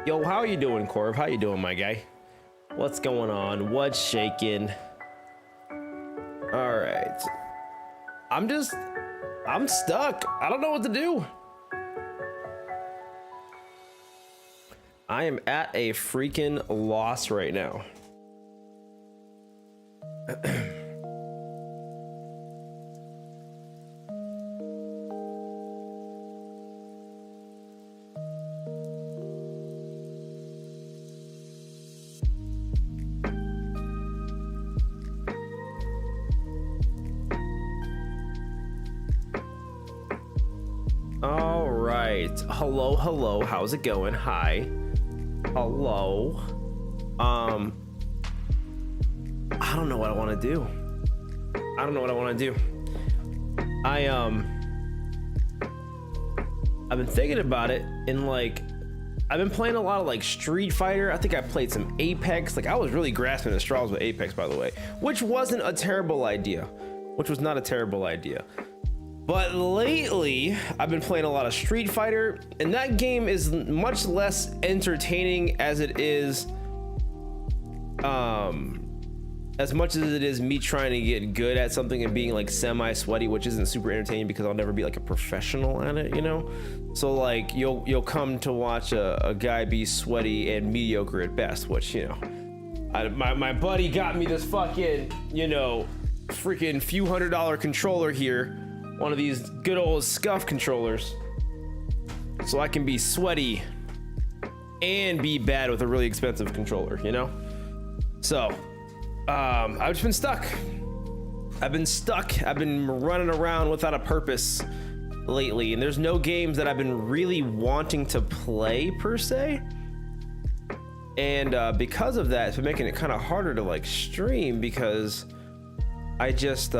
Yo, how you doing, Corv? How you doing, my guy? What's going on? What's shaking? All right. I'm stuck. I don't know what to do. I am at a freaking loss right now. All right. Hello. How's it going? Hi. Hello. I don't know what I want to do. I've been thinking about it, and like I've been playing a lot of like Street Fighter. I think I played some Apex. Like I was really grasping the straws with Apex, by the way, which wasn't a terrible idea. Which was not a terrible idea. But lately, I've been playing a lot of Street Fighter, and that game is much less entertaining as it is, as much as it is me trying to get good at something and being like semi-sweaty, which isn't super entertaining because I'll never be like a professional at it, you know? So like, you'll come to watch a guy be sweaty and mediocre at best, which, you know, my buddy got me this fucking, you know, freaking few $100 controller here. One of these good old scuff controllers, so I can be sweaty and be bad with a really expensive controller, you know? So I've just been stuck. I've been running around without a purpose lately, and there's no games that I've been really wanting to play per se, and because of that, it's been making it kind of harder to like stream, because I just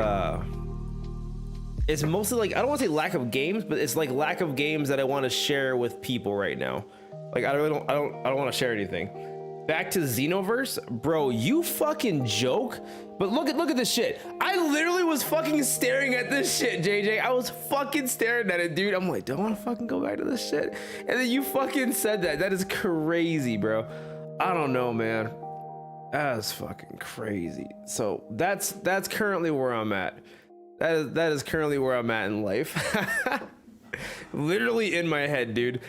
it's mostly like, I don't want to say lack of games, but it's like lack of games that I want to share with people right now. Like I don't want to share anything. Back to Xenoverse, bro, you fucking joke. But look at this shit. I literally was fucking staring at this shit, JJ. I was fucking staring at it, dude. I'm like, don't want to fucking go back to this shit. And then you fucking said that. That is crazy, bro. I don't know, man. That is fucking crazy. So that's currently where I'm at. That is currently where I'm at in life. Literally in my head, dude.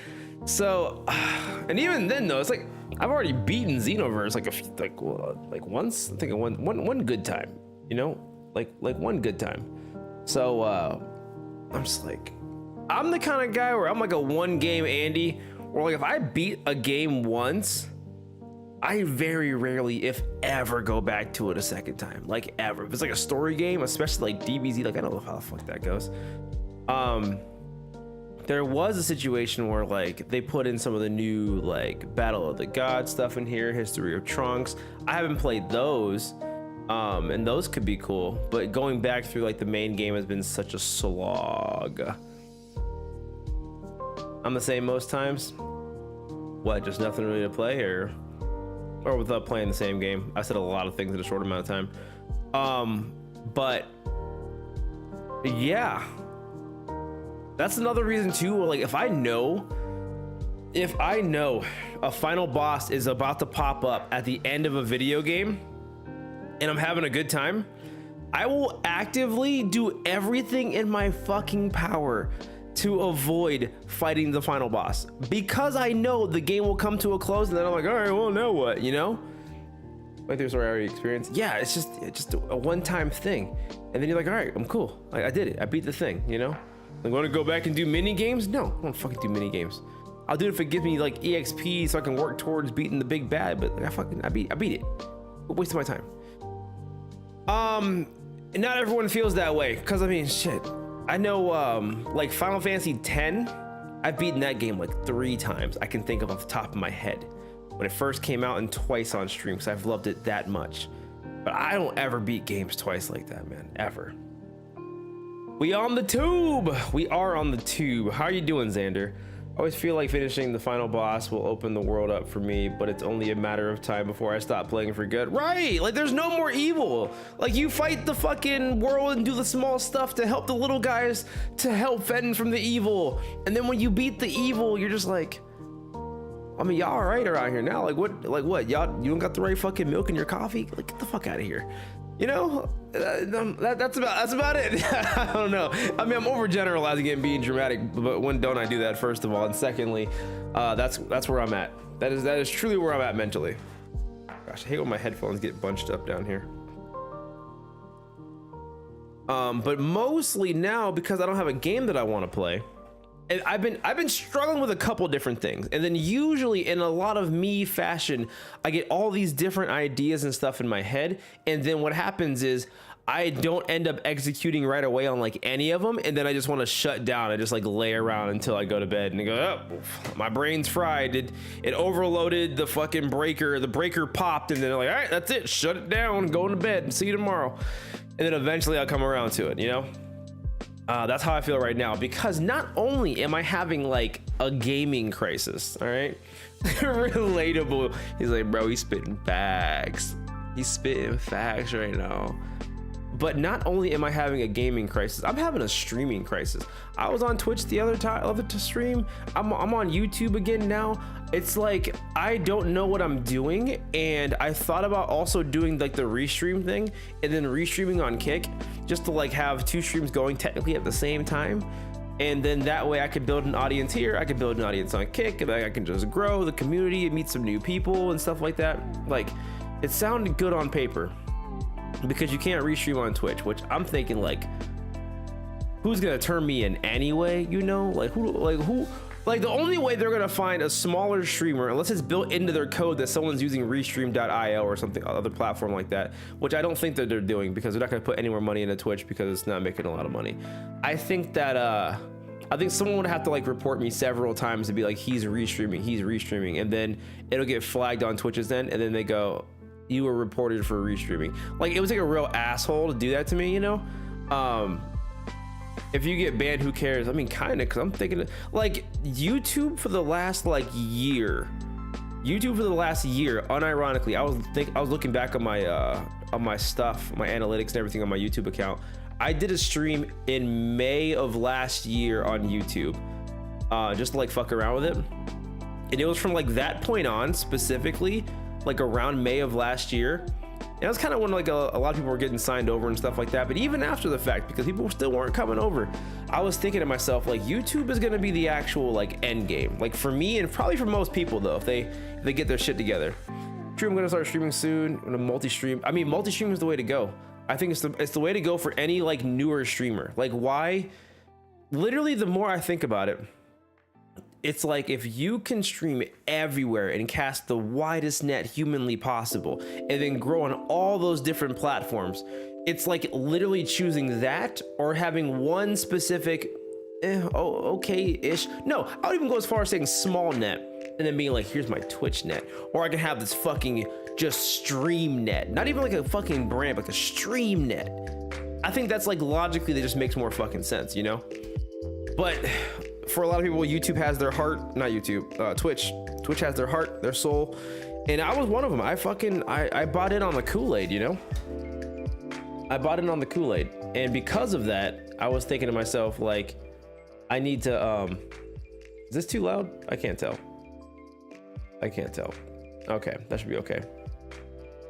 So, and even then though, it's like I've already beaten Xenoverse like once. I think one good time, you know, like one good time. So I'm just like, I'm the kind of guy where I'm like a one game Andy, where like if I beat a game once, I very rarely, if ever, go back to it a second time, like ever. If it's like a story game, especially like DBZ, like I don't know how the fuck that goes. There was a situation where like they put in some of the new like Battle of the Gods stuff in here, History of Trunks. I haven't played those, and those could be cool, but going back through like the main game has been such a slog. I'm the same most times. What, just nothing really to play, or without playing the same game? I said a lot of things in a short amount of time. But yeah, that's another reason too. Like if I know a final boss is about to pop up at the end of a video game and I'm having a good time, I will actively do everything in my fucking power to avoid fighting the final boss, because I know the game will come to a close, and then I'm like, all right, well, now what, you know? Like there's already experience. Yeah, it's just a one-time thing, and then you're like, all right, I'm cool. Like I did it. I beat the thing, you know? Like, want to go back and do mini games? No, I don't fucking do mini games. I'll do it if it gives me like EXP so I can work towards beating the big bad. But like, I beat it. Wasting my time. And not everyone feels that way, because I mean, shit. I know, like Final Fantasy X, I've beaten that game like 3 times. I can think of off the top of my head when it first came out, and twice on stream, because I've loved it that much. But I don't ever beat games twice like that, man, ever. We on the tube. We are on the tube. How are you doing, Xander? I always feel like finishing the final boss will open the world up for me, but it's only a matter of time before I stop playing for good. Right, like there's no more evil. Like you fight the fucking world and do the small stuff to help the little guys to help fend from the evil. And then when you beat the evil, you're just like, I mean, y'all all right around here now. Like what? Y'all, you don't got the right fucking milk in your coffee? Like, get the fuck out of here. You know, that's about it. I don't know. I mean, I'm overgeneralizing it and being dramatic, but when don't I do that, first of all? And secondly, that's where I'm at. That is truly where I'm at mentally. Gosh, I hate when my headphones get bunched up down here. But mostly now, because I don't have a game that I want to play, and I've been struggling with a couple different things, and then usually in a lot of me fashion, I get all these different ideas and stuff in my head, and then what happens is I don't end up executing right away on like any of them, and then I just want to shut down and just like lay around until I go to bed and go, oh, my brain's fried. It overloaded the fucking breaker. The breaker popped, and then they're like, all right, that's it. Shut it down. Go to bed and see you tomorrow. And then eventually I'll come around to it, you know? That's how I feel right now, because not only am I having like a gaming crisis, all right? Relatable. He's like, bro, he's spitting facts. He's spitting facts right now. But not only am I having a gaming crisis, I'm having a streaming crisis. I was on Twitch the other time, love it to stream. I'm on YouTube again now. It's like, I don't know what I'm doing. And I thought about also doing like the restream thing and then restreaming on Kick, just to like have 2 streams going technically at the same time. And then that way I could build an audience here. I could build an audience on Kick, and I can just grow the community and meet some new people and stuff like that. Like, it sounded good on paper, because you can't restream on Twitch, which I'm thinking like, who's gonna turn me in anyway? You know, like who the only way they're gonna find a smaller streamer, unless it's built into their code that someone's using restream.io or something, other platform like that, which I don't think that they're doing, because they're not gonna put any more money into Twitch because it's not making a lot of money. I think that I think someone would have to like report me several times to be like, he's restreaming, and then it'll get flagged on Twitch's end, and then they go, you were reported for restreaming. Like, it was like a real asshole to do that to me, you know? If you get banned, who cares? I mean, kind of, because I'm thinking like YouTube for the last like year, unironically, I was looking back on my stuff, my analytics and everything on my YouTube account. I did a stream in May of last year on YouTube, just to like fuck around with it. And it was from like that point on, specifically like around May of last year. And that was kind of when like a lot of people were getting signed over and stuff like that. But even after the fact, because people still weren't coming over, I was thinking to myself, like, YouTube is gonna be the actual like end game, like for me, and probably for most people though, if they get their shit together. True, I'm gonna start streaming soon. I'm gonna multi-stream. I mean, multi-stream is the way to go. I think it's the way to go for any like newer streamer. Like, why? Literally, the more I think about it, it's like, if you can stream everywhere and cast the widest net humanly possible, and then grow on all those different platforms, it's like literally choosing that or having one specific, okay-ish. No, I would even go as far as saying small net, and then being like, here's my Twitch net, or I can have this fucking just stream net, not even like a fucking brand, but the stream net. I think that's like, logically, that just makes more fucking sense, you know? But for a lot of people, YouTube has their heart, not YouTube, Twitch has their heart, their soul, and I was one of them. I bought in on the Kool-Aid, you know? I bought in on the Kool-Aid, and because of that, I was thinking to myself, like, I need to, is this too loud? I can't tell. Okay, that should be okay.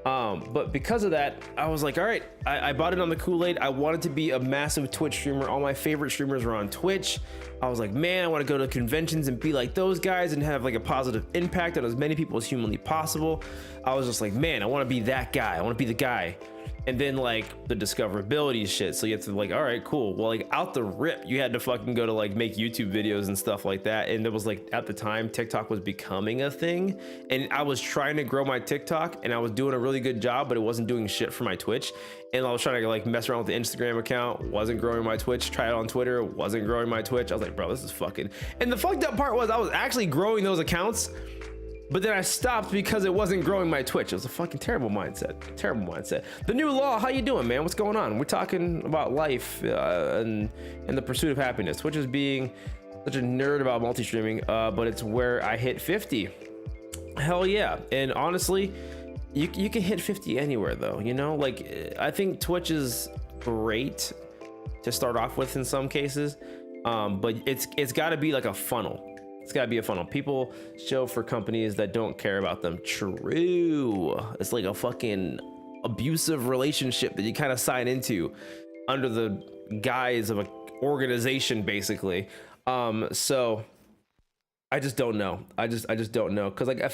But because of that, I was like, all right, I bought it on the Kool-Aid. I wanted to be a massive Twitch streamer. All my favorite streamers were on Twitch. I was like, man, I want to go to conventions and be like those guys and have like a positive impact on as many people as humanly possible. I was just like, man, I want to be that guy. I want to be the guy. And then like the discoverability shit, so you have to like, all right, cool, well, like out the rip, you had to fucking go to like make YouTube videos and stuff like that. And it was like, at the time, TikTok was becoming a thing, and I was trying to grow my TikTok, and I was doing a really good job, but it wasn't doing shit for my Twitch. And I was trying to like mess around with the Instagram account, wasn't growing my Twitch. Try it on Twitter, wasn't growing my Twitch. I was like, bro, this is fucking. And the fucked up part was, I was actually growing those accounts, but then I stopped because it wasn't growing my Twitch. It was a fucking terrible mindset. The new law, how you doing, man? What's going on? We're talking about life and the pursuit of happiness. Twitch is being such a nerd about multi-streaming, but it's where I hit 50. Hell yeah. And honestly, you can hit 50 anywhere though, you know? Like, I think Twitch is great to start off with in some cases, but it's got to be like a funnel. It's gotta be a funnel. People show for companies that don't care about them. True. It's like a fucking abusive relationship that you kind of sign into under the guise of an organization, basically. So I just don't know. I just don't know. Cause like I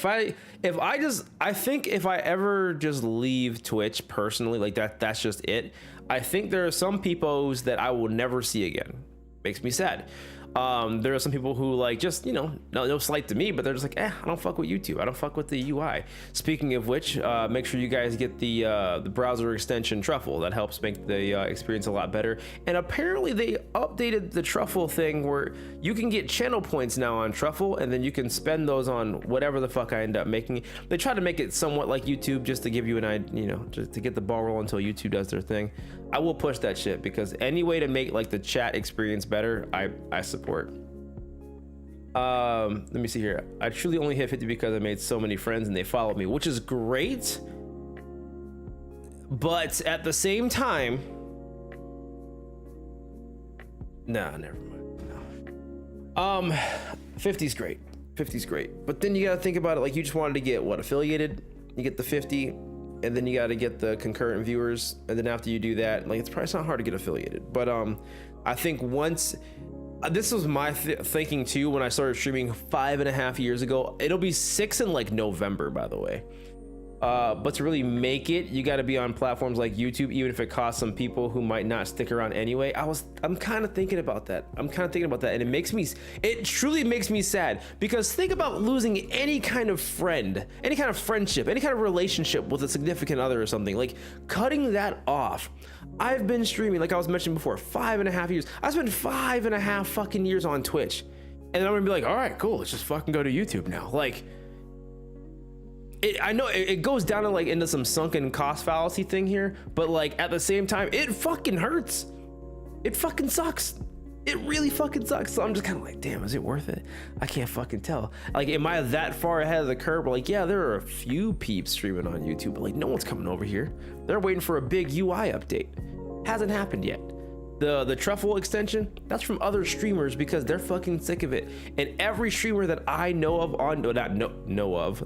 think if I ever just leave Twitch personally, like that's just it. I think there are some people that I will never see again. Makes me sad. There are some people who like just, you know, no slight to me, but they're just like, I don't fuck with YouTube. I don't fuck with the UI. Speaking of which, make sure you guys get the browser extension Truffle. That helps make the experience a lot better. And apparently they updated the Truffle thing where you can get channel points now on Truffle, and then you can spend those on whatever the fuck I end up making. They try to make it somewhat like YouTube just to give you an idea, you know, just to get the ball rolling until YouTube does their thing. I will push that shit because any way to make like the chat experience better, I support. Let me see here. I truly only hit 50 because I made so many friends and they followed me, which is great. But at the same time, nah, never mind. 50's great. 50's great. But then you gotta think about it like you just wanted to get what, affiliated? You get the 50, and then you got to get the concurrent viewers, and then after you do that, like it's not hard to get affiliated. But I think once this was my thinking too when I started streaming 5.5 years ago. It'll be 6 in like November, by the way. But to really make it, you got to be on platforms like YouTube, even if it costs some people who might not stick around anyway. I'm kind of thinking about that. And it truly makes me sad, because think about losing any kind of friend, any kind of friendship, any kind of relationship with a significant other or something, like cutting that off. I've been streaming, like I was mentioning before, 5.5 years. I spent 5.5 fucking years on Twitch, and then I'm gonna be like, all right, cool, let's just fucking go to YouTube now. Like, I know it goes down to like into some sunken cost fallacy thing here, but like at the same time, it fucking hurts. It fucking sucks. It really fucking sucks. So I'm just kind of like, damn, is it worth it? I can't fucking tell. Like, am I that far ahead of the curve? Like, yeah, there are a few peeps streaming on YouTube, but like no one's coming over here. They're waiting for a big UI update. Hasn't happened yet. The Truffle extension, that's from other streamers because they're fucking sick of it. And every streamer that I know of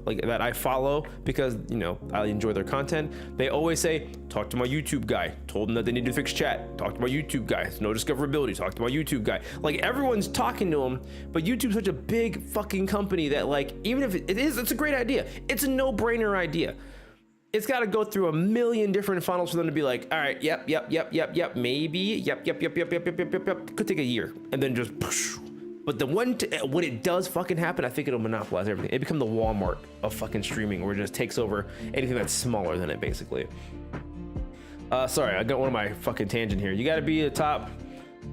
like that I follow, because you know I enjoy their content, they always say, talk to my YouTube guy. Told them that they need to fix chat. Talk to my YouTube guy. It's no discoverability. Talk to my YouTube guy. Like, everyone's talking to them, but YouTube's such a big fucking company that like, even if it's a great idea, it's a no-brainer idea. It's got to go through a million different funnels for them to be like, all right, yep, maybe, yep. Could take a year, and then just push. But when it does fucking happen, I think it'll monopolize everything. It become the Walmart of fucking streaming, where it just takes over anything that's smaller than it, basically. Sorry, I got one of my fucking tangent here. You got to be a top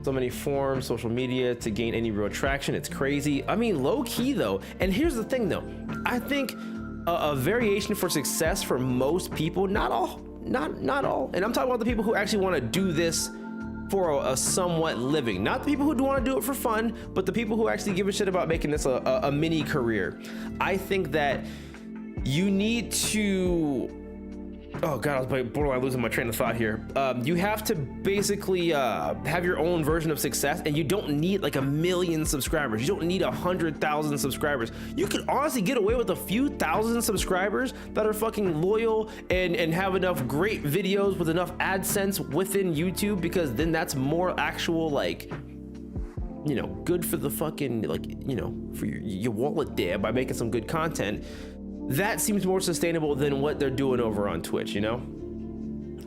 so many forms, social media, to gain any real traction. It's crazy. I mean, low key though. And here's the thing though. I think a variation for success for most people, not all, and I'm talking about the people who actually want to do this for a somewhat living, not the people who want to do it for fun, but the people who actually give a shit about making this a mini career. I think that you need to, oh god, I was borderline losing my train of thought here. You have to basically have your own version of success, and you don't need like 1 million subscribers. You don't need 100,000 subscribers. You could honestly get away with a few thousand subscribers that are fucking loyal and have enough great videos with enough AdSense within YouTube, because then that's more actual, like, you know, good for the fucking, like, you know, for your wallet there by making some good content. That seems more sustainable than what they're doing over on Twitch, you know?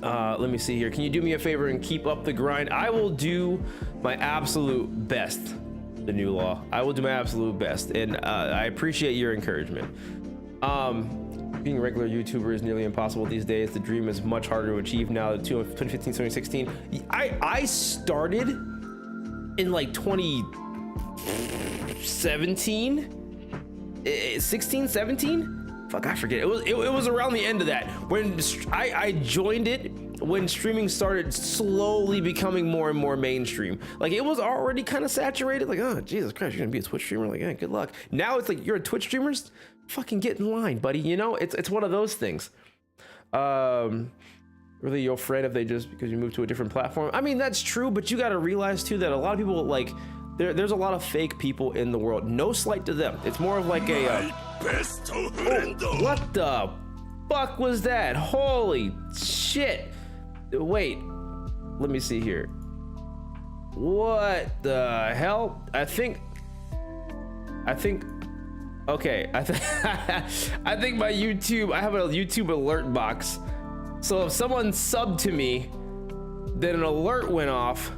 Let me see here. Can you do me a favor and keep up the grind? I will do my absolute best. The new law. I will do my absolute best, and I appreciate your encouragement. Being a regular YouTuber is nearly impossible these days. The dream is much harder to achieve now. 2015, 2016. I started in like 2017, 16, 17. Fuck, I forget. It was around the end of that when I joined it, when streaming started slowly becoming more and more mainstream. Like, it was already kind of saturated. Like, oh Jesus Christ, you're gonna be a Twitch streamer? Like, yeah, good luck. Now it's like, you're a Twitch streamer? Fucking get in line, buddy. You know, it's one of those things. Really your friend if they just because you moved to a different platform? I mean, that's true, but you got to realize too that a lot of people, like, there's a lot of fake people in the world. No slight to them. It's more of like a oh, what the fuck was that? Holy shit. Wait, let me see here. What the hell? I think okay, I think my YouTube, I have a YouTube alert box. So if someone subbed to me, then an alert went off.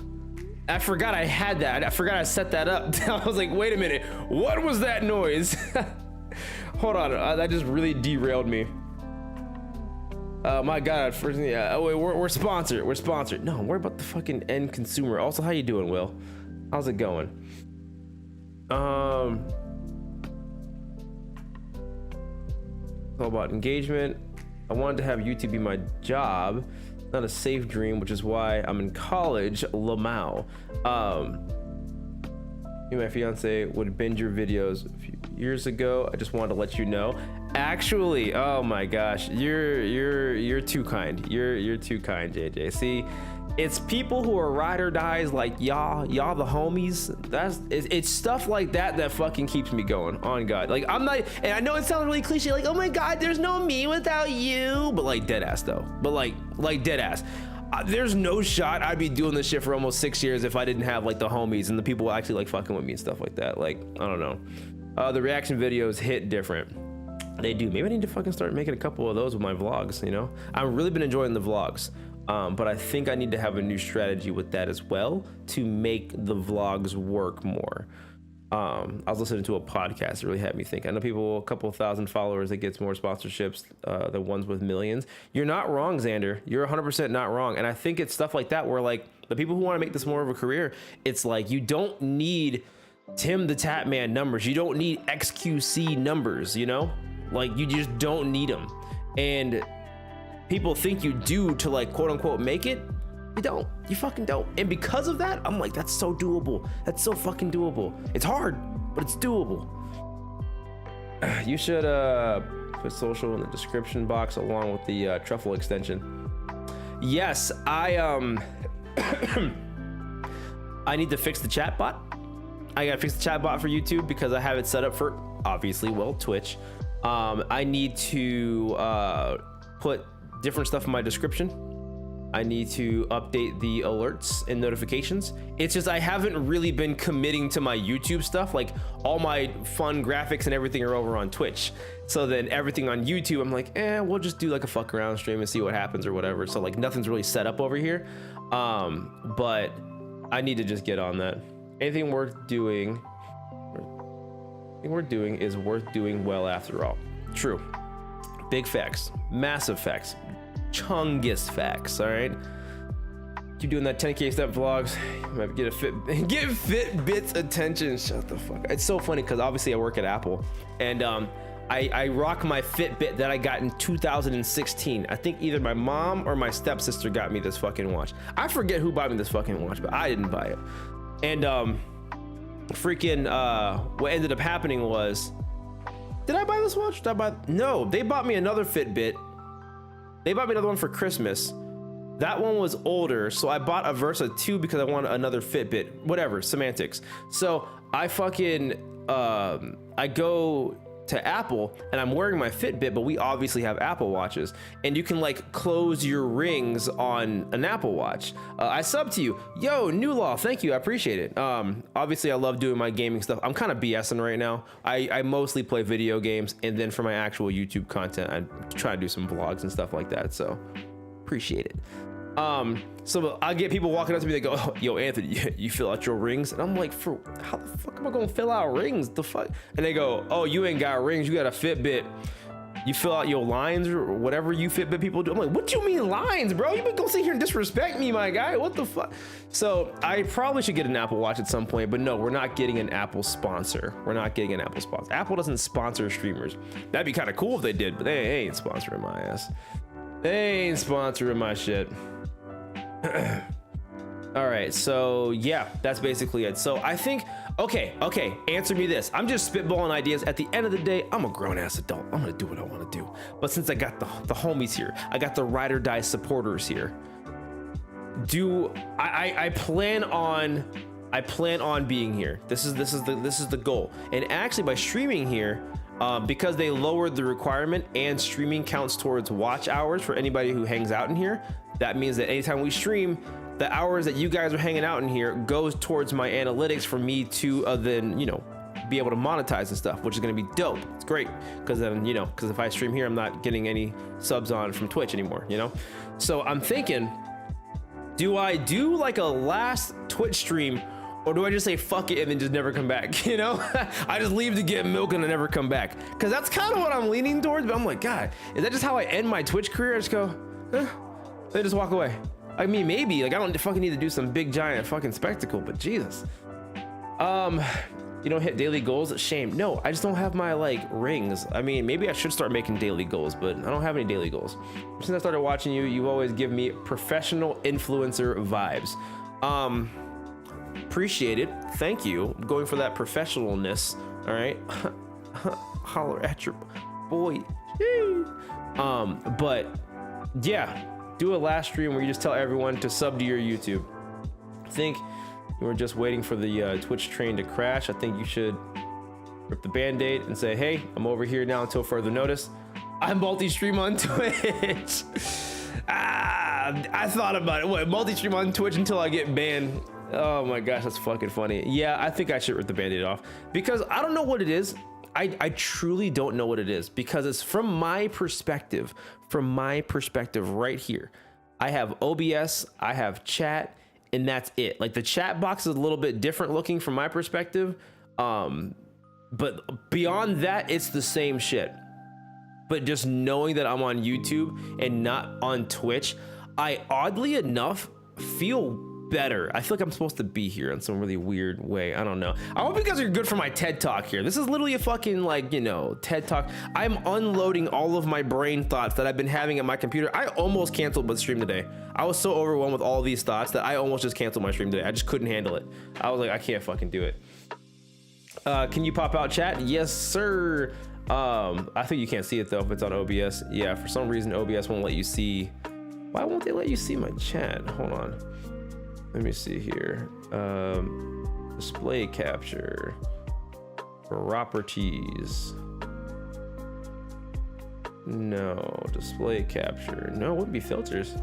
I forgot I had that. I forgot I set that up. I was like, wait a minute, what was that noise? Hold on, that just really derailed me. My God, first, yeah. Oh wait, we're sponsored. We're sponsored. No, worry about the fucking end consumer. Also, how you doing, Will? How's it going? All about engagement. I wanted to have YouTube be my job, not a safe dream, which is why I'm in college, Lamau. Me and my fiance would binge your videos a few years ago. I just wanted to let you know. Actually, oh my gosh, you're too kind. You're too kind, JJ. See, it's people who are ride or dies like y'all the homies. It's stuff like that fucking keeps me going, on God. Like, I'm not, and I know it sounds really cliche, like, oh my God, there's no me without you, but like dead ass though. But like dead ass. There's no shot I'd be doing this shit for almost 6 years if I didn't have like the homies and the people actually like fucking with me and stuff like that. Like, I don't know. The reaction videos hit different. They do. Maybe I need to fucking start making a couple of those with my vlogs, you know? I've really been enjoying the vlogs. But I think I need to have a new strategy with that as well to make the vlogs work more. I was listening to a podcast that really had me think. I know people, a couple thousand followers that gets more sponsorships than ones with millions. You're not wrong, Xander. You're 100% not wrong. And I think it's stuff like that where like the people who want to make this more of a career, it's like you don't need Tim the Tap Man numbers. You don't need XQC numbers, you know? Like you just don't need them. And people think you do to like quote unquote make it. You don't. You fucking don't. And because of that, I'm like, that's so doable. That's so fucking doable. It's hard, but it's doable. You should put social in the description box along with the truffle extension. Yes, I need to fix the chat bot. I gotta fix the chat bot for YouTube because I have it set up for obviously, well, Twitch. I need to put different stuff in my description. I need to update the alerts and notifications. It's just I haven't really been committing to my YouTube stuff. Like all my fun graphics and everything are over on Twitch. So then everything on YouTube, I'm like, we'll just do like a fuck around stream and see what happens or whatever. So like nothing's really set up over here. But I need to just get on that. Anything worth doing is worth doing well after all. True. Big facts, massive facts. Chungus facts, all right? Keep doing that 10K step vlogs. You might get Fitbit's attention. Shut the fuck. It's so funny because obviously I work at Apple, and I rock my Fitbit that I got in 2016. I think either my mom or my stepsister got me this fucking watch. I forget who bought me this fucking watch, but I didn't buy it. And freaking what ended up happening was, did I buy this watch? No, they bought me another Fitbit. They bought me another one for Christmas. That one was older, so I bought a Versa 2 because I wanted another Fitbit. Whatever, semantics. So I fucking I go to Apple and I'm wearing my Fitbit, but we obviously have Apple watches, and you can like close your rings on an Apple Watch. I sub to you, yo, New Law, thank you, I appreciate it. Obviously I love doing my gaming stuff. I'm kind of BSing right now. I mostly play video games, and then for my actual YouTube content, I try to do some vlogs and stuff like that, so appreciate it. So I get people walking up to me, they go, oh, yo, Anthony, you fill out your rings? And I'm like, for how the fuck am I gonna fill out rings? The fuck? And they go, oh, you ain't got rings, you got a Fitbit. You fill out your lines or whatever you Fitbit people do. I'm like, what do you mean lines, bro? You been gonna sit here and disrespect me, my guy? What the fuck? So I probably should get an Apple Watch at some point, but no, we're not getting an Apple sponsor. We're not getting an Apple sponsor. Apple doesn't sponsor streamers. That'd be kind of cool if they did, but they ain't sponsoring my ass. They ain't sponsoring my shit. All right, so yeah, that's basically it. So I think, okay, answer me this. I'm just spitballing ideas. At the end of the day, I'm a grown-ass adult. I'm gonna do what I want to do. But since I got the homies here, I got the ride or die supporters here, I plan on I plan on being here. This is the goal. And actually, by streaming here, because they lowered the requirement and streaming counts towards watch hours for anybody who hangs out in here, that means that anytime we stream, the hours that you guys are hanging out in here goes towards my analytics for me to then, you know, be able to monetize and stuff, which is going to be dope. It's great, because then, you know, because if I stream here, I'm not getting any subs on from Twitch anymore, you know. So I'm thinking, do I do like a last Twitch stream, or do I just say fuck it and then just never come back? You know, I just leave to get milk and I never come back, because that's kind of what I'm leaning towards. But I'm like, God, is that just how I end my Twitch career? I just go, they just walk away. I mean, maybe, like, I don't fucking need to do some big giant fucking spectacle, but Jesus. You don't hit daily goals? Shame. No, I just don't have my like rings. I mean, maybe I should start making daily goals, but I don't have any daily goals. Since I started watching you, you've always given me professional influencer vibes. Appreciate it. Thank you. I'm going for that professionalness. All right. Holler at your boy. But yeah, do a last stream where you just tell everyone to sub to your YouTube. I think you were just waiting for the Twitch train to crash. I think you should rip the band-aid and say, hey, I'm over here now until further notice. I multi-stream on Twitch. I thought about it. What, multi-stream on Twitch until I get banned? Oh my gosh, that's fucking funny. Yeah, I think I should rip the band-aid off, because I don't know what it is. I truly don't know what it is, because it's from my perspective right here. I have OBS, I have chat, and that's it. Like, the chat box is a little bit different looking from my perspective, but beyond that, it's the same shit. But just knowing that I'm on YouTube and not on Twitch, I oddly enough feel better. I feel like I'm supposed to be here in some really weird way. I don't know. I hope you guys are good for my TED Talk here. This is literally a fucking, like, you know, TED Talk. I'm unloading all of my brain thoughts that I've been having at my computer. I almost canceled my stream today. I was so overwhelmed with all these thoughts that I almost just canceled my stream today. I just couldn't handle it. I was like, I can't fucking do it. Can you pop out chat? Yes, sir. I think you can't see it though if it's on OBS. Yeah, for some reason OBS won't let you see. Why won't they let you see my chat? Hold on. Let me see here. Display capture. Properties. No, display capture. No, it wouldn't be filters.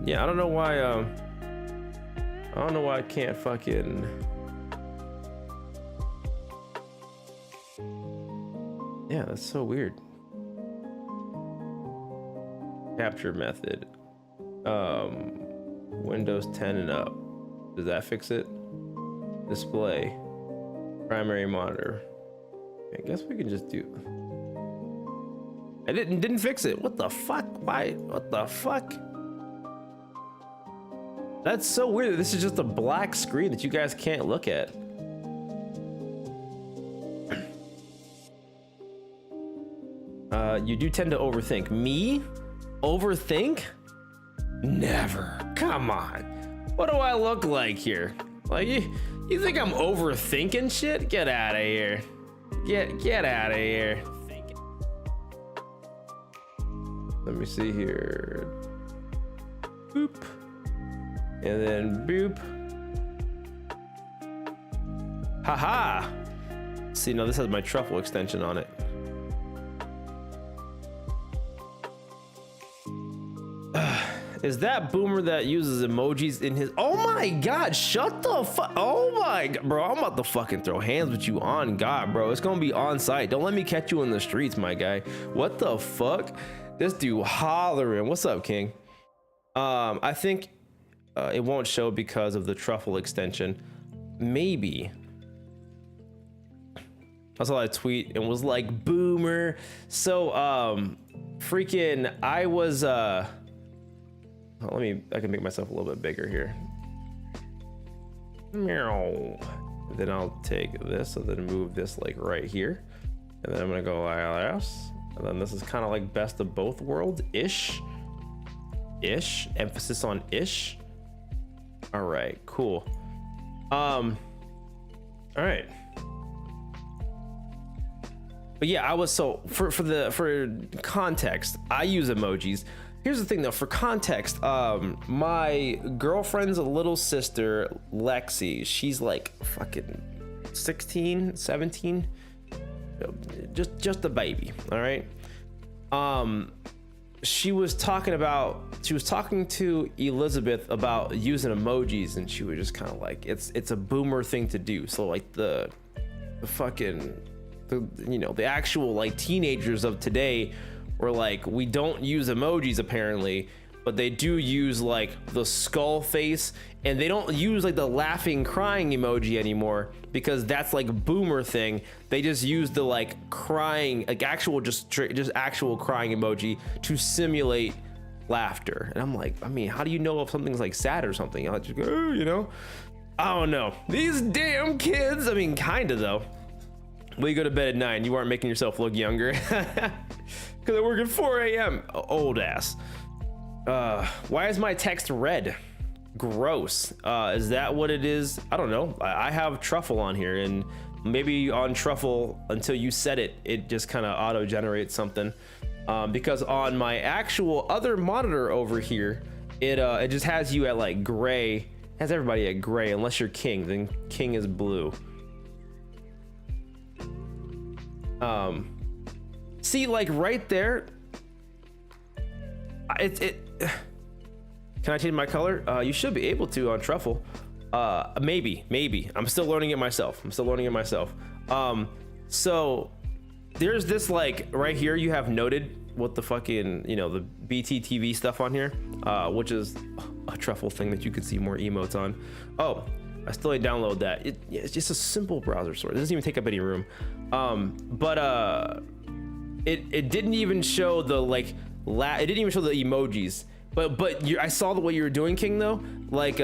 Yeah, I don't know why. I don't know why I can't fucking. Yeah, that's so weird. Capture method. Windows 10 and up. Does that fix it? Display. Primary monitor. I guess we can just do. I didn't fix it. What the fuck? Why? What the fuck? That's so weird. This is just a black screen that you guys can't look at. You do tend to overthink. Me? Overthink? Never. Come on. What do I look like here? Like, you think I'm overthinking shit? Get out of here. Get out of here. Let me see here. Boop. And then boop. Haha. See, no, this has my truffle extension on it. Is that boomer that uses emojis in his? Oh my god, shut the fuck. Oh my god, bro, I'm about to fucking throw hands with you on God, bro. It's gonna be on site. Don't let me catch you in the streets, my guy. What the fuck? This dude hollering. What's up, King? I think it won't show because of the truffle extension. Maybe. I saw that tweet and was like, boomer. So freaking I was I can make myself a little bit bigger here. Meow. Then I'll take this and then move this like right here. And then I'm gonna go like this. And then this is kind of like best of both worlds ish. Emphasis on ish. All right, cool. All right. But yeah, I was so for context, I use emojis. Here's the thing though, for context, my girlfriend's little sister, Lexi, she's like fucking 16, 17, just a baby. All right. She was talking to Elizabeth about using emojis, and she was just kind of like, it's a boomer thing to do. So like the actual like teenagers of today were like, we don't use emojis apparently, but they do use like the skull face, and they don't use like the laughing crying emoji anymore because that's like a boomer thing. They just use the like crying, like actual just actual crying emoji to simulate laughter. And I'm like, I mean, how do you know if something's like sad or something? I'll just go, oh, you know, I don't know, these damn kids. I mean, kind of though. Well, you go to bed at 9, you aren't making yourself look younger because I work at 4 a.m. Old ass. Why is my text red? Gross. Is that what it is? I don't know. I have truffle on here, and maybe on truffle until you set it, it just kind of auto generates something. Because on my actual other monitor over here, it just has you at like gray. It has everybody at gray unless you're king. Then king is blue. See, like right there, can I change my color? You should be able to on truffle. Maybe I'm still learning it myself. So there's this like right here, you have noted what the fucking, you know, the BTTV stuff on here, which is a truffle thing that you can see more emotes on. Oh, I still need to download that. It's just a simple browser source. It doesn't even take up any room. It didn't even show the like it didn't even show the emojis. But I saw the way you were doing, King, though. Like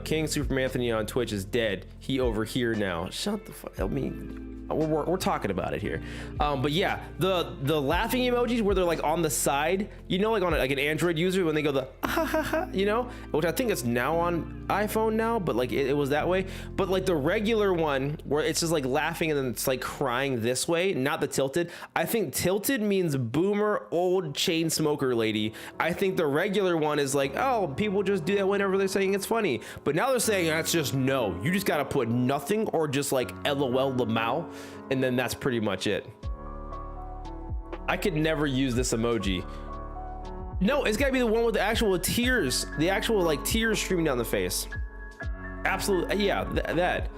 King Superman Anthony on Twitch is dead. He over here now. Shut the fuck. I mean, we're talking about it here. But yeah, the laughing emojis where they're like on the side, you know, like on like an Android user when they go the ha ha ha, you know, which I think it's now on iPhone now, but like it was that way. But like the regular one where it's just like laughing and then it's like crying this way, not the tilted. I think tilted means boomer, old chain smoker lady. I think the regular one is like, oh, people just do that whenever they're saying it's funny. But now they're saying that's just no. You just gotta put nothing or just like LOL Lamau, and then that's pretty much it. I could never use this emoji. No, it's gotta be the one with the actual tears, the actual like tears streaming down the face. Absolutely, yeah, that.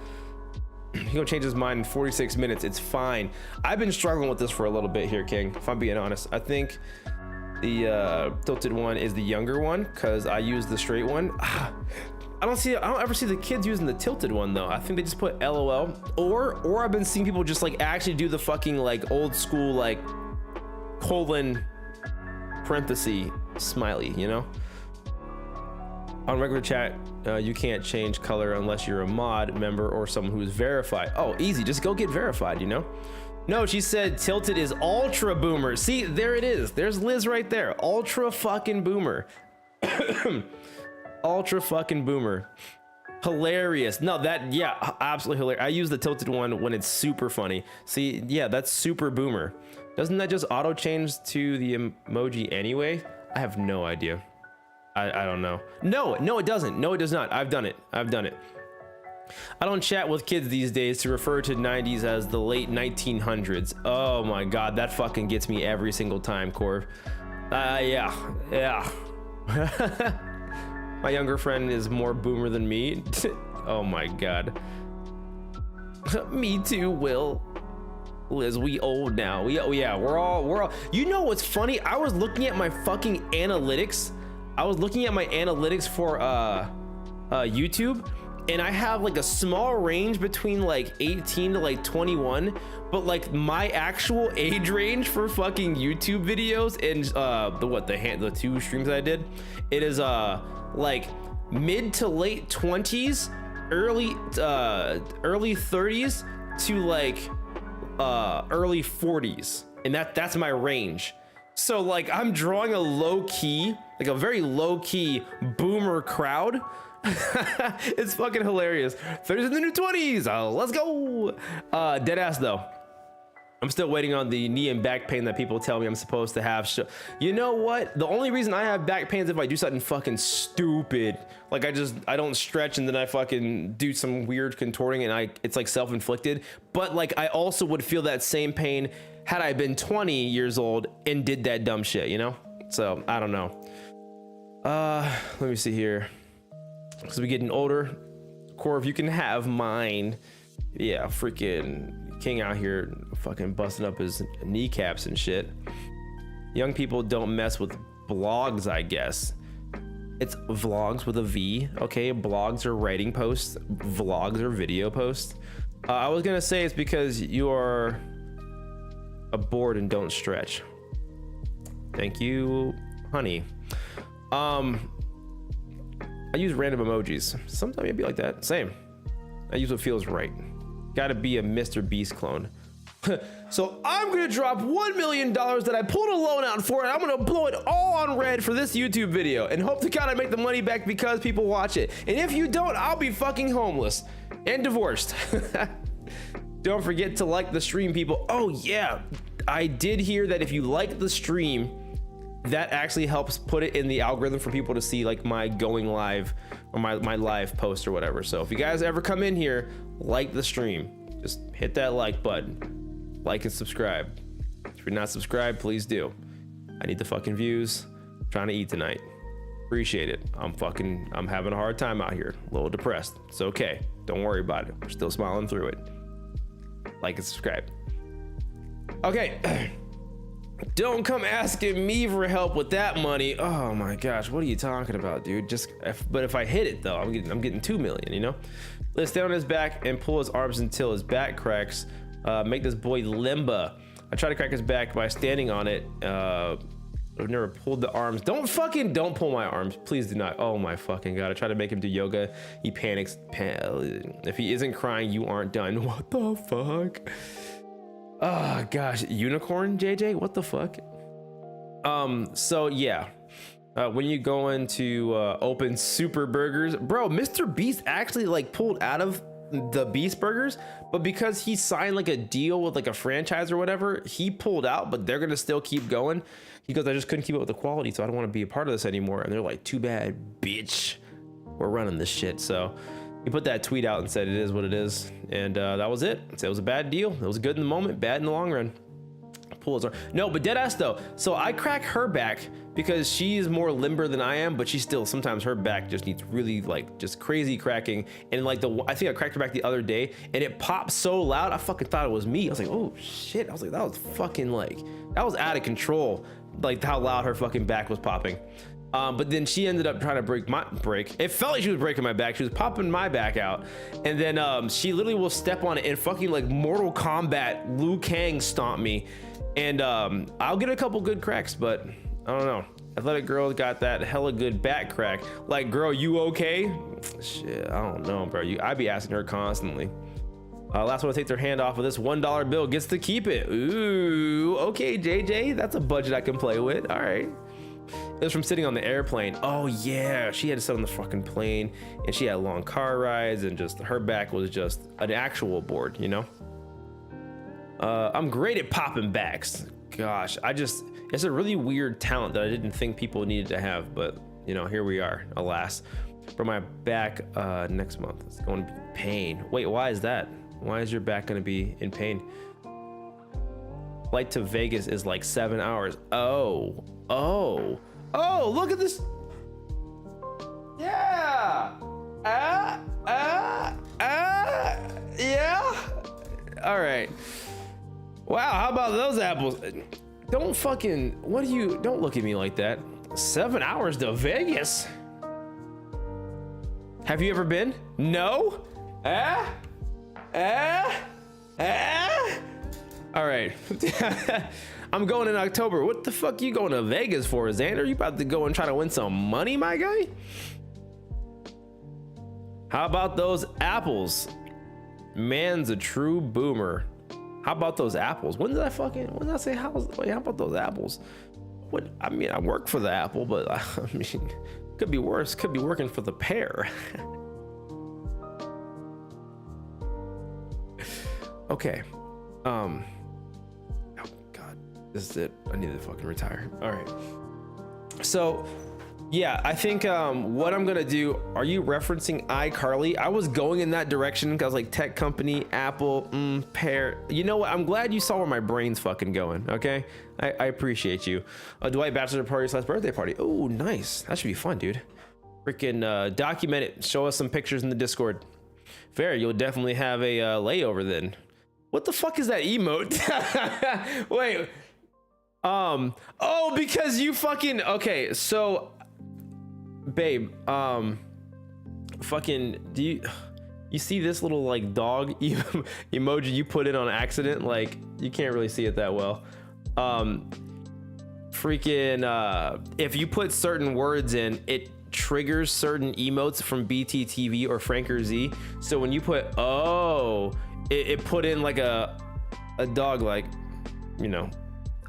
He's gonna change his mind in 46 minutes. It's fine. I've been struggling with this for a little bit here, King, if I'm being honest. I think the tilted one is the younger one because I use the straight one. I don't ever see the kids using the tilted one though. I think they just put LOL, or I've been seeing people just like actually do the fucking like old school like colon parenthesis smiley, you know. On regular chat, you can't change color unless you're a mod member or someone who's verified. Oh, easy, just go get verified, you know. No, she said tilted is ultra boomer. See, there it is. There's Liz right there. Ultra fucking boomer. Ultra fucking boomer. Hilarious. No, that, yeah, absolutely hilarious. I use the tilted one when it's super funny. See, yeah, that's super boomer. Doesn't that just auto change to the emoji anyway? I have no idea. I don't know. No, it doesn't. No, it does not. I've done it. I don't chat with kids these days to refer to 90s as the late 1900s. Oh my God, that fucking gets me every single time, Corv. Yeah. My younger friend is more boomer than me. Oh my God. Me too, Will. Liz, we old now. Yeah, we're all. You know what's funny? I was looking at my fucking analytics. For YouTube, and I have like a small range between like 18 to like 21, but like my actual age range for fucking YouTube videos and the two streams that I did, it is like mid to late 20s, early 30s to like early 40s, and that's my range. So like I'm drawing a very low key boomer crowd. It's fucking hilarious. 30s in the new 20s. Let's go. Dead ass though. I'm still waiting on the knee and back pain that people tell me I'm supposed to have. You know what? The only reason I have back pain is if I do something fucking stupid. Like I don't stretch and then I fucking do some weird contorting and it's like self-inflicted. But like I also would feel that same pain had I been 20 years old and did that dumb shit, you know? So I don't know. Let me see here. Because we're getting older. Corv, you can have mine. Yeah, freaking King out here fucking busting up his kneecaps and shit. Young people don't mess with blogs, I guess. It's vlogs with a V. Okay, blogs are writing posts. Vlogs are video posts. I was gonna say it's because you are bored and don't stretch. Thank you, honey. I use random emojis. Sometimes it'd be like that. Same. I use what feels right. Gotta be a Mr. Beast clone. So I'm gonna drop $1 million that I pulled a loan out for, and I'm gonna blow it all on red for this YouTube video and hope to God I make the money back because people watch it. And if you don't, I'll be fucking homeless and divorced. Don't forget to like the stream, people. Oh yeah, I did hear that if you like the stream, that actually helps put it in the algorithm for people to see like my going live or my live post or whatever. So if you guys ever come in here, like the stream, just hit that like button, like and subscribe. If you're not subscribed, please do. I need the fucking views. I'm trying to eat tonight. Appreciate it. I'm having a hard time out here. A little depressed. It's okay. Don't worry about it. We're still smiling through it. Like and subscribe. Okay. Don't come asking me for help with that money. Oh my gosh, what are you talking about, dude? But if I hit it though, I'm getting 2 million, you know? Let's stay on his back and pull his arms until his back cracks. Make this boy limba. I try to crack his back by standing on it. I've never pulled the arms. Don't pull my arms. Please do not. Oh my fucking God. I try to make him do yoga. He panics. If he isn't crying, you aren't done. What the fuck? Oh gosh, unicorn JJ, what the fuck? So yeah, when you go into open super burgers, bro, Mr. Beast actually like pulled out of the Beast Burgers, but because he signed like a deal with like a franchise or whatever, he pulled out, but they're gonna still keep going. He goes, I just couldn't keep up with the quality, so I don't want to be a part of this anymore. And they're like, too bad, bitch, we're running this shit. So he put that tweet out and said it is what it is, and that was it. So it was a bad deal. It was good in the moment, bad in the long run. Pull his arm. No, but dead ass though. So I crack her back because she's more limber than I am, but she still sometimes her back just needs really like just crazy cracking. And like I think I cracked her back the other day, and it popped so loud I fucking thought it was me. I was like, oh shit. I was like, that was fucking like that was out of control. Like how loud her fucking back was popping. But then she ended up trying to break. It felt like she was breaking my back. She was popping my back out. And then she literally will step on it and fucking like Mortal Kombat Liu Kang stomp me. And I'll get a couple good cracks, but I don't know. Athletic girl got that hella good back crack. Like, girl, you okay? Shit, I don't know, bro. I be asking her constantly. Last one to take their hand off of this $1 bill gets to keep it. Ooh, okay, JJ. That's a budget I can play with. All right. It was from sitting on the airplane. Oh yeah, she had to sit on the fucking plane, and she had long car rides, and just her back was just an actual board, you know. I'm great at popping backs. Gosh, it's a really weird talent that I didn't think people needed to have, but you know, here we are, alas. For my back next month, it's going to be pain. Wait, why is that? Why is your back going to be in pain? Flight to Vegas is like 7 hours. Oh, look at this. Yeah. Yeah. All right. Wow, how about those apples? Don't look at me like that. 7 hours to Vegas. Have you ever been? No? All right. I'm going in October. What the fuck you going to Vegas for, Xander? You about to go and try to win some money, my guy? How about those apples? Man's a true boomer. How about those apples? When did I say how about those apples? What, I mean, I work for the apple, but I mean, could be worse. Could be working for the pear. Okay. This is it. I need to fucking retire. All right. So, yeah, I think what I'm gonna do. Are you referencing iCarly? I was going in that direction because like tech company, Apple, Pear. You know what? I'm glad you saw where my brain's fucking going. Okay, I appreciate you. Dwight bachelor party / birthday party. Oh, nice. That should be fun, dude. Freaking document it. Show us some pictures in the Discord. Fair. You'll definitely have a layover then. What the fuck is that emote? Wait. Oh, because you fucking okay. So. Babe, fucking, do you see this little like dog emoji you put in on accident? Like, you can't really see it that well. Freaking, if you put certain words in, it triggers certain emotes from BTTV or Franker Z. So when you put, it put in like a dog, like, you know,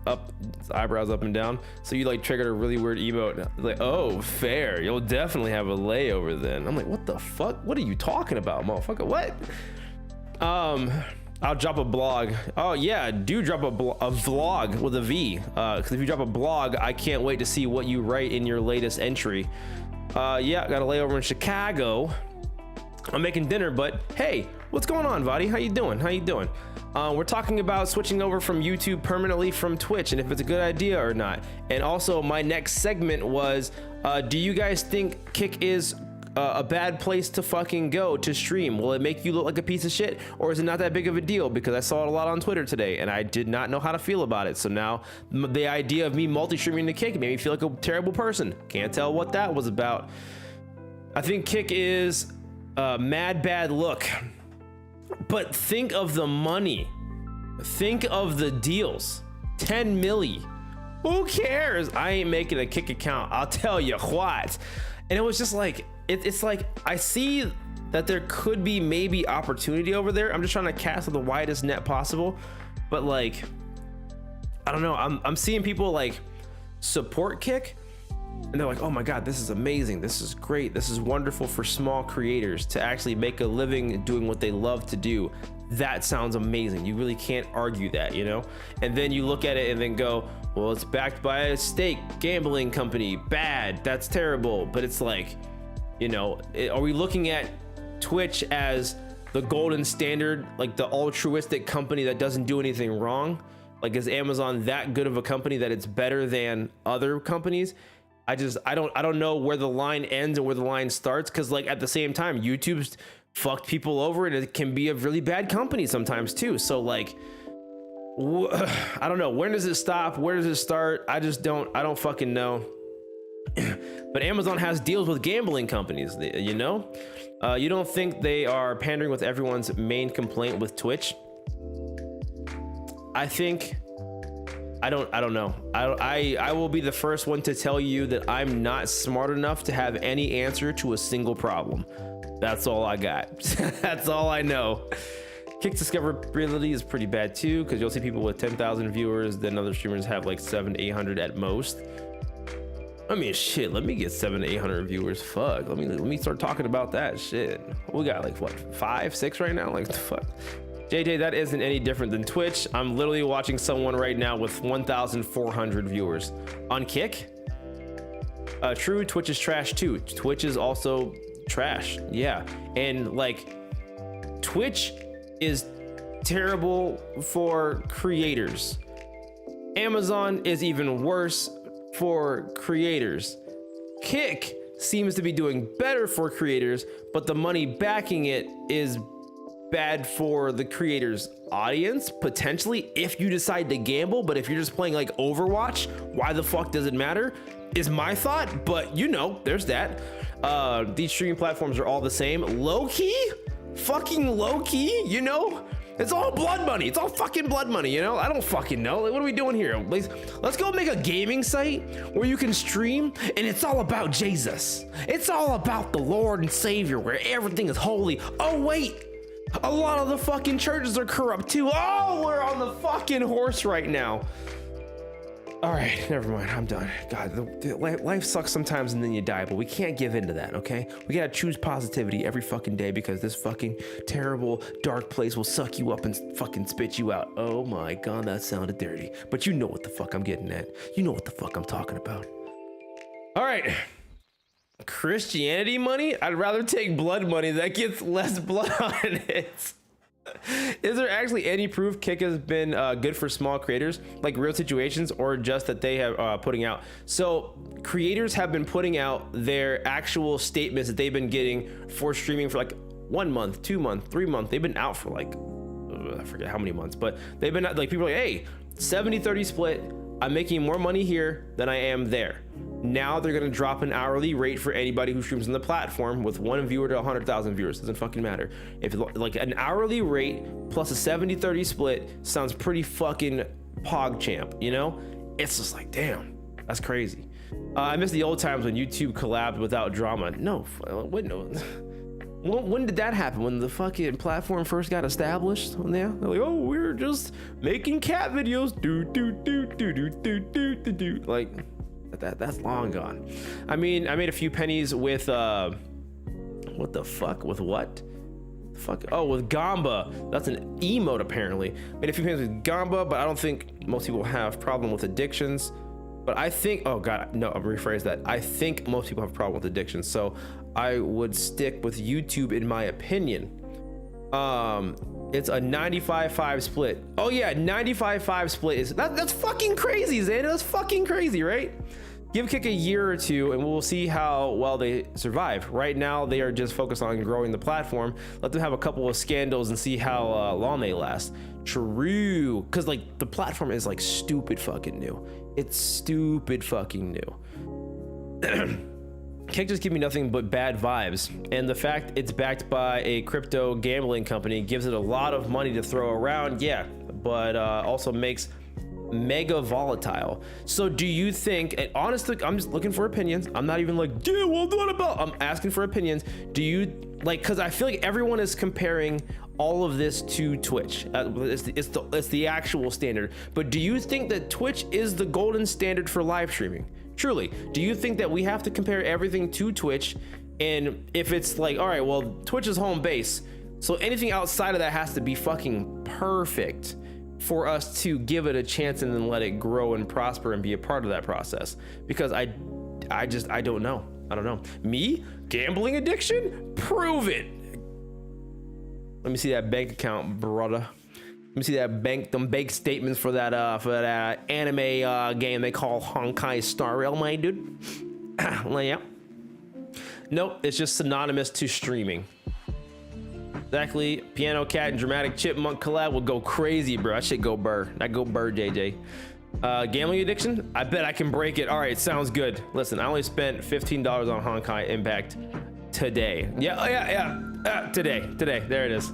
up, eyebrows up and down, so you like triggered a really weird emote. Like, oh, fair, you'll definitely have a layover then. I'm like, what the fuck, what are you talking about, motherfucker? What? I'll drop a blog. Oh yeah, do drop a vlog with a V, because if you drop a blog, I can't wait to see what you write in your latest entry. Yeah, got a layover in Chicago. I'm making dinner, but hey, what's going on, Vadi? How you doing? We're talking about switching over from YouTube permanently from Twitch and if it's a good idea or not. And also my next segment was, do you guys think Kick is a bad place to fucking go to stream? Will it make you look like a piece of shit, or is it not that big of a deal? Because I saw it a lot on Twitter today and I did not know how to feel about it. So now the idea of me multi-streaming to Kick made me feel like a terrible person. Can't tell what that was about. I think Kick is mad bad look. But think of the money. Think of the deals. 10 milli. Who cares? I ain't making a Kick account. I'll tell you what. And it was just like, it's like, I see that there could be maybe opportunity over there. I'm just trying to cast with the widest net possible. But like, I don't know. I'm seeing people like support Kick. And they're like, oh my God, this is amazing. This is great. This is wonderful for small creators to actually make a living doing what they love to do. That sounds amazing. You really can't argue that, you know? And then you look at it and then go, well, it's backed by a stake gambling company. Bad. That's terrible. But it's like, you know, are we looking at Twitch as the golden standard, like the altruistic company that doesn't do anything wrong? Like, is Amazon that good of a company that it's better than other companies? I don't know where the line ends and where the line starts, because like at the same time, YouTube's fucked people over and it can be a really bad company sometimes too. So like, I don't know, when does it stop? Where does it start? I don't fucking know. But Amazon has deals with gambling companies, you know? You don't think they are pandering with everyone's main complaint with Twitch? I think, I don't know. I will be the first one to tell you that I'm not smart enough to have any answer to a single problem. That's all I got. That's all I know. Kick's discoverability is pretty bad too, because you'll see people with 10,000 viewers, then other streamers have like 700 to 800 at most. I mean, shit, let me get 700 to 800 viewers. Fuck, let me start talking about that shit. We got like what, 5, 6 right now? Like the fuck. JJ, that isn't any different than Twitch. I'm literally watching someone right now with 1,400 viewers on Kick. True, Twitch is trash too. Twitch is also trash. Yeah, and like Twitch is terrible for creators. Amazon is even worse for creators. Kick seems to be doing better for creators, but the money backing it is bad for the creator's audience, potentially, if you decide to gamble. But if you're just playing like Overwatch, why the fuck does it matter, is my thought. But you know, there's that. These streaming platforms are all the same. Low-key? Fucking low-key, you know? It's all blood money. It's all fucking blood money, you know? I don't fucking know. Like, what are we doing here? Let's go make a gaming site where you can stream and it's all about Jesus. It's all about the Lord and Savior, where everything is holy. Oh, wait. A lot of the fucking churches are corrupt too. Oh, we're on the fucking horse right now. All right, never mind. I'm done. God, life sucks sometimes and then you die, but we can't give in to that, okay? We gotta choose positivity every fucking day because this fucking terrible, dark place will suck you up and fucking spit you out. Oh my God, that sounded dirty. But you know what the fuck I'm getting at. You know what the fuck I'm talking about. All right. Christianity money? I'd rather take blood money that gets less blood on it. Is there actually any proof Kick has been good for small creators, like real situations, or just that they have putting out? So creators have been putting out their actual statements that they've been getting for streaming for like 1 month, 2 months, 3 months. They've been out for like, I forget how many months, but they've been like, people are like, hey, 70-30 split. I'm making more money here than I am there. Now they're gonna drop an hourly rate for anybody who streams on the platform with 1 viewer to 100,000 viewers. Doesn't fucking matter. If like an hourly rate plus a 70-30 split sounds pretty fucking pog champ, you know? It's just like, damn, that's crazy. I miss the old times when YouTube collabed without drama. No, wait, no. When did that happen? When the fucking platform first got established? Yeah, they're like, oh, we're just making cat videos. Do. Like, that's long gone. I mean, I made a few pennies with what the fuck? With what? Fuck. Oh, with Gamba. That's an emote apparently. Made a few pennies with Gamba, but I don't think most people have problem with addictions. But I think, oh God, no, I'll rephrase that. I think most people have a problem with addiction. So I would stick with YouTube in my opinion. It's a 95-5 split. Oh yeah, 95-5 split is, that's fucking crazy, Xander. That's fucking crazy, right? Give Kick a year or two and we'll see how well they survive. Right now, they are just focused on growing the platform. Let them have a couple of scandals and see how long they last. True, because like the platform is like stupid fucking new. It's stupid fucking new. Kick just give me nothing but bad vibes, and the fact it's backed by a crypto gambling company gives it a lot of money to throw around. Yeah, but also makes mega volatile. So do you think, and honestly, I'm just looking for opinions. I'm not even like, yeah, well, what about, I'm asking for opinions. Do you like, because I feel like everyone is comparing all of this to Twitch. It's the actual standard. But do you think that Twitch is the golden standard for live streaming? Truly, do you think that we have to compare everything to Twitch? And if it's like, all right, well, Twitch is home base, so anything outside of that has to be fucking perfect for us to give it a chance and then let it grow and prosper and be a part of that process. Because I don't know. I don't know. Me? Gambling addiction? Prove it. Let me see that bank account, brother. Let me see that them bank statements for that anime game they call Honkai Star Rail, my dude. Yeah. Nope, it's just synonymous to streaming. Exactly. Piano Cat and Dramatic Chipmunk collab will go crazy, bro. That shit go burr. That go burr, JJ. Gambling addiction? I bet I can break it. All right, sounds good. Listen, I only spent $15 on Honkai Impact today. Yeah, today. There it is.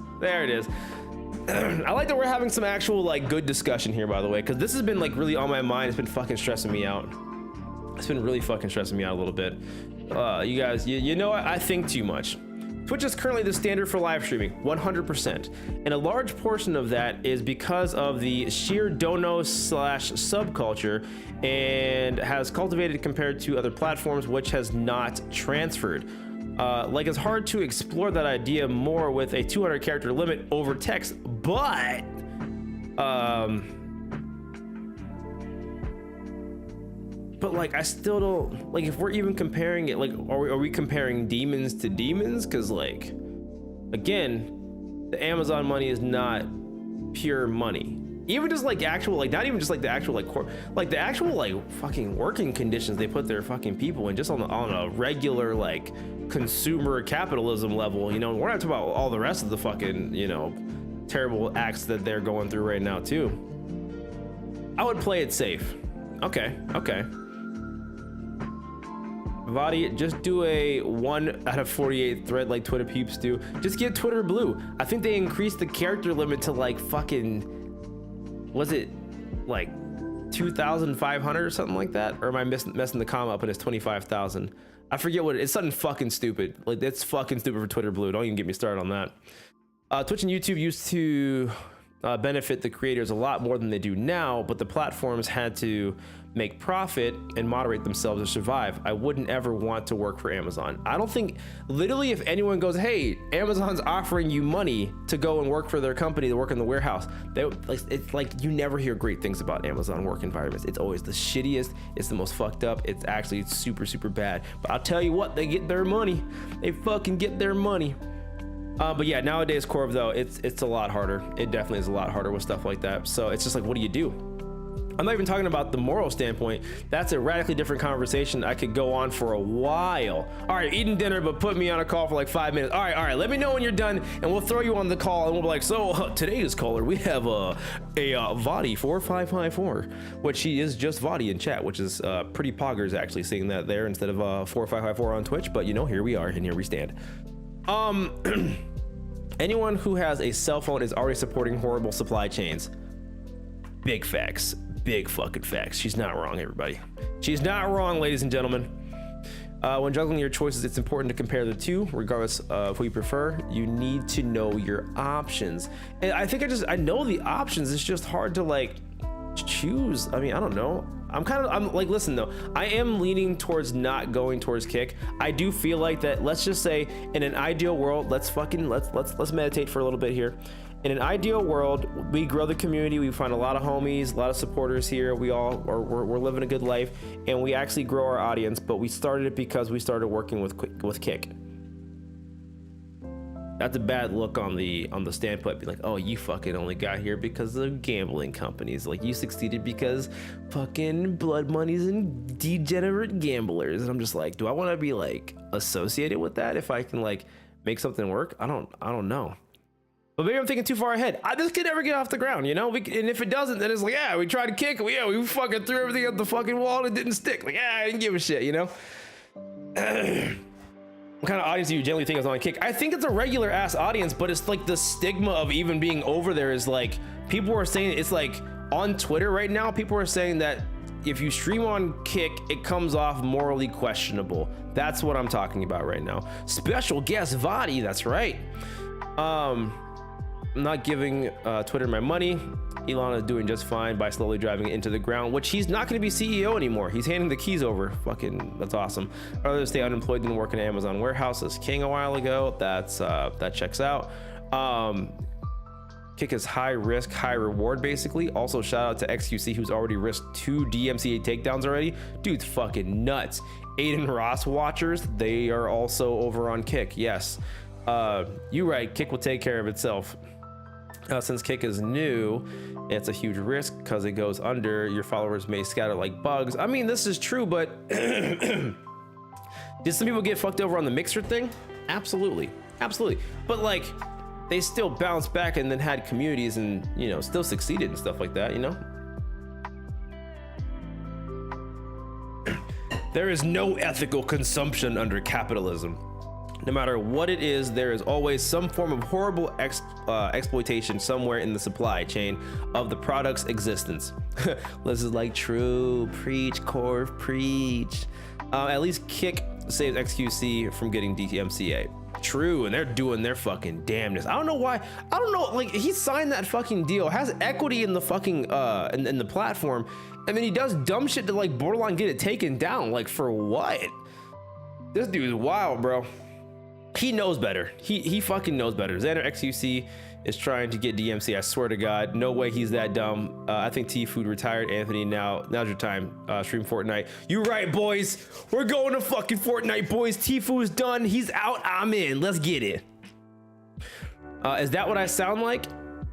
I like that we're having some actual like good discussion here, by the way, because this has been like really on my mind. It's been fucking stressing me out. It's been really fucking stressing me out a little bit. You guys, you know what? I think too much. Twitch is currently the standard for live streaming, 100%. And a large portion of that is because of the sheer dono/subculture and has cultivated compared to other platforms, which has not transferred. Like it's hard to explore that idea more with a 200 character limit over text, but like I still don't like, if we're even comparing it, like are we comparing demons to demons? Because like, again, the Amazon money is not pure money. Even just like actual, like not even just like the actual like the actual like fucking working conditions they put their fucking people in, just on a regular like consumer capitalism level, you know. We're not talking about all the rest of the fucking, you know, terrible acts that they're going through right now too. I would play it safe. Okay. Vadi, just do a 1 out of 48 thread like Twitter peeps do. Just get Twitter Blue. I think they increased the character limit to like fucking, was it like 2,500 or something like that? Or am I messing the comma up and it's 25,000? I forget what it's something fucking stupid. Like it's fucking stupid for Twitter Blue. Don't even get me started on that. Twitch and YouTube used to benefit the creators a lot more than they do now, but the platforms had to make profit and moderate themselves to survive. I wouldn't ever want to work for Amazon. I don't think, literally, if anyone goes, hey, Amazon's offering you money to go and work for their company, to work in the warehouse, it's like you never hear great things about Amazon work environments. It's always the shittiest, it's the most fucked up, it's actually super, super bad. But I'll tell you what, they get their money. They fucking get their money. But yeah, nowadays, Corv, though, it's a lot harder. It definitely is a lot harder with stuff like that. So it's just like, what do you do? I'm not even talking about the moral standpoint. That's a radically different conversation. I could go on for a while. All right, eating dinner, but put me on a call for like 5 minutes. All right, let me know when you're done, and we'll throw you on the call, and we'll be like, so today's caller, we have a Vadi 4554, which she is just Vadi in chat, which is pretty poggers actually seeing that there instead of 4554 on Twitch. But you know, here we are, and here we stand. Anyone who has a cell phone is already supporting horrible supply chains. Big facts. Big fucking facts. She's not wrong, everybody. She's not wrong, ladies and gentlemen. When juggling your choices, it's important to compare the two, regardless of who you prefer. You need to know your options. And I think I know the options. It's just hard to like choose. I mean, I don't know. I'm like, listen though, I am leaning towards not going towards Kick. I do feel like that. Let's just say in an ideal world, let's meditate for a little bit here. In an ideal world, we grow the community, we find a lot of homies, a lot of supporters here, we're living a good life, and we actually grow our audience, but we started it because we started working with Kick. That's a bad look on the standpoint, be like, oh, you fucking only got here because of gambling companies, like you succeeded because fucking blood monies and degenerate gamblers. And I'm just like, do I want to be like associated with that if I can like make something work? I don't know. But maybe I'm thinking too far ahead. This could never get off the ground, you know? And if it doesn't, then it's like, yeah, we tried to kick it. We fucking threw everything at the fucking wall and it didn't stick. Like, yeah, I didn't give a shit, you know? What kind of audience do you generally think is on Kick? I think it's a regular ass audience, but it's like the stigma of even being over there is like, people are saying, it's like on Twitter right now, people are saying that if you stream on Kick, it comes off morally questionable. That's what I'm talking about right now. Special guest Vadi, that's right. I'm not giving Twitter my money. Elon is doing just fine by slowly driving it into the ground, which he's not going to be CEO anymore. He's handing the keys over. Fucking, that's awesome. I'd rather stay unemployed than work in an Amazon warehouse as King a while ago. That checks out. Kick is high risk, high reward, basically. Also, shout out to XQC, who's already risked 2 DMCA takedowns already. Dude's fucking nuts. Aiden Ross watchers, they are also over on Kick. Yes. You right, Kick will take care of itself. Since Kick is new, it's a huge risk because it goes under. Your followers may scatter like bugs. I mean, this is true, but did some people get fucked over on the Mixer thing? Absolutely. But like, they still bounced back and then had communities and, you know, still succeeded and stuff like that, you know? There is no ethical consumption under capitalism. No matter what it is, there is always some form of horrible exploitation somewhere in the supply chain of the product's existence. This is like true. Preach, Corv, preach. At least Kick saves XQC from getting DMCA. True, and they're doing their fucking damnness. I don't know why. I don't know, like, he signed that fucking deal, has equity in the fucking in the platform, and then he does dumb shit to like borderline get it taken down. Like, for what? This dude is wild, bro. He knows better. He fucking knows better. Xander XUC is trying to get DMC. I swear to God, no way he's that dumb. I think T-Food retired. Anthony, now's your time. Stream Fortnite. You right, boys. We're going to fucking Fortnite, boys. T-Food's done. He's out. I'm in. Let's get it. Is that what I sound like?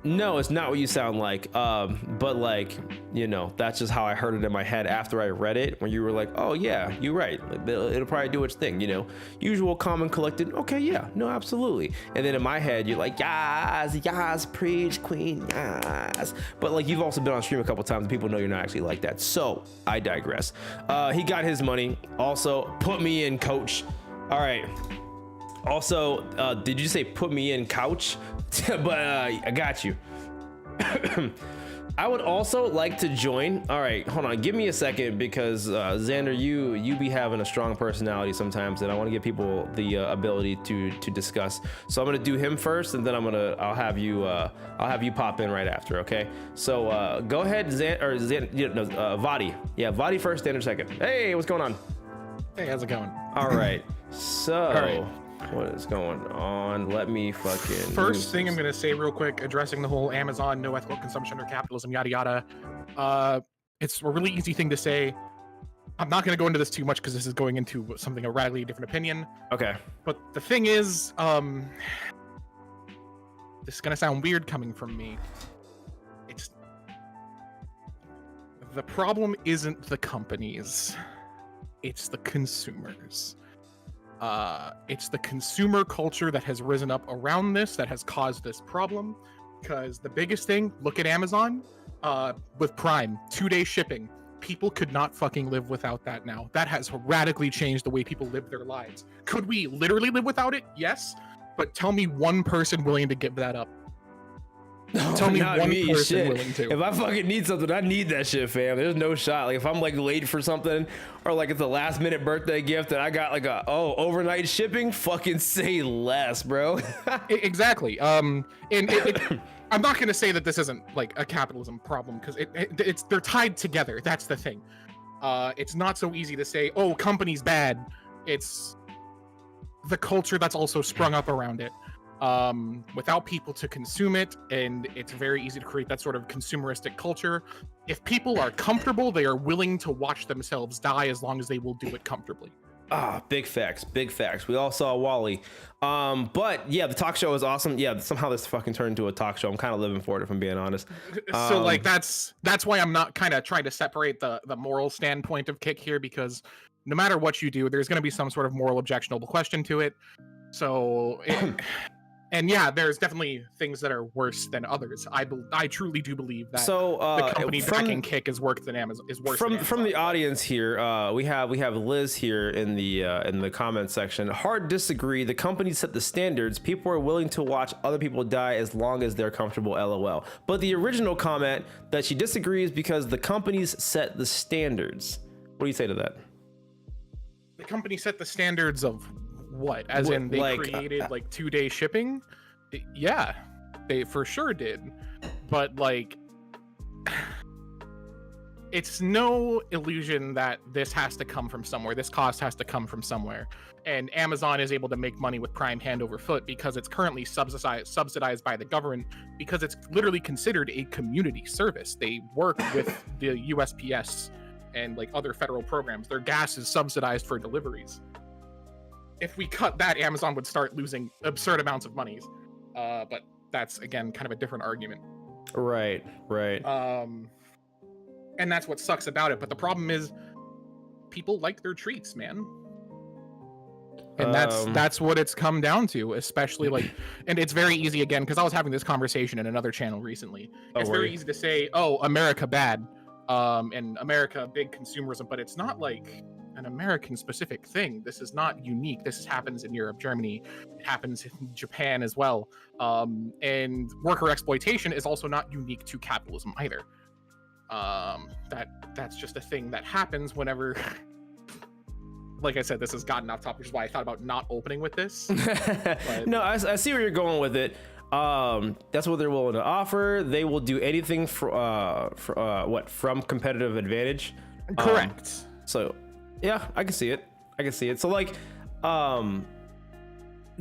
No, it's not what you sound like. But like, you know, that's just how I heard it in my head after I read it, when you were like, oh yeah, you're right, like, it'll probably do its thing, you know, usual, calm and collected. Okay, yeah, no, absolutely. And then in my head you're like, yes, preach, queen, yes. But like, you've also been on stream a couple times and people know you're not actually like that, so I digress. He got his money. Also, put me in, coach. All right. Also, did you say put me in, couch? But I got you. I would also like to join. All right, hold on, give me a second, because Xander, you be having a strong personality sometimes, and I want to give people the ability to discuss. So I'm gonna do him first, and then I'll have you pop in right after. Okay. So go ahead, Vadi. Yeah, Vadi first, Xander second. Hey, what's going on? Hey, how's it going? All right. So. All right. What is going on? Let me fucking. First thing I'm going to say real quick, addressing the whole Amazon, no ethical consumption or capitalism, yada yada. It's a really easy thing to say. I'm not going to go into this too much because this is going into something a radically different opinion. Okay. But the thing is, this is going to sound weird coming from me. The problem isn't the companies, it's the consumers. It's the consumer culture that has risen up around this that has caused this problem. Because the biggest thing, look at Amazon, with Prime, 2-day shipping. People could not fucking live without that now. That has radically changed the way people live their lives. Could we literally live without it? Yes. But tell me one person willing to give that up. Tell me one person willing to. If I fucking need something, I need that shit, fam. There's no shot. Like if I'm like late for something, or like it's a last minute birthday gift and I got like overnight shipping, fucking say less, bro. Exactly. I'm not gonna say that this isn't like a capitalism problem, because it's they're tied together. That's the thing. It's not so easy to say, oh, company's bad. It's the culture that's also sprung up around it. Without people to consume it, and it's very easy to create that sort of consumeristic culture. If people are comfortable, they are willing to watch themselves die as long as they will do it comfortably. Big facts, big facts. We all saw Wall-E. But yeah, the talk show is awesome. Yeah, somehow this fucking turned into a talk show. I'm kind of living for it, if I'm being honest. So like that's why I'm not kind of trying to separate the moral standpoint of Kick here, because no matter what you do, there's going to be some sort of moral objectionable question to it. So and yeah, there's definitely things that are worse than others. I truly do believe that the company backing Kick is worse than Amazon. From the audience here, we have Liz here in the comment section. Hard disagree. The company set the standards. People are willing to watch other people die as long as they're comfortable. LOL. But the original comment that she disagrees because the companies set the standards. What do you say to that? The company set the standards of what? As in they created like 2-day shipping? Yeah, they for sure did. But like, it's no illusion that this has to come from somewhere. This cost has to come from somewhere. And Amazon is able to make money with Prime hand over foot because it's currently subsidized by the government, because it's literally considered a community service. They work with the USPS and like other federal programs. Their gas is subsidized for deliveries. If we cut that, Amazon would start losing absurd amounts of monies. But that's, again, kind of a different argument. Right. And that's what sucks about it. But the problem is people like their treats, man. And that's what it's come down to, especially like, and it's very easy, again, because I was having this conversation in another channel recently. It's very easy to say, oh, America bad, and America big consumerism, but it's not like an American specific thing. This is not unique. This happens in Europe, Germany. It happens in Japan as well. And worker exploitation is also not unique to capitalism either. That's just a thing that happens whenever. Like I said, this has gotten off topic, which is why I thought about not opening with this. But... No, I see where you're going with it. That's what they're willing to offer. They will do anything from competitive advantage. Correct. So. Yeah, I can see it. So like,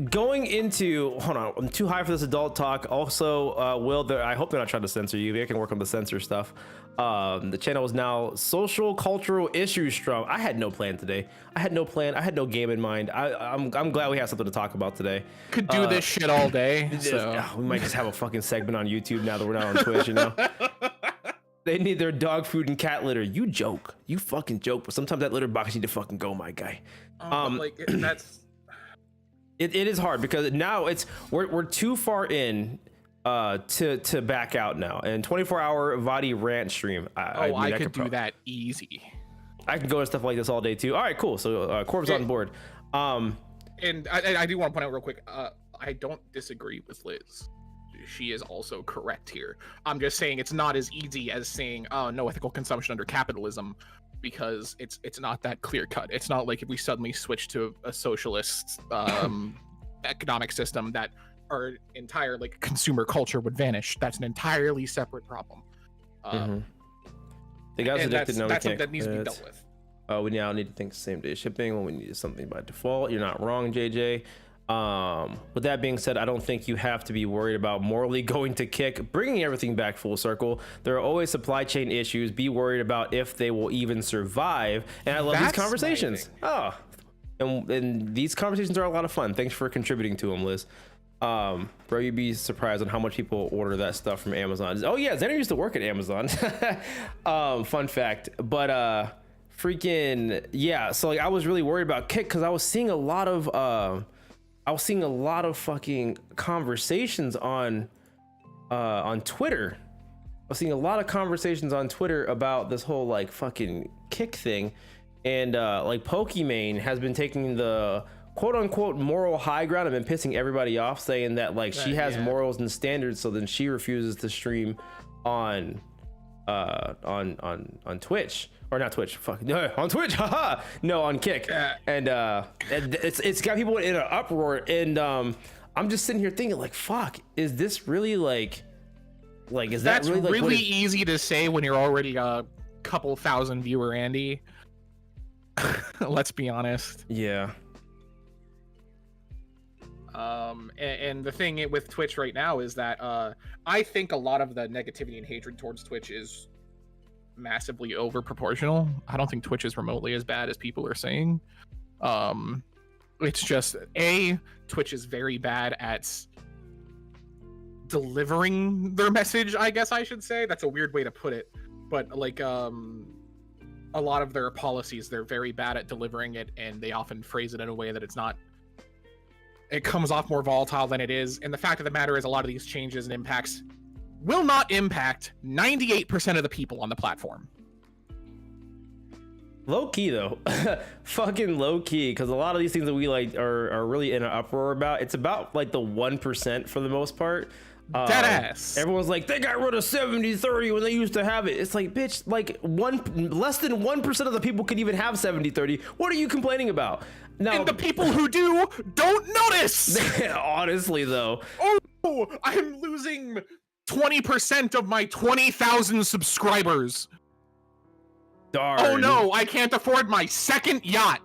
going into, hold on, I'm too high for this adult talk. Also, Will, I hope they're not trying to censor you. They can work on the censor stuff. The channel is now social cultural issues strong. I had no plan today. I had no game in mind. I'm glad we have something to talk about today. Could do this shit all day. So. We might just have a fucking segment on YouTube now that we're not on Twitch, you know? They need their dog food and cat litter. You fucking joke, but sometimes that litter box need to fucking go, my guy. It is hard because now we're too far in to back out now. And 24-hour Vadi rant stream. I could do that easy. I can go to stuff like this all day too. All right, cool. So Corb's on board. And I do want to point out real quick. I don't disagree with Liz. she is also correct here. I'm just saying it's not as easy as saying, oh, no ethical consumption under capitalism, because it's not that clear cut. It's not like if we suddenly switch to a socialist economic system that our entire like consumer culture would vanish. That's an entirely separate problem. The guy's addicted. That's something that needs to be dealt with. We now need to think same day shipping when we need something by default. You're not wrong, JJ. With that being said, I don't think you have to be worried about morally going to Kick, bringing everything back full circle. There are always supply chain issues. Be worried about if they will even survive. And I love these conversations. And these conversations are a lot of fun. Thanks for contributing to them, Liz. Bro, you'd be surprised on how much people order that stuff from Amazon. Oh yeah, Xander used to work at Amazon. Fun fact. But freaking yeah, so like I was really worried about Kick because I was seeing a lot of fucking conversations on Twitter. I was seeing a lot of conversations on Twitter about this whole like fucking Kick thing, and like Pokimane has been taking the quote unquote moral high ground and been pissing everybody off, saying that like she has morals and standards, so then she refuses to stream on Twitch. Or not Twitch, fuck, no, on Twitch, haha, no, on Kick. And it's got people in an uproar, and I'm just sitting here thinking like, fuck, is this really like is that that's really like, easy to say when you're already a couple thousand viewer Andy. Let's be honest. Yeah. And the thing with Twitch right now is that I think a lot of the negativity and hatred towards Twitch is massively over proportional. I don't think Twitch is remotely as bad as people are saying. It's just Twitch is very bad at delivering their message, I guess I should say. That's a weird way to put it, but like a lot of their policies, they're very bad at delivering it, and they often phrase it in a way that it comes off more volatile than it is. And the fact of the matter is, a lot of these changes and impacts will not impact 98% of the people on the platform. Low key though, fucking low key, because a lot of these things that we like are really in an uproar about. It's about like the 1% for the most part. Dead ass. Everyone's like, they got rid of 70-30 when they used to have it. It's like, bitch, like less than 1% of the people could even have 70-30. What are you complaining about? Now, and the people who do don't notice. Honestly though. Oh, I'm losing 20% of my 20,000 subscribers. Darn. Oh no, I can't afford my second yacht.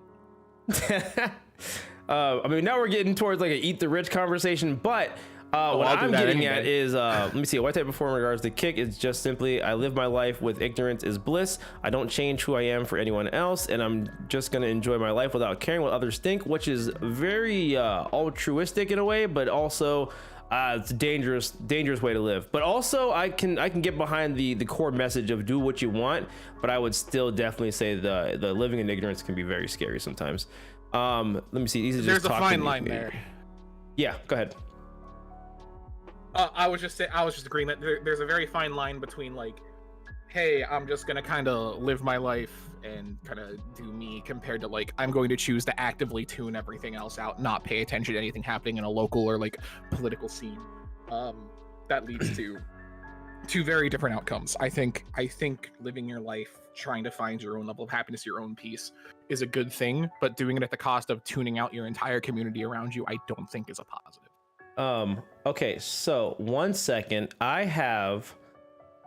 I mean, now we're getting towards like an eat the rich conversation, but what I'm getting at is, let me see, what type before in regards to Kick is just simply, I live my life with ignorance is bliss. I don't change who I am for anyone else, and I'm just gonna enjoy my life without caring what others think, which is very altruistic in a way, but also it's a dangerous way to live. But also I can get behind the core message of do what you want, but I would still definitely say the living in ignorance can be very scary sometimes. Let me see, these are just there's a fine line there. Yeah, go ahead. I was just agreeing that there's a very fine line between like, hey, I'm just gonna kind of live my life and kind of do me, compared to like, I'm going to choose to actively tune everything else out, not pay attention to anything happening in a local or like political scene. That leads to two very different outcomes. I think living your life, trying to find your own level of happiness, your own peace, is a good thing, but doing it at the cost of tuning out your entire community around you, I don't think is a positive. Okay, so 1 second, I have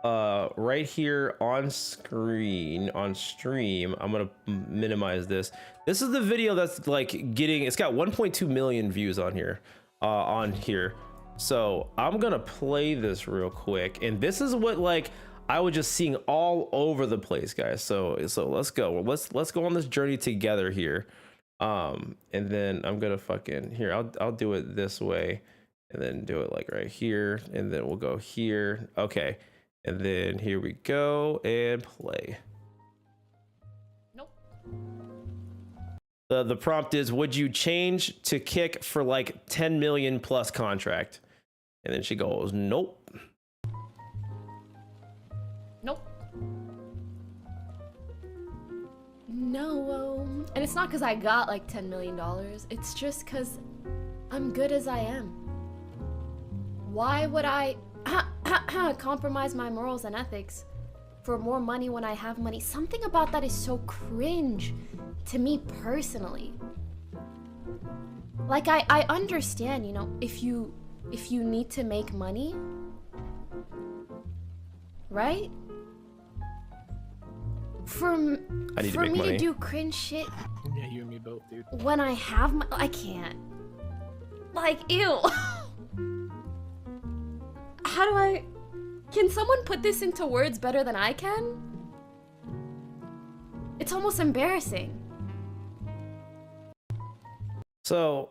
right here on stream, I'm gonna minimize this. This is the video that's like it's got 1.2 million views on here. So I'm gonna play this real quick, and this is what like I was just seeing all over the place, guys. So let's go. Let's go on this journey together here. And then I'm gonna fucking here. I'll do it this way, and then do it like right here, and then we'll go here. Okay, and then here we go and play. Nope. The prompt is, would you change to Kick for like 10 million plus contract? And then she goes, nope. Nope. No, and it's not because I got like $10 million. It's just because I'm good as I am. why would I compromise my morals and ethics for more money when I have money? Something about that is so cringe to me personally. Like, I understand, you know, if you need to make money, right? For me to do cringe shit. Yeah, you and me both, dude. When I have I can't. Like, ew. How do I... Can someone put this into words better than I can? It's almost embarrassing. So,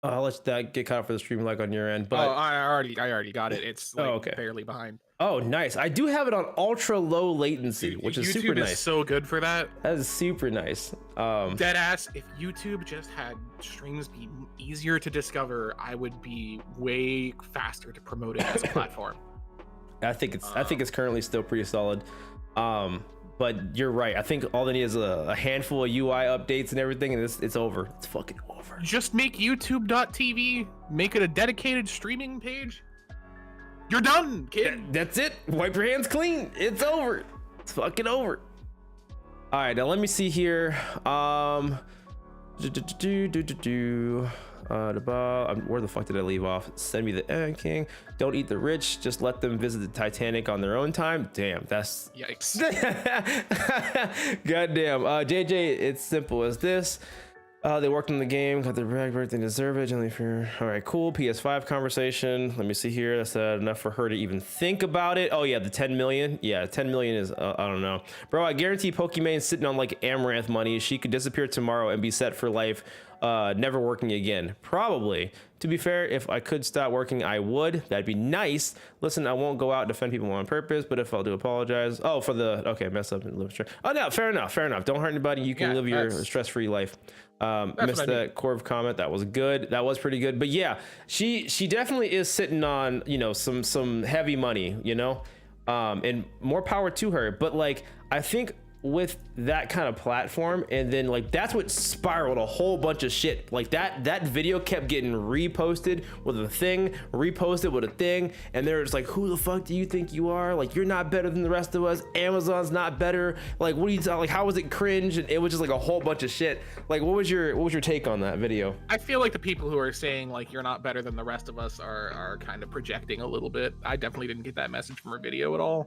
I'll let that get caught for the stream like on your end. But I already got it. It's like okay. barely behind. Oh, nice. I do have it on ultra low latency, which is super nice. YouTube is so good for that. That is super nice. Deadass, if YouTube just had streams be easier to discover, I would be way faster to promote it as a platform. I think it's currently still pretty solid. But you're right. I think all they need is a handful of UI updates and everything, and it's over. It's fucking over. Just make YouTube.tv, make it a dedicated streaming page. You're done, kid. That's it. Wipe your hands clean. It's over. It's fucking over. All right, now let me see here. Where the fuck did I leave off? Send me the End King. Don't eat the rich. Just let them visit the Titanic on their own time. Damn, that's yikes. Goddamn. JJ, it's simple as this. They worked on the game, got their brag, they deserve it. Generally for all right, cool. PS5 conversation. Let me see here. That's enough for her to even think about it. Oh yeah, the 10 million. Yeah, 10 million is I don't know, bro. I guarantee Pokemon's sitting on like Amaranth money. She could disappear tomorrow and be set for life, never working again. Probably. To be fair, if I could stop working, I would. That'd be nice. Listen, I won't go out and defend people on purpose, but if I'll do apologize. Oh, for the okay, mess up and live stress. Oh no, fair enough. Don't hurt anybody. You can live your stress-free life. Missed that Corv comment. That was good. That was pretty good. But yeah, she definitely is sitting on, you know, some heavy money, you know, and more power to her. But like, I think with that kind of platform, and then like that's what spiraled a whole bunch of shit. Like that video kept getting reposted with a thing, reposted with a thing, and they're just like, who the fuck do you think you are? Like, you're not better than the rest of us. Amazon's not better. Like, what do you like, how was it cringe? And it was just like a whole bunch of shit. Like, what was your take on that video? I feel like the people who are saying like you're not better than the rest of us are kind of projecting a little bit. I definitely didn't get that message from her video at all.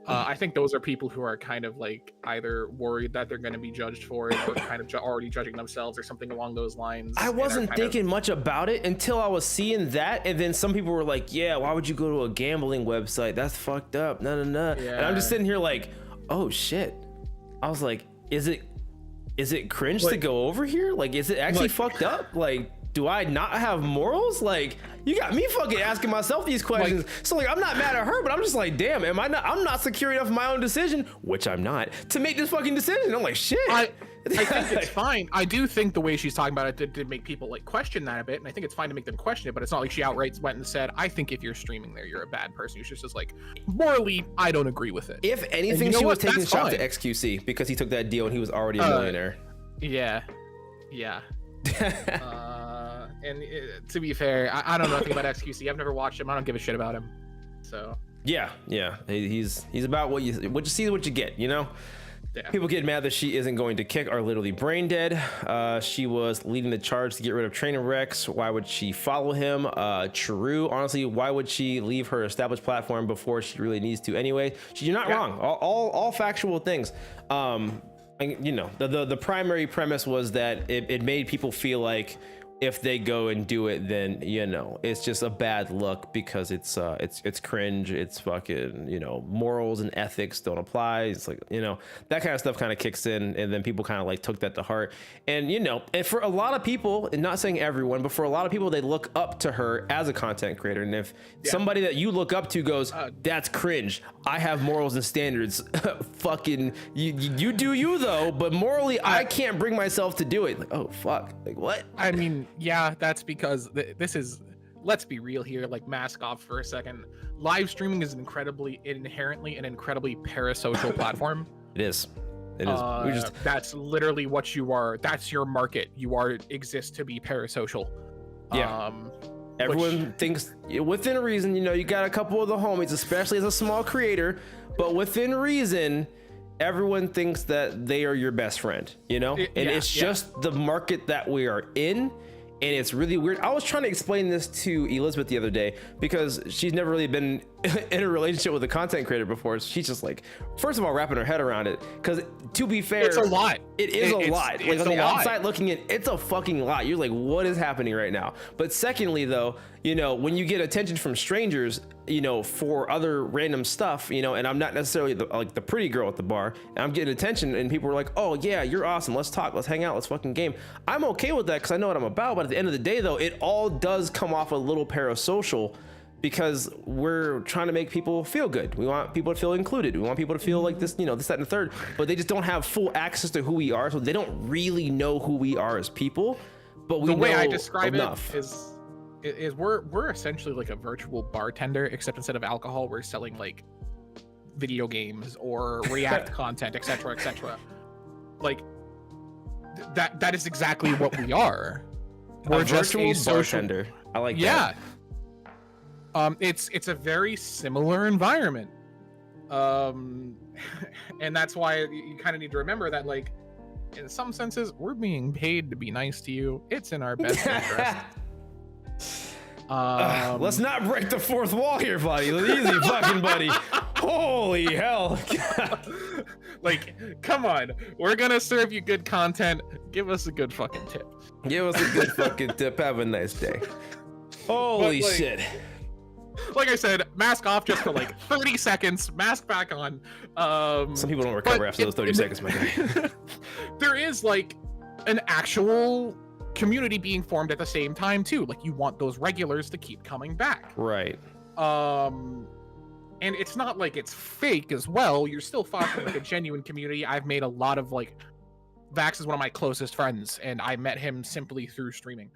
I think those are people who are kind of like either worried that they're going to be judged for it, or kind of already judging themselves or something along those lines. I wasn't thinking much about it until I was seeing that, and then some people were like, yeah, why would you go to a gambling website? That's fucked up. No. Yeah. And I'm just sitting here like, oh shit. I was like, is it cringe to go over here? Like, is it actually fucked up? Like, do I not have morals? Like, you got me fucking asking myself these questions. So like, I'm not mad at her, but I'm just like, damn, I'm not secure enough in my own decision, which I'm not, to make this fucking decision. I'm like, shit. I think it's fine. I do think the way she's talking about it did make people like question that a bit, and I think it's fine to make them question it, but it's not like she outright went and said, I think if you're streaming there, you're a bad person. She's just like, morally, I don't agree with it. If anything, she was taking shots to XQC because he took that deal and he was already a millionaire. Yeah. And to be fair, I don't know anything about XQC. I've never watched him. I don't give a shit about him. So yeah, he's about what you see, what you get. You know, yeah. People get mad that she isn't going to kick are literally brain dead. She was leading the charge to get rid of trainer Rex. Why would she follow him? True. Honestly, why would she leave her established platform before she really needs to? Anyway, you're not wrong. All factual things. You know, the primary premise was that it made people feel like if they go and do it, then, you know, it's just a bad look because it's cringe. It's fucking, you know, morals and ethics don't apply. It's like, you know, that kind of stuff kind of kicks in, and then people kind of like took that to heart. And, you know, and for a lot of people, and not saying everyone, but for a lot of people, they look up to her as a content creator. And if somebody that you look up to goes, that's cringe, I have morals and standards, fucking you do you though, but morally I can't bring myself to do it. Like, oh fuck, like what? I mean, yeah, that's because this is, let's be real here, like mask off for a second. Live streaming is inherently an incredibly parasocial platform. It is. That's literally what you are. That's your market. You exist to be parasocial. Yeah. Everyone thinks within reason, you got a couple of the homies, especially as a small creator, but within reason, everyone thinks that they are your best friend, and it's just the market that we are in. And it's really weird. I was trying to explain this to Elizabeth the other day because she's never really been in a relationship with a content creator before. She's just like, first of all, wrapping her head around it. Because to be fair, it's a lot. It is a lot. Like on the outside looking in, it's a fucking lot. You're like, what is happening right now? But secondly, though, when you get attention from strangers, for other random stuff, and I'm not necessarily the pretty girl at the bar, and I'm getting attention, and people are like, oh yeah, you're awesome. Let's talk. Let's hang out. Let's fucking game. I'm okay with that because I know what I'm about. But at the end of the day, though, it all does come off a little parasocial because we're trying to make people feel good. We want people to feel included. We want people to feel like this, this, that, and the third. But they just don't have full access to who we are, so they don't really know who we are as people. But we know enough. The way I describe it is we're essentially like a virtual bartender, except instead of alcohol, we're selling like video games or React content, etc. Like that is exactly what we are. We're just a bartender. I like that. It's a very similar environment. And that's why you kind of need to remember that, like, in some senses, we're being paid to be nice to you. It's in our best interest. Let's not break the fourth wall here, buddy. Easy, fucking buddy. Holy hell. Like, come on. We're gonna serve you good content. Give us a good fucking tip. Give us a good fucking tip. Have a nice day. Holy shit. Like I said, mask off just for like 30 seconds, mask back on. Some people don't recover after those 30 seconds, my guy. There is like an actual community being formed at the same time too. Like, you want those regulars to keep coming back. Right. And it's not like it's fake as well. You're still fostering like a genuine community. I've made a lot of like, Vax is one of my closest friends, and I met him simply through streaming.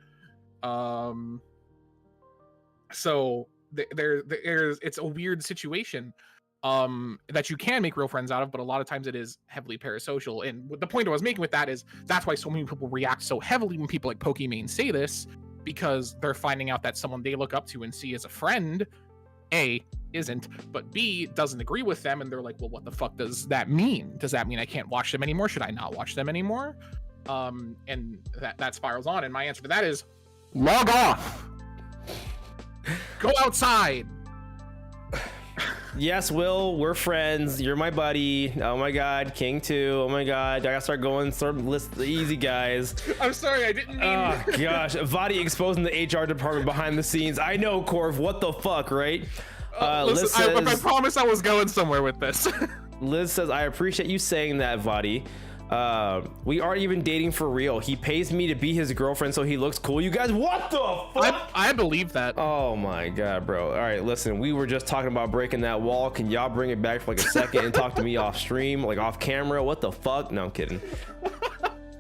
So there's it's a weird situation that you can make real friends out of, but a lot of times it is heavily parasocial. And the point I was making with that is that's why so many people react so heavily when people like Pokimane say this, because they're finding out that someone they look up to and see as a friend, A, isn't, but B, doesn't agree with them, and they're like, well, what the fuck does that mean? Does that mean I can't watch them anymore? Should I not watch them anymore? And that spirals on, and my answer to that is log off. Go outside. Yes, Will, we're friends. You're my buddy. Oh my god, King 2. Oh my god, I gotta start list the easy guys. I'm sorry, I didn't mean. Oh gosh, Vadi exposing the HR department behind the scenes. I know, Corv. What the fuck, right? Listen, Liz says, I promise I was going somewhere with this. Liz says, I appreciate you saying that, Vadi. We aren't even dating for real. He pays me to be his girlfriend so he looks cool. You guys, what the fuck? I believe that. Oh my god, bro. All right, listen, we were just talking about breaking that wall. Can y'all bring it back for like a second and talk to me off stream, like off camera? What the fuck? No, I'm kidding.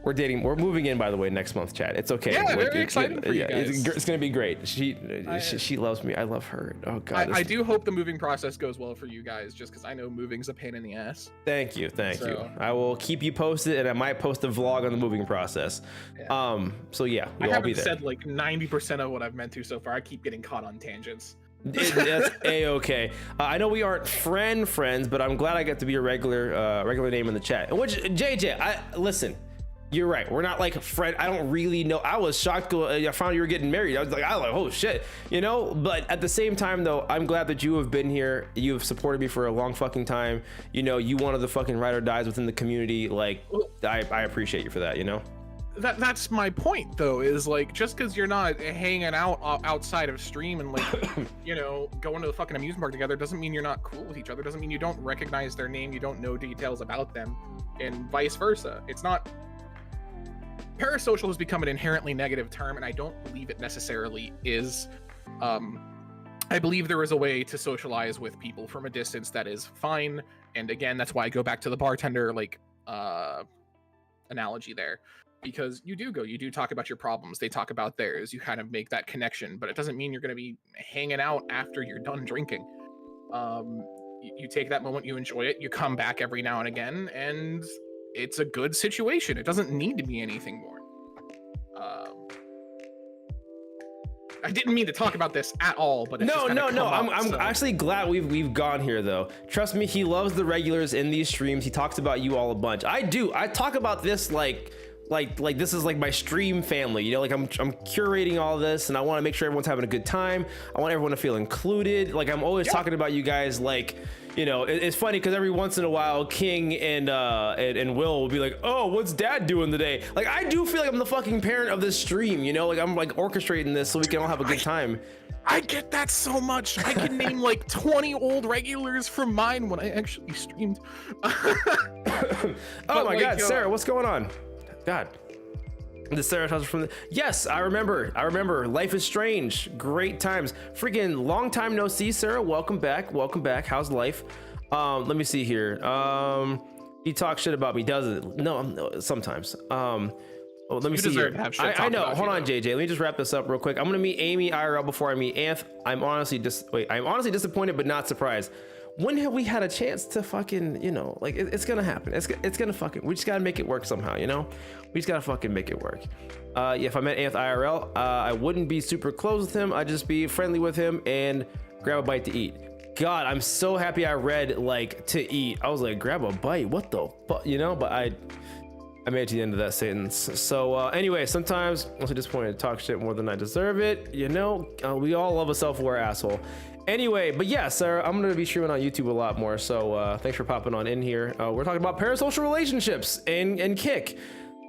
We're dating. We're moving in, by the way, next month, Chad. It's okay. Yeah, very exciting for you guys. It's gonna be great. She loves me. I love her. Oh god. I do hope the moving process goes well for you guys, just because I know moving's a pain in the ass. Thank you. I will keep you posted, and I might post a vlog on the moving process. Yeah. So yeah, I haven't said like 90% of what I've meant to so far. I keep getting caught on tangents. That's a-okay. I know we aren't friends, but I'm glad I got to be a regular name in the chat. Which JJ, listen. You're right. We're not like a friend. I don't really know. I was shocked when I found you were getting married. I was like, oh shit, But at the same time, though, I'm glad that you have been here. You have supported me for a long fucking time. You one of the fucking ride or dies within the community. Like, I appreciate you for that. That's my point, though. Is like, just because you're not hanging out outside of stream and like, going to the fucking amusement park together doesn't mean you're not cool with each other. Doesn't mean you don't recognize their name. You don't know details about them, and vice versa. It's not. Parasocial has become an inherently negative term, and I don't believe it necessarily is. I believe there is a way to socialize with people from a distance that is fine, and again, that's why I go back to the bartender analogy there, because you do talk about your problems, they talk about theirs, you kind of make that connection, but it doesn't mean you're going to be hanging out after you're done drinking. You take that moment, you enjoy it, you come back every now and again, and it's a good situation. It doesn't need to be anything more. I didn't mean to talk about this at all, but it's No, just no, kinda no. come I'm up, actually glad we've gone here though. Trust me, he loves the regulars in these streams. He talks about you all a bunch. I do. I talk about this like this is like my stream family. You know, like I'm curating all this, and I want to make sure everyone's having a good time. I want everyone to feel included. Like I'm always talking about you guys. Like, you know, it's funny because every once in a while, King and Will be like, "Oh, what's Dad doing today?" Like I do feel like I'm the fucking parent of this stream. You know, like I'm like orchestrating this so we can all have a good time. I get that so much. I can name like 20 old regulars from mine when I actually streamed. Oh my God, Sarah, what's going on? God. The Sarah Tucker from the... Yes, I remember. Life is Strange. Great times. Freaking long time no see, Sarah. Welcome back. How's life? Let me see here. He talks shit about me, doesn't? No, sometimes. Let me see here. I know. Hold on, JJ. Let me just wrap this up real quick. I'm gonna meet Amy IRL before I meet Anth. I'm honestly disappointed, but not surprised. When have we had a chance to fucking, you know, like it's gonna happen. It's gonna fucking, we just gotta make it work somehow, you know? We just gotta fucking make it work. Yeah, if I met Anth IRL, I wouldn't be super close with him. I'd just be friendly with him and grab a bite to eat. God, I'm so happy I read like to eat. I was like, grab a bite, what the fuck, you know? But I made it to the end of that sentence. So anyway, sometimes I'm also disappointed to talk shit more than I deserve it. You know, we all love a self-aware asshole. Anyway, but yeah, Sarah, I'm gonna be streaming on YouTube a lot more. So thanks for popping on in here. We're talking about parasocial relationships and Kick.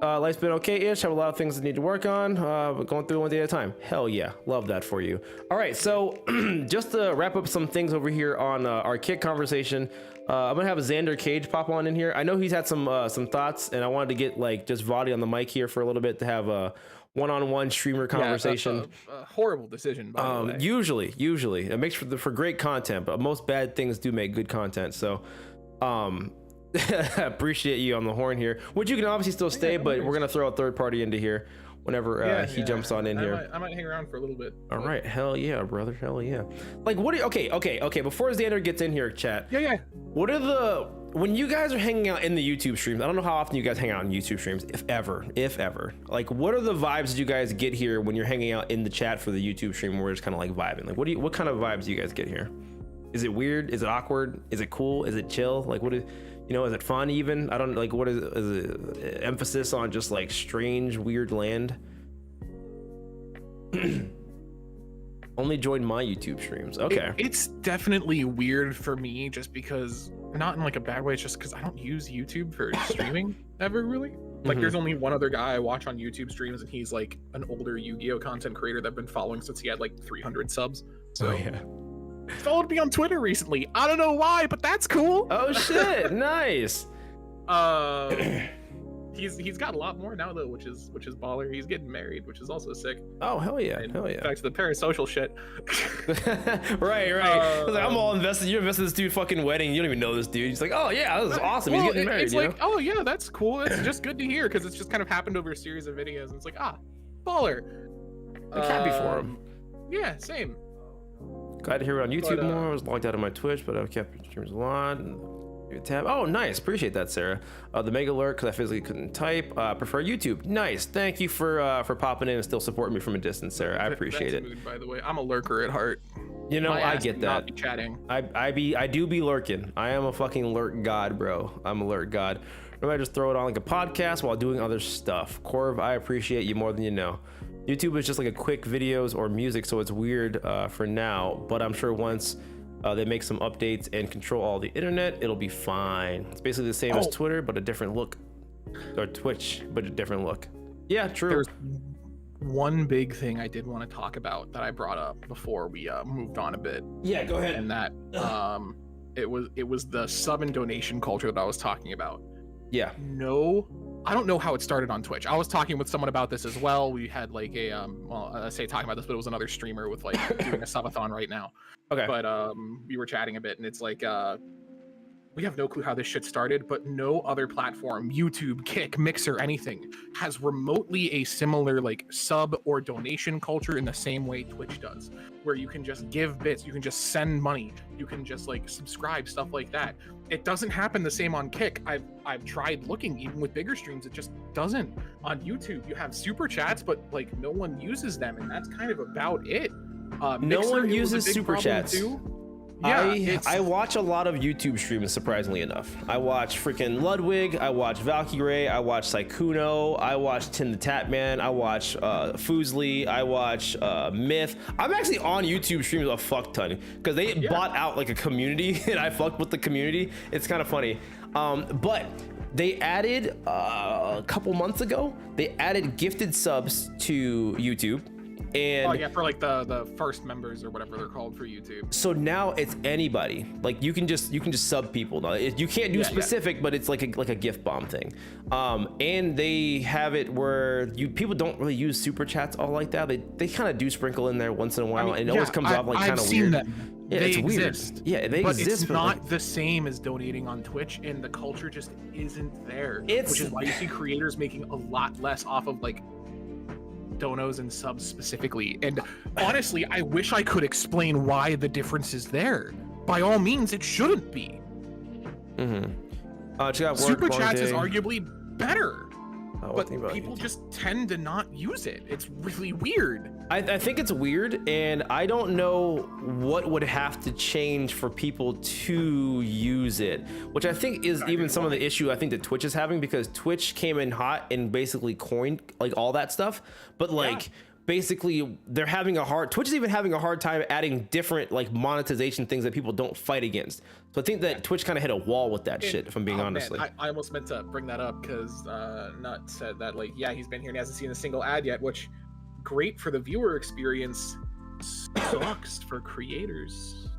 Life's been okay-ish. Have a lot of things that need to work on. But going through it one day at a time. Hell yeah, love that for you. All right, so just to wrap up some things over here on our Kick conversation. I'm gonna have Xander Cage pop on in here. I know he's had some thoughts, and I wanted to get like just Vadi on the mic here for a little bit to have a one-on-one streamer conversation. A horrible decision, by the way. Usually it makes for great content, but most bad things do make good content. So appreciate you on the horn here, which you can obviously still stay, but we're gonna throw a third party into here whenever he jumps on in here. I might hang around for a little bit. All right, hell yeah, brother, hell yeah. Like, what do you, okay, before Xander gets in here, chat. Yeah. What are when you guys are hanging out in the YouTube streams, I don't know how often you guys hang out in YouTube streams, if ever. Like, what are the vibes that you guys get here when you're hanging out in the chat for the YouTube stream where we're just kind of like vibing? Like, what kind of vibes do you guys get here? Is it weird? Is it awkward? Is it cool? Is it chill? Like, what is, you know, is it fun even? I don't, like, what is it emphasis on just like strange, weird land? Only join my YouTube streams. Okay. It's definitely weird for me just because, not in like a bad way, it's just because I don't use YouTube for streaming ever really. Like there's only one other guy I watch on YouTube streams, and he's like an older Yu-Gi-Oh content creator that I've been following since he had like 300 subs. So followed me on Twitter recently. I don't know why, but that's cool. Oh shit, nice. He's got a lot more now though, which is baller. He's getting married, which is also sick. Oh hell yeah, and hell yeah. Back to the parasocial shit. right. I was like, I'm all invested. You're invested in this dude fucking wedding. You don't even know this dude. He's like, oh yeah, this is awesome. He's getting married. It's like, oh yeah, that's cool. It's just good to hear because it's just kind of happened over a series of videos, and it's like, baller. I'm happy for him. Yeah, same. Glad to hear it on YouTube more. I was logged out of my Twitch, but I've kept streams a lot. Tab. Oh, nice. Appreciate that, Sarah. The mega alert because I physically couldn't type. Prefer YouTube. Nice. Thank you for popping in and still supporting me from a distance, Sarah. I appreciate it. Mood, by the way, I'm a lurker at heart. You know, I get that. Not be chatting. I do be lurking. I am a fucking lurk god, bro. I'm a lurk god. Maybe I just throw it on like a podcast while doing other stuff. Corv, I appreciate you more than you know. YouTube is just like a quick videos or music, so it's weird for now. But I'm sure once they make some updates and control all the internet, it'll be fine. It's basically the same as Twitter, but a different look. Or Twitch, but a different look. Yeah, true. There's one big thing I did want to talk about that I brought up before we moved on a bit. Yeah, go ahead. And that it was the sub and donation culture that I was talking about. Yeah. No, I don't know how it started on Twitch. I was talking with someone about this as well. We had like a well, I say talking about this, but it was another streamer with like doing a subathon right now. Okay. But we were chatting a bit, and it's like we have no clue how this shit started, but no other platform, YouTube, Kick, Mixer, anything, has remotely a similar like sub or donation culture in the same way Twitch does, where you can just give bits, you can just send money, you can just like subscribe, stuff like that. It doesn't happen the same on Kick. I've tried looking, even with bigger streams, it just doesn't. On YouTube, you have super chats, but like no one uses them, and that's kind of about it. No Mixer, one it was a uses big super problem chats. too. Yeah, I watch a lot of YouTube streams, surprisingly enough. I watch freaking Ludwig, I watch Valkyrie, I watch Saikuno, I watch Tin the Tatman, I watch Fusely, I watch Myth. I'm actually on YouTube streams a fuck ton because they bought out like a community and I fucked with the community. It's kind of funny. But they added a couple months ago, they added gifted subs to YouTube. And oh yeah, for like the first members or whatever they're called for YouTube. So now it's anybody. Like you can just sub people now. You can't do specific, but it's like a gift bomb thing. And they have it where people don't really use super chats all like that. They kind of do sprinkle in there once in a while, and it always comes off like kind of weird. Them. Yeah, they it's exist. Weird. Yeah, they but exist. It's not the same as donating on Twitch, and the culture just isn't there. Which is why you see creators making a lot less off of like donos and subs specifically. And honestly, I wish I could explain why the difference is there. By all means, it shouldn't be. Super chats is arguably better, but people just tend to not use it. It's really weird. I think it's weird, and I don't know what would have to change for people to use it, which I think is even some of the issue I think that Twitch is having, because Twitch came in hot and basically coined like all that stuff, but like basically Twitch is even having a hard time adding different like monetization things that people don't fight against. So I think that Twitch kind of hit a wall with that shit, if I'm being honest. I almost meant to bring that up because Nut said that like, yeah, he's been here and hasn't seen a single ad yet, which great for the viewer experience, sucks for creators.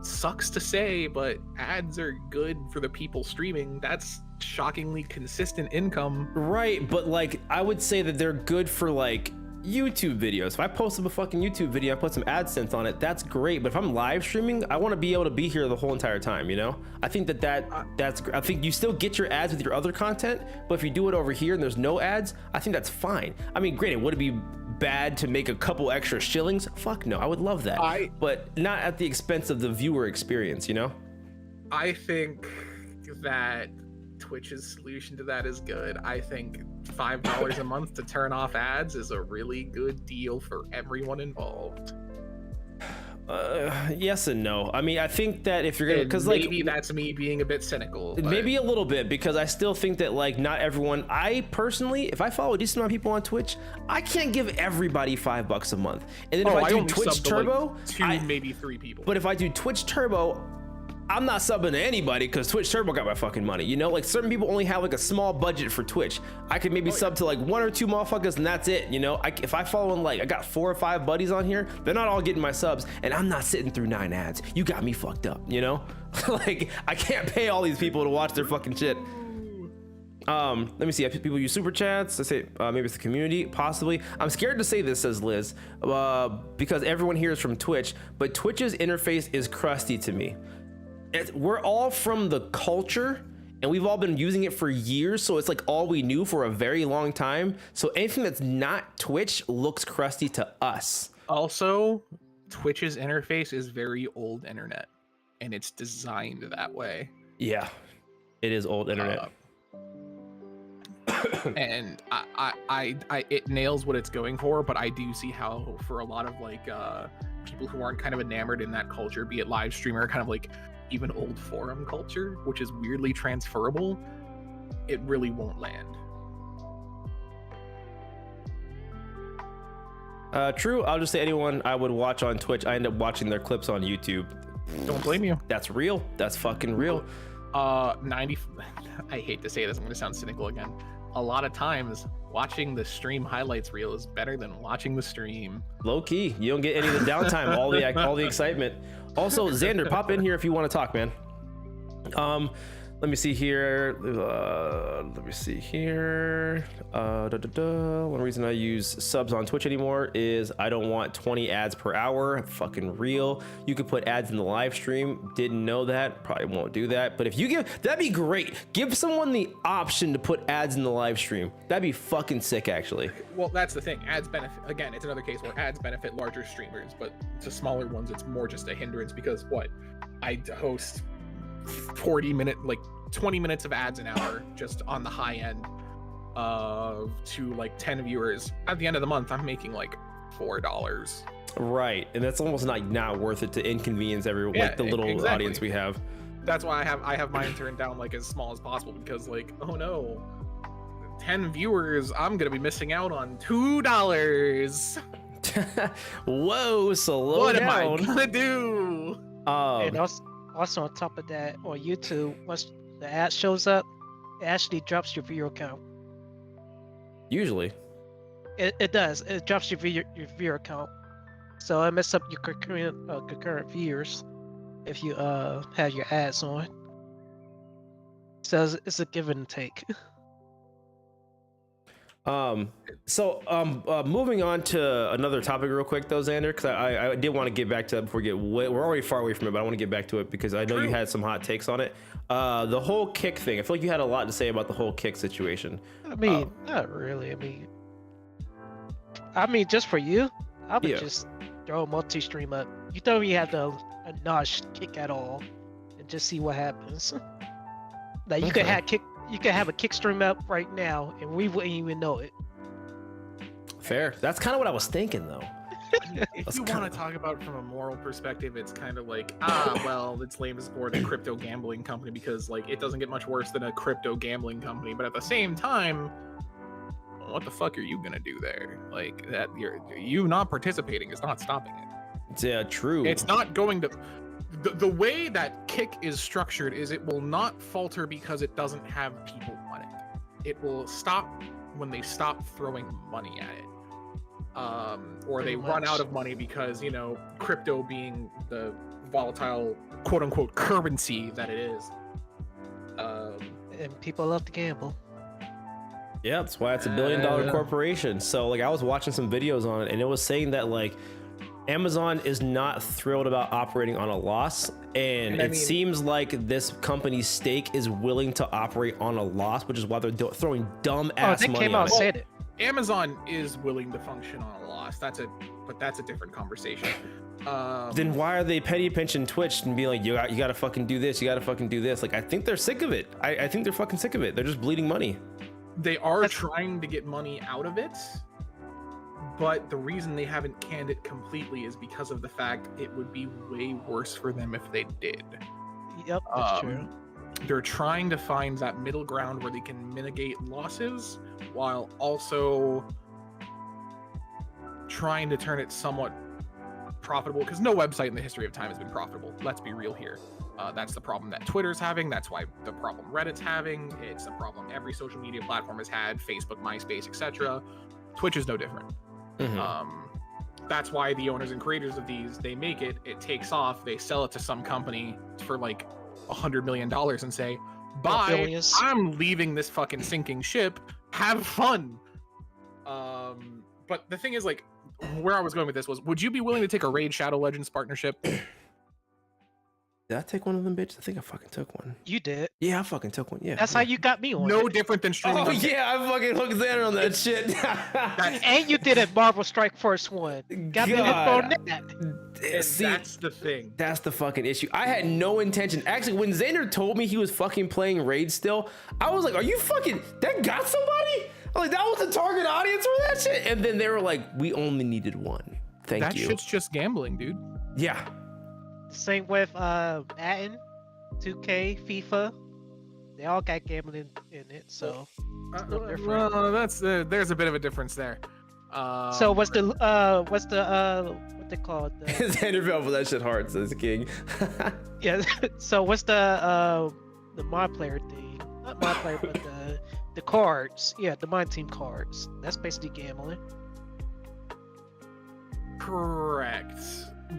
Sucks to say, but ads are good for the people streaming. That's shockingly consistent income. Right, but like I would say that they're good for like YouTube videos. If I post up a fucking YouTube video, I put some AdSense on it, that's great. But if I'm live streaming, I want to be able to be here the whole entire time, you know? I think that's I think you still get your ads with your other content, but if you do it over here and there's no ads, I think that's fine. I mean, granted, would it be bad to make a couple extra shillings? Fuck no, I would love that. But not at the expense of the viewer experience, you know? I think that Twitch's solution to that is good. I think $5 a month to turn off ads is a really good deal for everyone involved. Yes and no. I mean, I think that if you're gonna, because like maybe that's me being a bit cynical. But maybe a little bit, because I still think that like not everyone. I personally, if I follow a decent amount of people on Twitch, I can't give everybody $5 a month. And then if I do Twitch Turbo, like maybe 3 people. But if I do Twitch Turbo, I'm not subbing to anybody because Twitch Turbo got my fucking money. You know, like certain people only have like a small budget for Twitch. I could maybe sub to like 1 or 2 motherfuckers and that's it. You know, if I follow in like, I got 4 or 5 buddies on here, they're not all getting my subs and I'm not sitting through 9 ads. You got me fucked up, you know? Like I can't pay all these people to watch their fucking shit. Let me see. People use super chats. I say maybe it's the community, possibly. I'm scared to say this, says Liz, because everyone here is from Twitch, but Twitch's interface is crusty to me. We're all from the culture and we've all been using it for years, so it's like all we knew for a very long time. So anything that's not Twitch looks crusty to us. Also, Twitch's interface is very old internet and it's designed that way. Yeah, it is old internet. And it nails what it's going for, but I do see how for a lot of like people who aren't kind of enamored in that culture, be it live streamer, kind of like even old forum culture, which is weirdly transferable, it really won't land. True. I'll just say anyone I would watch on Twitch, I end up watching their clips on YouTube. Don't blame you. That's real. That's fucking real. 90. I hate to say this, I'm gonna sound cynical again. A lot of times watching the stream highlights reel is better than watching the stream. Low key, you don't get any of the downtime, all the excitement. Also, Xander, pop in here if you want to talk, man. Let me see here. One reason I use subs on Twitch anymore is I don't want 20 ads per hour. Fucking real. You could put ads in the live stream. Didn't know that. Probably won't do that. But if you that'd be great. Give someone the option to put ads in the live stream. That'd be fucking sick, actually. Well, that's the thing. Ads benefit. Again, it's another case where ads benefit larger streamers, but to smaller ones, it's more just a hindrance because I host 40-minute, like 20 minutes of ads an hour just on the high end to like 10 viewers. At the end of the month, I'm making like $4. Right, and that's almost not worth it to inconvenience everyone, like the little exactly. audience we have. That's why I have mine turned down like as small as possible, because like, oh no, 10 viewers, I'm gonna be missing out on $2. Whoa, slow what down. am I gonna do? And also on top of that, on YouTube, once the ad shows up, it actually drops your viewer count. Usually. It does. It drops your viewer count. So it messes up your concurrent viewers if you have your ads on. So it's a give and take. Moving on to another topic real quick though, Xander, because I did want to get back to that before we we're already far away from it, but I want to get back to it because I know you had some hot takes on it. The whole kick thing, I feel like you had a lot to say about the whole kick situation. I mean, not really. I mean, just for you, I would just throw a multi-stream up. You don't even have to notch kick at all, and just see what happens. Like you could have a kick stream up right now, and we wouldn't even know it. Fair. That's kind of what I was thinking, though. If you want to talk about it from a moral perspective, it's kind of like, well, it's lame to support a crypto gambling company because like it doesn't get much worse than a crypto gambling company. But at the same time, what the fuck are you gonna do there? Like that, you not participating is not stopping it. Yeah, true. It's not going to. The way that kick is structured is it will not falter because it doesn't have people on it. It will stop when they stop throwing money at it. Or they run out of money because, crypto being the volatile, quote unquote, currency that it is. And people love to gamble. Yeah, that's why it's $1 billion corporation. So like I was watching some videos on it and it was saying that like Amazon is not thrilled about operating on a loss, and it seems like this company's stake is willing to operate on a loss, which is why they're throwing dumb ass money. Came out and said it. Amazon is willing to function on a loss. That's a different conversation. Then why are they petty pinching Twitch and being like, you got to fucking do this, you got to fucking do this? Like I think they're sick of it. I think they're fucking sick of it. They're just bleeding money. They are trying to get money out of it. But the reason they haven't canned it completely is because of the fact it would be way worse for them if they did. Yep, that's true. They're trying to find that middle ground where they can mitigate losses while also trying to turn it somewhat profitable, because no website in the history of time has been profitable. Let's be real here. That's the problem that Twitter's having. That's why the problem Reddit's having. It's a problem every social media platform has had, Facebook, MySpace, etc. Twitch is no different. That's why the owners and creators of these, they make it takes off, they sell it to some company for like $100 million and say, bye, I'm leaving this fucking sinking ship, have fun. But the thing is, like, where I was going with this was, would you be willing to take a Raid Shadow Legends partnership? Did I take one of them, bitch? I think I fucking took one. You did. Yeah, I fucking took one. Yeah. That's how you got me on. No different than streaming. Oh yeah, I fucking hooked Xander on that shit. And you did it Marvel Strike Force 1. Got me hooked on that. See, that's the thing. That's the fucking issue. I had no intention. Actually, when Xander told me he was fucking playing Raid still, I was like, are you fucking, that got somebody? Like, that was the target audience for that shit? And then they were like, we only needed one. Thank you. That shit's just gambling, dude. Yeah. Same with Madden, 2K, FIFA. They all got gambling in it, so it's no different. Well, there's a bit of a difference there. So what's the what they call it? Xander fell for that shit hard, says the king. Yeah. So what's the mod player thing? Not mod player, but the cards. Yeah, the mod team cards. That's basically gambling. Correct.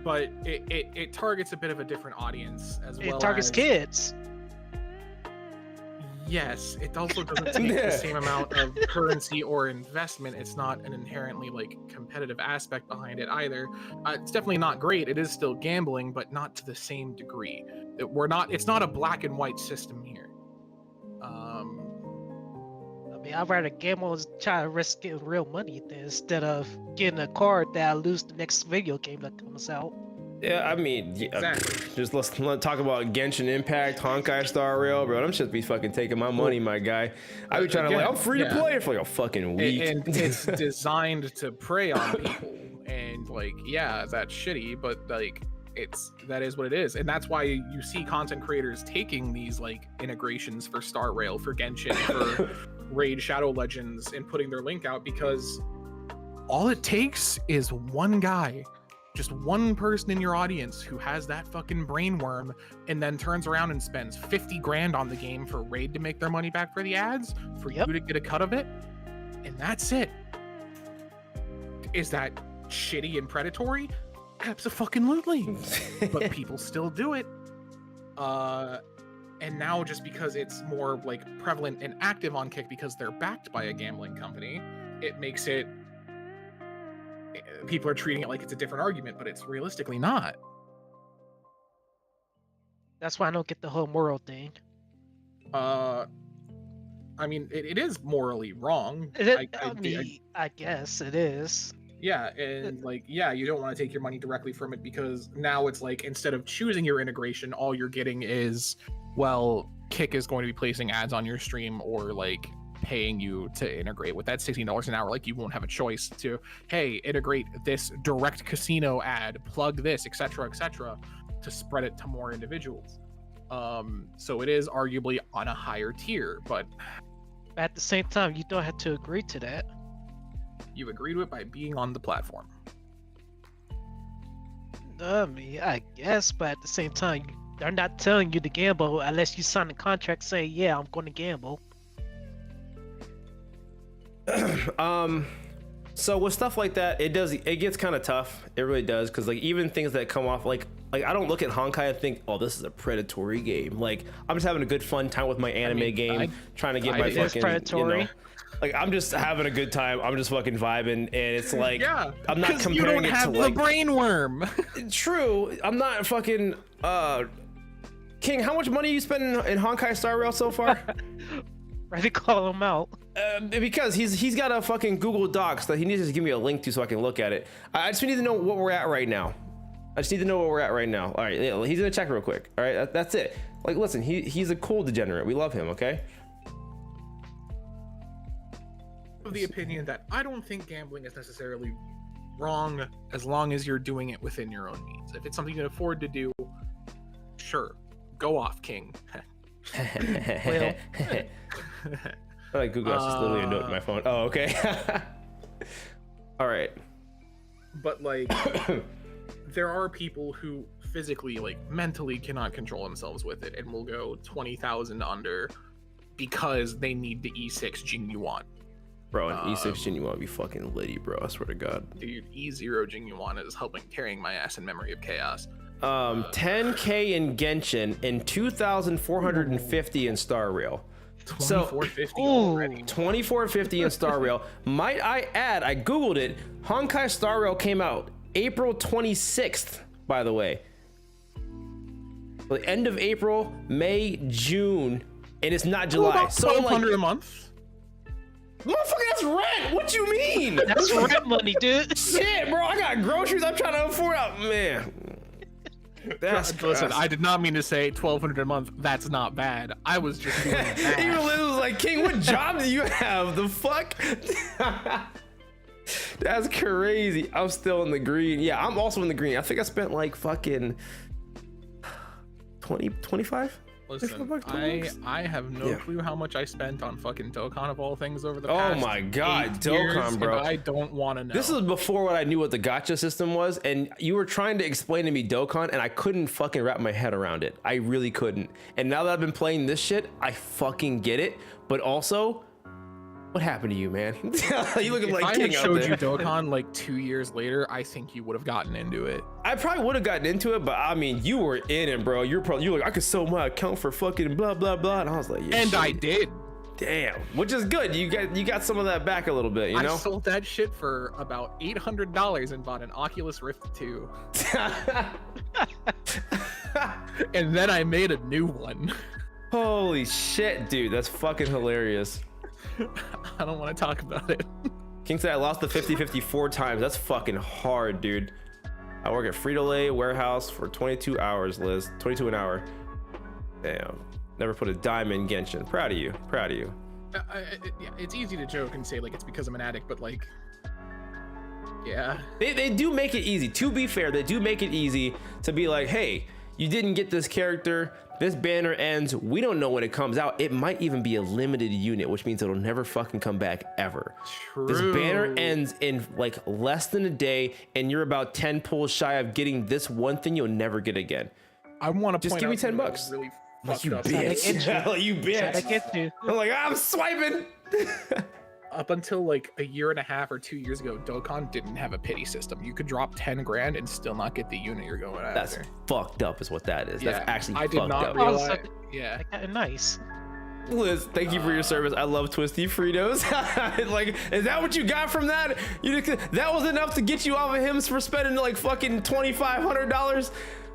But it targets a bit of a different audience as well. It targets kids. Yes, it also doesn't take the same amount of currency or investment. It's not an inherently like competitive aspect behind it either. It's definitely not great. It is still gambling, but not to the same degree. It's not a black and white system here. I mean, I'd rather gamble and try to risk getting real money instead of getting a card that I lose the next video game that comes out. Yeah, I mean, Exactly. just let's talk about Genshin Impact, Honkai Star Rail, bro. I'm just be fucking taking my money, my guy. I be trying to I'm free to play it for like a fucking week. And it's designed to prey on people, and like, yeah, that's shitty, but like, that is what it is, and that's why you see content creators taking these like integrations for Star Rail, for Genshin, for Raid Shadow Legends, and putting their link out, because all it takes is one guy, just one person in your audience who has that fucking brainworm, and then turns around and spends 50 grand on the game for Raid to make their money back for the ads, for you to get a cut of it, and that's it. Is that shitty and predatory? Abso-fucking-lutely. But people still do it. And now, just because it's more like prevalent and active on Kick because they're backed by a gambling company, it makes it, people are treating it like it's a different argument, but it's realistically not. That's why I don't get the whole moral thing. I mean, it is morally wrong. I guess it is. Yeah, and like, yeah, you don't want to take your money directly from it, because now it's like, instead of choosing your integration, all you're getting is, well, Kick is going to be placing ads on your stream, or like paying you to integrate with that $16 an hour. Like, you won't have a choice to, hey, integrate this direct casino ad, plug this, etc., to spread it to more individuals. So it is arguably on a higher tier, but at the same time, you don't have to agree to that. You agree to it by being on the platform. I mean, I guess, but at the same time, they're not telling you to gamble unless you sign a contract saying, yeah, I'm going to gamble. So with stuff like that, it gets kind of tough. It really does, because like, even things that come off like I don't look at Honkai and think, oh, this is a predatory game. Like, I'm just having a good fun time with my anime game, trying to get my fucking predatory. You know, like, I'm just having a good time. I'm just fucking vibing, and it's like, yeah, I'm not comparing you don't it have to the like brainworm. True, I'm not fucking King. How much money you spending in Honkai Star Rail so far? Ready to call him out. Because he's got a fucking Google Docs that he needs to give me a link to so I can look at it. I just need to know what we're at right now. All right, he's gonna check real quick. All right, that's it. Like, listen, he's a cool degenerate. We love him, okay? Of the opinion that I don't think gambling is necessarily wrong, as long as you're doing it within your own means. If it's something you can afford to do, sure, go off, King. Well, like, Google Docs is literally a note in my phone. Oh, okay. All right. But like, there are people who physically, like, mentally cannot control themselves with it, and will go 20,000 under because they need the E6 Jing Yuan. Bro, an E6 Jin Yuan would be fucking litty, bro. I swear to God. Dude, E0 Jing Yuan is carrying my ass in Memory of Chaos. 10K in Genshin and 2,450 in Star Rail. 2450 already. 2450 in Star Rail. Might I add, I googled it. Honkai Star Rail came out April 26th, by the way. So the end of April, May, June, and it's not July. About so $1,200 like, a month. motherfucker, that's rent. What you mean? that's rent money, dude. Shit, bro. I got groceries. I'm trying to afford. Man. Listen, I did not mean to say 1,200 a month. That's not bad. I was just doing that. Even Liz was like, King, what job do you have? The fuck? That's crazy. I'm still in the green. Yeah, I'm also in the green. I think I spent like fucking 20, 25? Listen, I have no clue how much I spent on fucking Dokkan of all things over the past. Oh my God, 8 Dokkan, years, bro. I don't want to know. This is before what I knew what the gacha system was, and you were trying to explain to me Dokkan, and I couldn't fucking wrap my head around it. I really couldn't. And now that I've been playing this shit, I fucking get it. But also, What happened to you, man? You looking If like I king had out showed there. you Dokkan like 2 years later, I think you would have gotten into it. I probably would have gotten into it, but I mean, you were in it, bro. You're like, I could sell my account for fucking blah blah blah, and I was like, yeah, And shit. I did. Damn, which is good. You got some of that back a little bit, you know. I sold that shit for about $800 and bought an Oculus Rift 2. And then I made a new one. Holy shit, dude, that's fucking hilarious. I don't want to talk about it. King said I lost the 50-50 4 times. That's fucking hard, dude. I work at Frito-Lay warehouse for 22 hours, Liz. 22 an hour. Damn. Never put a dime in Genshin. Proud of you. Proud of you. Yeah, it's easy to joke and say like it's because I'm an addict, but like, yeah. They do make it easy. To be fair, they do make it easy to be like, hey, you didn't get this character. This banner ends. We don't know when it comes out. It might even be a limited unit, which means it'll never fucking come back ever. True. This banner ends in like less than a day, and you're about 10 pulls shy of getting this one thing you'll never get again. I want to Just point give me out 10 something that bucks. was really Like, fucked you up. bitch. Like, you Trying to bitch. get you. I'm like, I'm swiping. Up until like a year and a half or 2 years ago, Dokkan didn't have a pity system. You could drop 10 grand and still not get the unit you're going after. That's fucked up is what that is. That's actually I did fucked not up. realize. Oh, so- Yeah. Nice. Liz, thank you for your service. I love Twisty Fritos. Like, is that what you got from that? That was enough to get you off of him for spending like fucking $2,500?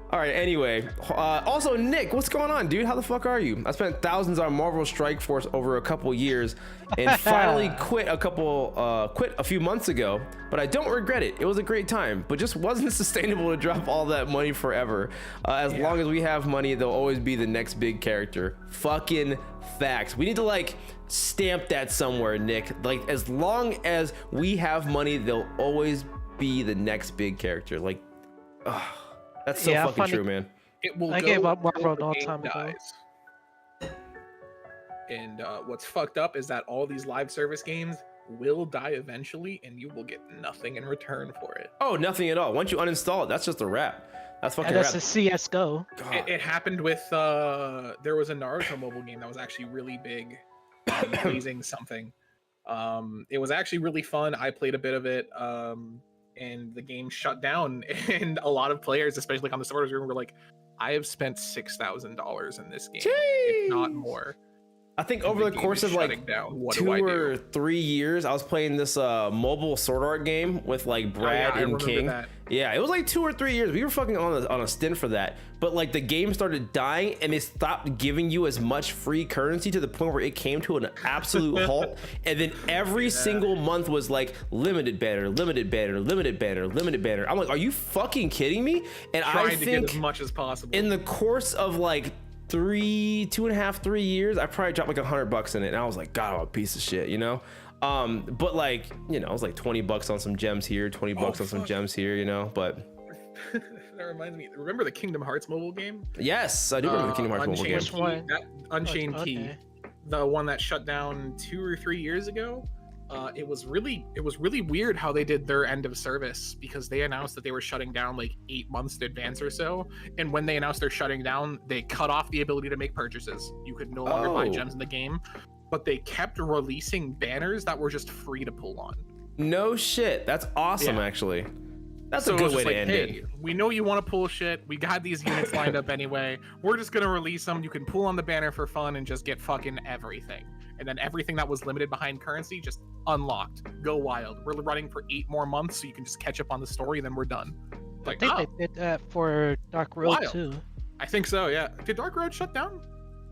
All right, anyway. Also, Nick, what's going on, dude? How the fuck are you? I spent thousands on Marvel Strike Force over a couple years and finally quit a few months ago, but I don't regret it. It was a great time, but just wasn't sustainable to drop all that money forever. As long as we have money, there'll always be the next big character. Fucking facts. We need to like stamp that somewhere, Nick. Like, as long as we have money, there'll always be the next big character. Like, that's so fucking funny. true, man. It will I go gave up Marvel until a long the game time ago. dies. And what's fucked up is that all these live service games will die eventually, and you will get nothing in return for it. Oh, nothing at all. Once you uninstall it, that's just a wrap. That's fucking And that's wrap. a CS:GO. God. It happened with there was a Naruto mobile game that was actually really big, Blazing something. It was actually really fun. I played a bit of it, and the game shut down. And a lot of players, especially like on the supporters room, were like, "I have spent $6,000 in this game, if not more." I think And over the game course is of like shutting down. What 2 do I or do? 3 years, I was playing this mobile sword art game with like Brad I and remember King. that. Yeah, it was like 2 or 3 years. We were fucking on a stint for that. But like the game started dying and they stopped giving you as much free currency to the point where it came to an absolute halt. And then every single month was like limited banner, limited banner, limited banner, limited banner. I'm like, are you fucking kidding me? And I Trying to get think as much as possible. in the course of like 2.5, 3 years, I probably dropped like $100 in it, and I was like, God, I'm a piece of shit, you know. But like, you know, it was like $20 on some gems here, $20 on some fuck. gems here, you know. But That reminds me. Remember the Kingdom Hearts mobile game? yes, I do remember the Kingdom Hearts mobile game. Which one? Unchained Key, Okay. the one that shut down 2 or 3 years ago. It was really weird how they did their end of service, because they announced that they were shutting down like 8 months in advance or so. And when they announced they're shutting down, they cut off the ability to make purchases. You could no longer buy Oh. gems in the game, but they kept releasing banners that were just free to pull on. No shit, that's awesome. Yeah. Actually, that's So a it good was way just to like, end hey, it. we know you want to pull shit. We got these units lined up anyway. We're just gonna release them. You can pull on the banner for fun and just get fucking everything. And then everything that was limited behind currency just unlocked. Go wild. We're running for 8 more months, so you can just catch up on the story, and then we're done. I Like, think oh, they did that for Dark Road Wild. too. I think so. Yeah. Did Dark Road shut down?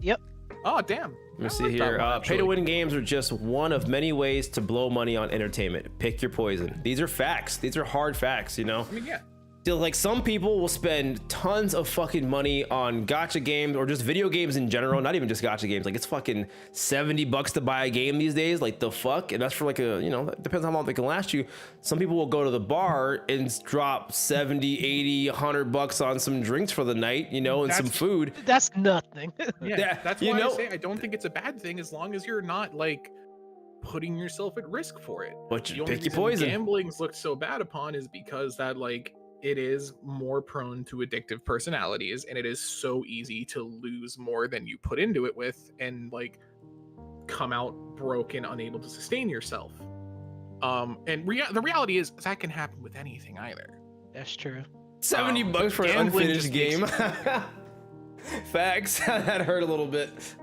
Yep. Oh damn. Let me I see like that here. one, Pay to actually. win games are just one of many ways to blow money on entertainment. Pick your poison. These are facts. These are hard facts, you know. I mean, yeah. Still, like, some people will spend tons of fucking money on gacha games or just video games in general, not even just gacha games. Like, it's fucking $70 to buy a game these days. Like, the fuck? And that's for like a, you know, it depends on how long they can last you. Some people will go to the bar and drop 70, 80, $100 on some drinks for the night, you know, and some That's- food. That's nothing. Yeah. Yeah, That's you why know- I say I don't think it's a bad thing as long as you're not like putting yourself at risk for it. But The you only pick your reason poison. gambling's looked so bad upon is because that like it is more prone to addictive personalities, and it is so easy to lose more than you put into it with, and like come out broken, unable to sustain yourself. And the reality is that can happen with anything either. That's true. $70 for an unfinished game. Facts. That hurt a little bit.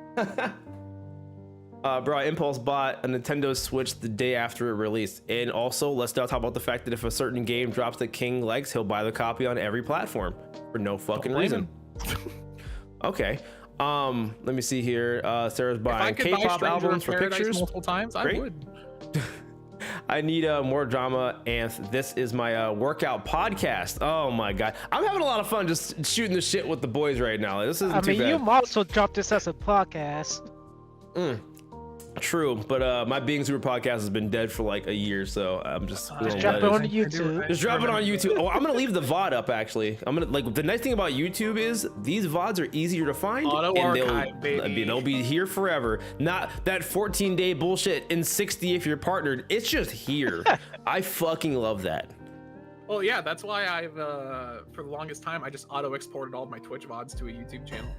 Bro, Impulse bought a Nintendo Switch the day after it released. And also, let's not talk about the fact that if a certain game drops the king legs, he'll buy the copy on every platform for no fucking reason. Okay. Let me see here. Sarah's buying K-pop albums for pictures multiple times. I would. I need more drama, and this is my workout podcast. Oh my god, I'm having a lot of fun just shooting the shit with the boys right now. This isn't too bad. You also dropped this as a podcast. True, but my Being Super podcast has been dead for like a year, so I'm just drop it on YouTube. Just drop it on YouTube. Oh, I'm gonna leave the VOD up actually. I'm gonna like the nice thing about YouTube is these VODs are easier to find and they'll be here forever. Not that 14-day bullshit in 60 if you're partnered. It's just here. I fucking love that. Well, yeah, that's why I've for the longest time I just auto exported all of my Twitch VODs to a YouTube channel.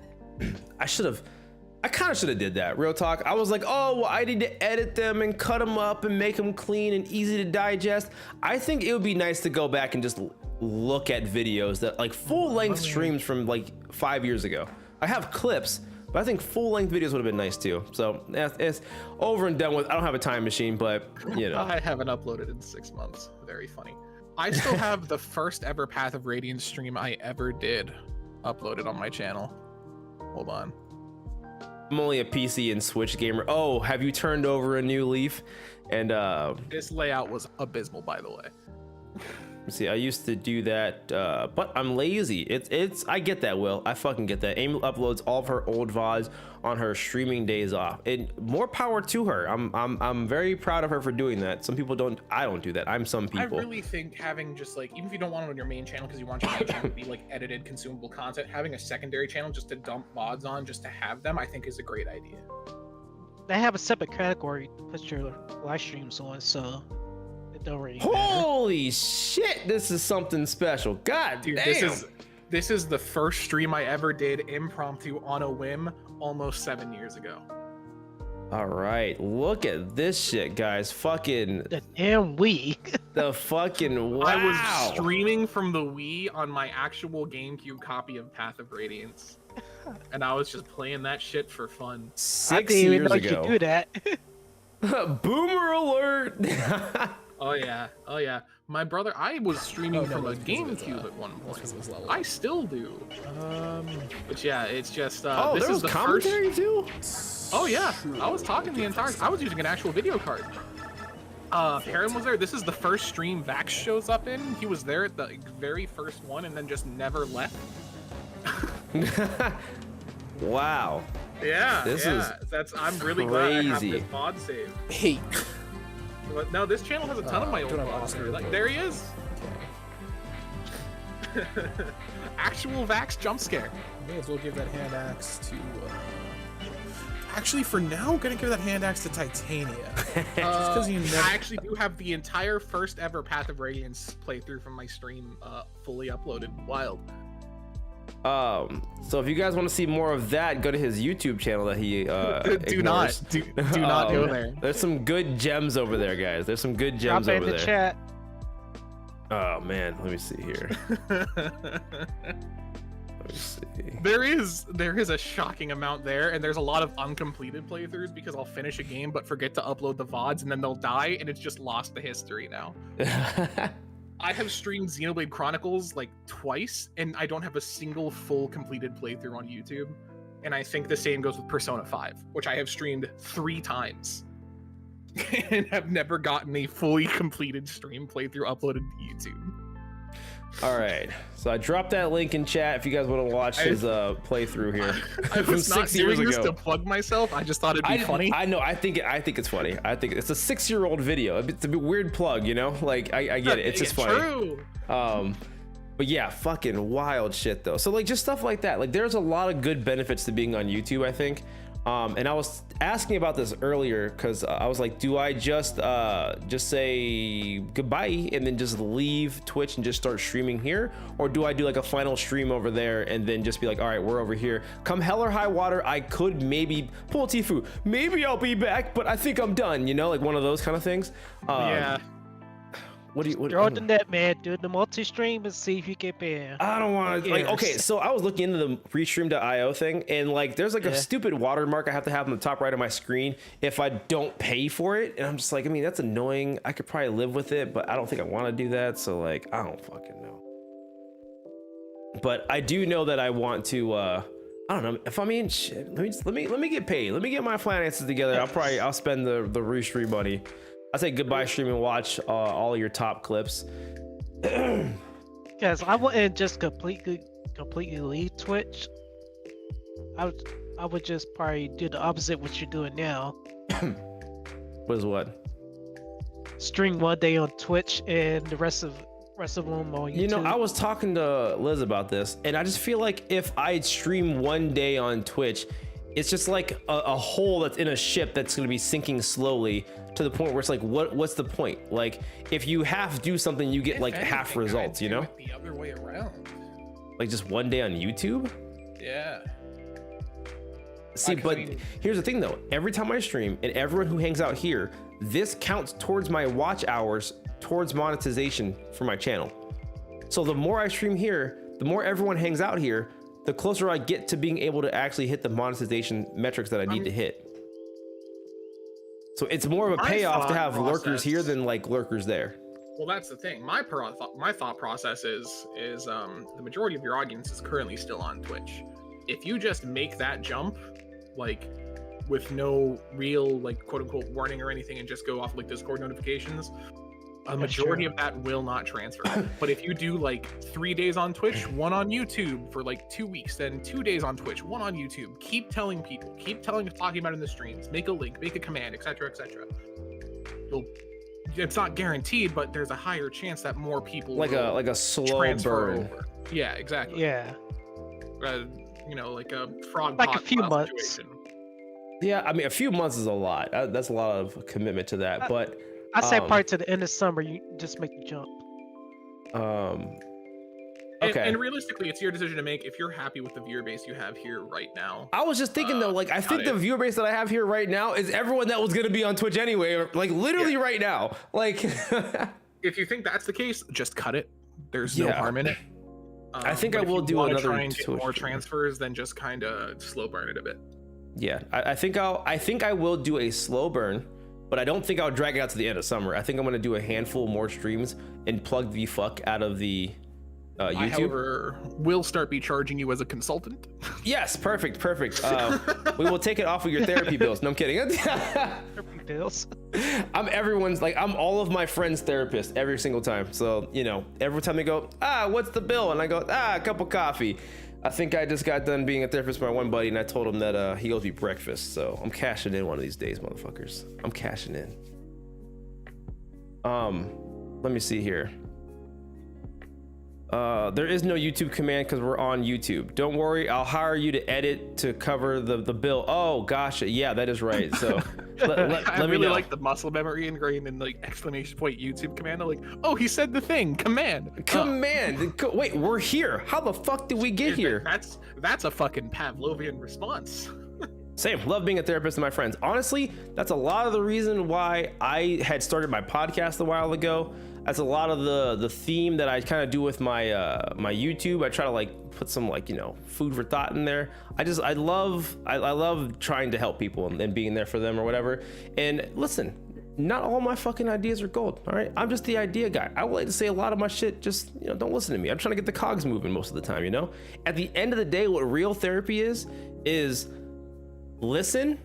I kind of should have did that. Real talk. I was like, oh, well, I need to edit them and cut them up and make them clean and easy to digest. I think it would be nice to go back and just look at videos that like full length streams from like 5 years ago. I have clips, but I think full length videos would have been nice too. So it's over and done with. I don't have a time machine, but you know. I haven't uploaded in 6 months. Very funny. I still have the first ever Path of Radiance stream I ever did uploaded on my channel. Hold on. I'm only a PC and Switch gamer. Oh, have you turned over a new leaf? And this layout was abysmal, by the way. See, I used to do that, but I'm lazy. It's I get that, Will. I fucking get that. Amy uploads all of her old VODs on her streaming days off. And more power to her. I'm very proud of her for doing that. Some people don't. I don't do that. I'm some people. I really think having just like, even if you don't want it on your main channel because you want your main channel to be like edited, consumable content, having a secondary channel just to dump VODs on, just to have them, I think is a great idea. They have a separate category to put your live streams on, so. Really holy shit, this is something special. God dude, damn. This is the first stream I ever did impromptu on a whim almost 7 years ago. All right, look at this shit, guys. Fucking the damn Wii. The fucking wow. I was streaming from the Wii on my actual GameCube copy of Path of Radiance, and I was just playing that shit for fun. 6 years ago. I didn't even know you could do that. Boomer alert. Oh yeah. My brother, I was streaming from a GameCube at one point. I still do. But yeah, it's just this is the commentary first... too? Oh yeah, I was talking the entire. I was using an actual video card. Heron was there. This is the first stream Vax shows up in. He was there at the very first one and then just never left. Wow. Yeah. I'm really glad I have this mod save. Hey. But no, this channel has a ton of my old mods. Like, there he is. Actual Vax jump scare. May as well give that hand axe to. Actually, for now, I'm gonna give that hand axe to Titania. I actually do have the entire first ever Path of Radiance playthrough from my stream fully uploaded. Wild. So if you guys want to see more of that, go to his YouTube channel that he do not go there. There's some good gems over there, guys. There's some good gems over there. Chat. Oh man, let me see here. Let me see. There is a shocking amount there, and there's a lot of uncompleted playthroughs because I'll finish a game but forget to upload the VODs, and then they'll die, and it's just lost to history now. I have streamed Xenoblade Chronicles like twice, and I don't have a single full completed playthrough on YouTube. And I think the same goes with Persona 5, which I have streamed 3 times and have never gotten a fully completed stream playthrough uploaded to YouTube. All right, so I dropped that link in chat if you guys want to watch his playthrough here. I was not doing this to plug myself. I just thought it'd be funny. I know. I think it's funny. I think it's a 6-year-old video. It's a weird plug, you know. Like I get it. It's just funny. True. But yeah, fucking wild shit though. So like just stuff like that. Like there's a lot of good benefits to being on YouTube, I think. And I was asking about this earlier because I was like, do I just say goodbye and then just leave Twitch and just start streaming here, or do I do like a final stream over there and then just be like, all right, we're over here, come hell or high water, I could maybe pull Tifu, maybe I'll be back, but I think I'm done, you know, like one of those kind of things. Yeah. What do you? Throw the net, man. Do the multi-stream and see if you get banned. I don't want to. Like, okay, so I was looking into the restream.io thing, and like, there's like a stupid watermark I have to have on the top right of my screen if I don't pay for it, and I'm just like, I mean, that's annoying. I could probably live with it, but I don't think I want to do that. So like, I don't fucking know. But I do know that I want to. I don't know if I mean, shit. Let me get paid. Let me get my finances together. I'll spend the restream money. I say goodbye stream and watch all of your top clips. Because I wouldn't just completely leave Twitch. I would just probably do the opposite what you're doing now. What is what? Stream one day on Twitch and the rest of them on YouTube. You know, I was talking to Liz about this, and I just feel like if I stream one day on Twitch, it's just like a hole that's in a ship that's going to be sinking slowly to the point where it's like, what's the point? Like, if you half do something, you get like half results, you know? The other way around. Like just one day on YouTube? Yeah. See, but here's the thing though. Every time I stream, and everyone who hangs out here, this counts towards my watch hours, towards monetization for my channel. So the more I stream here, the more everyone hangs out here, the closer I get to being able to actually hit the monetization metrics that I need to hit. So it's more of a payoff to have lurkers here than like lurkers there. Well, that's the thing. My thought process is the majority of your audience is currently still on Twitch. If you just make that jump, like with no real like quote unquote warning or anything, and just go off like Discord notifications, a majority of that will not transfer. But if you do like 3 days on Twitch, 1 on YouTube for like 2 weeks, then 2 days on Twitch, 1 on YouTube, keep telling people, talking about it in the streams, make a link, make a command, etc., etc. It's not guaranteed, but there's a higher chance that more people like a slow burn. Over. Yeah, exactly. Yeah. You know, like a frog like pot a few months. Situation. Yeah, I mean, a few months is a lot. That's a lot of commitment to that. But I say probably to the end of summer, you just make the jump. Okay. And realistically, it's your decision to make if you're happy with the viewer base you have here right now. I was just thinking though, like I think the viewer base that I have here right now is everyone that was gonna be on Twitch anyway, like literally right now. Like if you think that's the case, just cut it. There's no harm in it. I think I will do another try and get Twitch more transfers, then just kind of slow burn it a bit. Yeah, I think I will do a slow burn, but I don't think I'll drag it out to the end of summer. I think I'm gonna do a handful more streams and plug the fuck out of the YouTube. I, however, will start be charging you as a consultant. Yes, perfect. We will take it off of your therapy bills. No, I'm kidding. Therapy bills. I'm all of my friends' therapist every single time. So, you know, every time they go, what's the bill? And I go, a cup of coffee. I think I just got done being a therapist for my one buddy, and I told him that he owes me breakfast. So I'm cashing in one of these days, motherfuckers. I'm cashing in. Let me see here. There is no YouTube command because we're on YouTube. Don't worry, I'll hire you to edit to cover the bill. Oh gosh, yeah, that is right. So let I me really know. like the muscle memory ingrained in like exclamation point YouTube command. I'm like, oh, he said the thing. Command. Wait, we're here. How the fuck did we get here? That's a fucking Pavlovian response. Same. Love being a therapist with my friends. Honestly, that's a lot of the reason why I had started my podcast a while ago. That's a lot of the theme that I kind of do with my my YouTube. I try to like put some like, you know, food for thought in there. I love trying to help people and being there for them or whatever. And listen, not all my fucking ideas are gold. All right, I'm just the idea guy. I would like to say a lot of my shit. Just, you know, don't listen to me. I'm trying to get the cogs moving most of the time. You know, at the end of the day, what real therapy is listen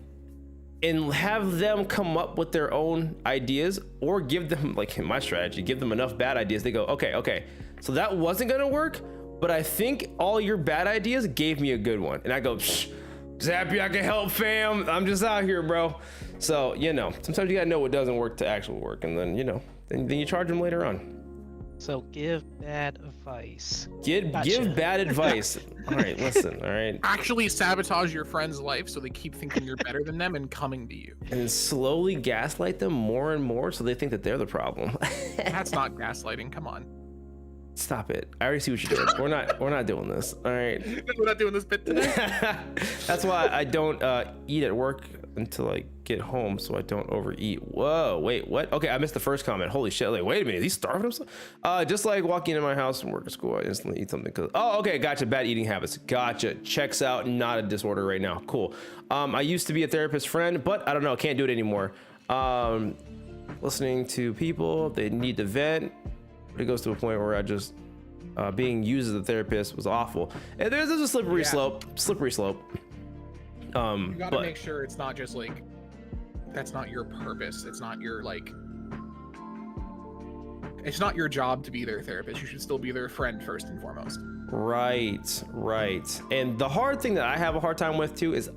and have them come up with their own ideas, or give them, like in my strategy, give them enough bad ideas. They go, okay, so that wasn't gonna work, but I think all your bad ideas gave me a good one. And I go, just happy I can help, fam. I'm just out here, bro. So, you know, sometimes you gotta know what doesn't work to actually work, and then, you know, then you charge them later on. So give bad advice. Give bad advice. All right, listen. All right, Actually sabotage your friend's life so they keep thinking you're better than them and coming to you. and slowly gaslight them more and more so they think that they're the problem. That's not gaslighting. Come on. Stop it. I already see what you did. We're not doing this. All right. We're not doing this bit today. That's why I don't eat at work until I get home, so I don't overeat. Whoa, wait, what? Okay, I missed the first comment. Holy shit! Like, wait a minute, he's starving himself. Just like walking into my house from work or school, I instantly eat something. Oh, okay, gotcha. Bad eating habits. Gotcha. Checks out. Not a disorder right now. Cool. I used to be a therapist friend, but I don't know. Can't do it anymore. Listening to people, they need to vent. But it goes to a point where I just being used as a therapist was awful. And there's a slippery slope. Slippery slope. You gotta make sure it's not just like that's not your purpose. It's not your like. It's not your job to be their therapist. You should still be their friend first and foremost. Right. And the hard thing that I have a hard time with too is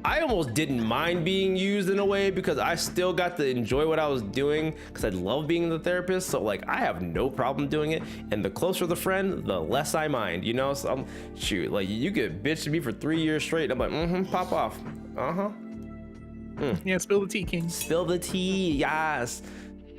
I almost didn't mind being used in a way because I still got to enjoy what I was doing because I love being the therapist. So like I have no problem doing it. And the closer the friend, the less I mind, you know? So shoot, like you could bitch to me for 3 years straight. I'm like, pop off. Yeah, spill the tea, King. Spill the tea, yes.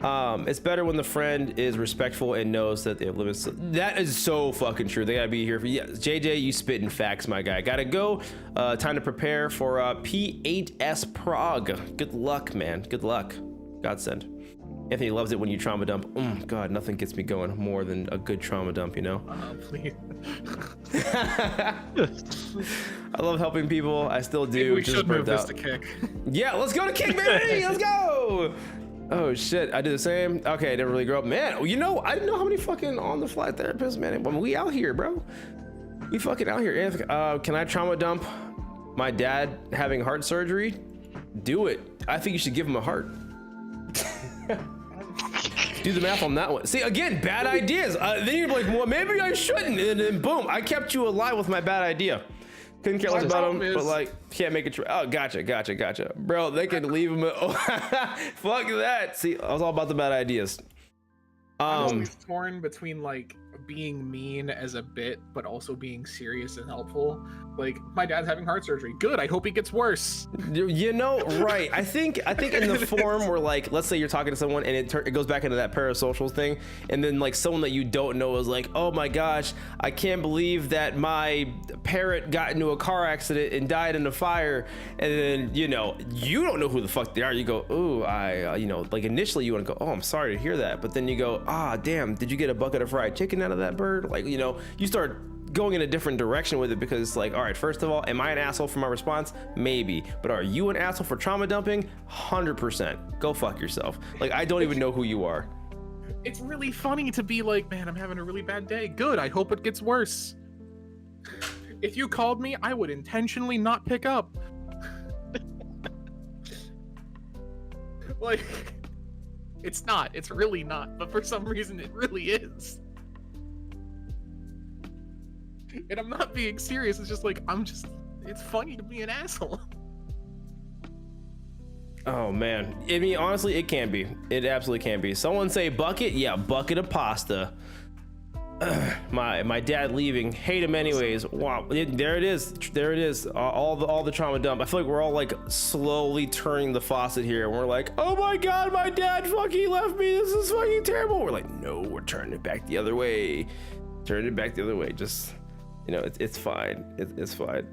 It's better when the friend is respectful and knows that they have limits. That is so fucking true. They gotta be here for you. Yeah, JJ, you spitting facts, my guy. Gotta go. Time to prepare for P8S Prague. Good luck, man. Good luck. Godsend. Anthony loves it when you trauma dump. God, nothing gets me going more than a good trauma dump, you know? Please. I love helping people. I still do. Maybe we Just should move burnt this out. to kick. Yeah, let's go to kick, baby. Let's go. Oh shit, I did the same. Okay, I didn't really grow up. Man, you know, I didn't know how many fucking on-the-fly therapists, man. I mean, we out here, bro. We fucking out here. Anthony, can I trauma dump my dad having heart surgery? Do it. I think you should give him a heart. Do the math on that one. See, again, bad ideas. Then you're like, well, maybe I shouldn't. And then boom, I kept you alive with my bad idea. Couldn't care less about him, but like, can't make it true. Oh, gotcha. Bro, they could leave him. Oh, fuck that. See, I was all about the bad ideas. I'm always torn between like being mean as a bit, but also being serious and helpful. Like, my dad's having heart surgery. Good. I hope he gets worse. You know, right? I think in the form where like, let's say you're talking to someone and it goes back into that parasocial thing, and then like someone that you don't know is like, oh my gosh, I can't believe that my parrot got into a car accident and died in a fire, and then you know you don't know who the fuck they are. You go, ooh, you know, like initially you want to go, oh, I'm sorry to hear that, but then you go, ah, damn, did you get a bucket of fried chicken out of that bird? Like, you know, you start going in a different direction with it because it's like, all right, first of all, am I an asshole for my response? Maybe. But are you an asshole for trauma dumping? 100%. Go fuck yourself. Like, I don't even know who you are. It's really funny to be like, man, I'm having a really bad day. Good. I hope it gets worse. If you called me, I would intentionally not pick up. Like, it's not. It's really not. But for some reason, it really is. And I'm not being serious. It's just like, it's funny to be an asshole. Oh man, I mean, honestly, it can be. It absolutely can be. Someone say bucket, yeah, bucket of pasta. My dad leaving, hate him anyways. Wow, there it is. All the trauma dump. I feel like we're all like slowly turning the faucet here, and we're like, oh my god, my dad fucking left me. This is fucking terrible. We're like, no, we're turning it back the other way. Turning it back the other way. Just, you know, it's fine. It's fine.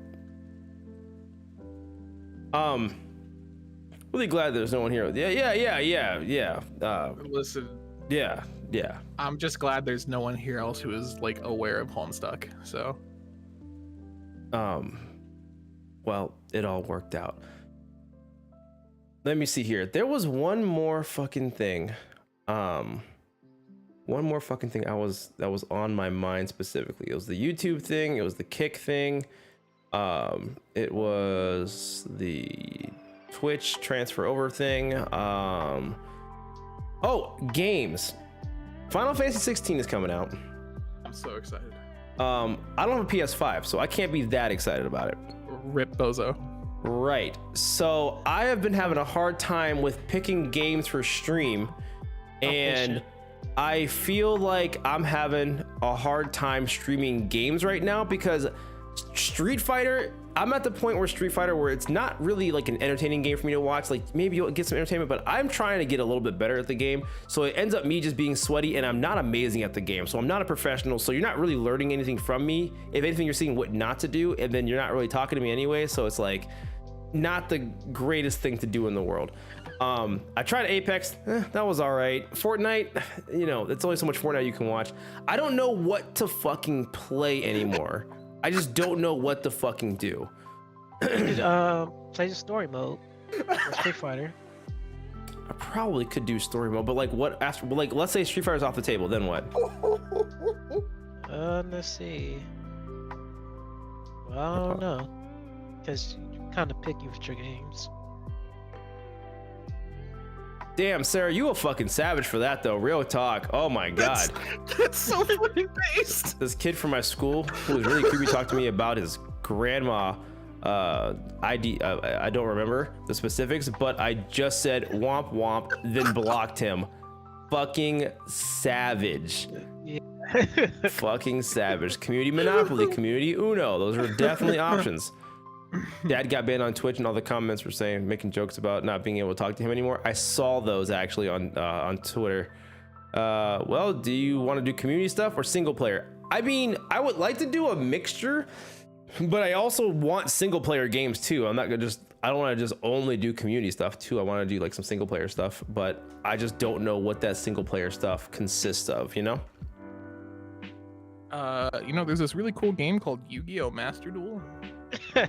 Really glad there's no one here. Yeah. Listen. Yeah. I'm just glad there's no one here else who is like aware of Homestuck. So. Well, it all worked out. Let me see here. There was one more fucking thing. That was on my mind specifically. It was the YouTube thing. It was the Kick thing. It was the Twitch transfer over thing. Games. Final Fantasy 16 is coming out. I'm so excited. I don't have a PS5, so I can't be that excited about it. Rip Bozo. Right. So I have been having a hard time with picking games for stream, and I feel like I'm having a hard time streaming games right now because Street Fighter, I'm at the point where Street Fighter where it's not really like an entertaining game for me to watch. Like maybe you'll get some entertainment, but I'm trying to get a little bit better at the game. So it ends up me just being sweaty, and I'm not amazing at the game. So I'm not a professional. So you're not really learning anything from me. If anything, you're seeing what not to do, and then you're not really talking to me anyway. So it's like not the greatest thing to do in the world. I tried Apex, that was all right. Fortnite, you know, it's only so much Fortnite you can watch. I don't know what to fucking play anymore. I just don't know what to fucking do. You could play the story mode for Street Fighter. I probably could do story mode, but like what after, like let's say Street Fighter's off the table, then what? Let's see. Well, I don't know, because you're kind of picky with your games. Damn, Sarah, you a fucking savage for that though. Real talk. Oh my god. That's so fucking based. This kid from my school who was really creepy talked to me about his grandma. ID. I don't remember the specifics, but I just said womp womp, then blocked him. Fucking savage. Yeah. Fucking savage. Community Monopoly, Community Uno. Those are definitely options. Dad got banned on Twitch, and all the comments were saying, making jokes about not being able to talk to him anymore. I saw those actually on Twitter. Well, do you want to do community stuff or single player? I mean, I would like to do a mixture, but I also want single player games too. I'm not gonna I don't want to just only do community stuff too. I want to do like some single player stuff, but I just don't know what that single player stuff consists of, you know? You know, there's this really cool game called Yu-Gi-Oh! Master Duel. And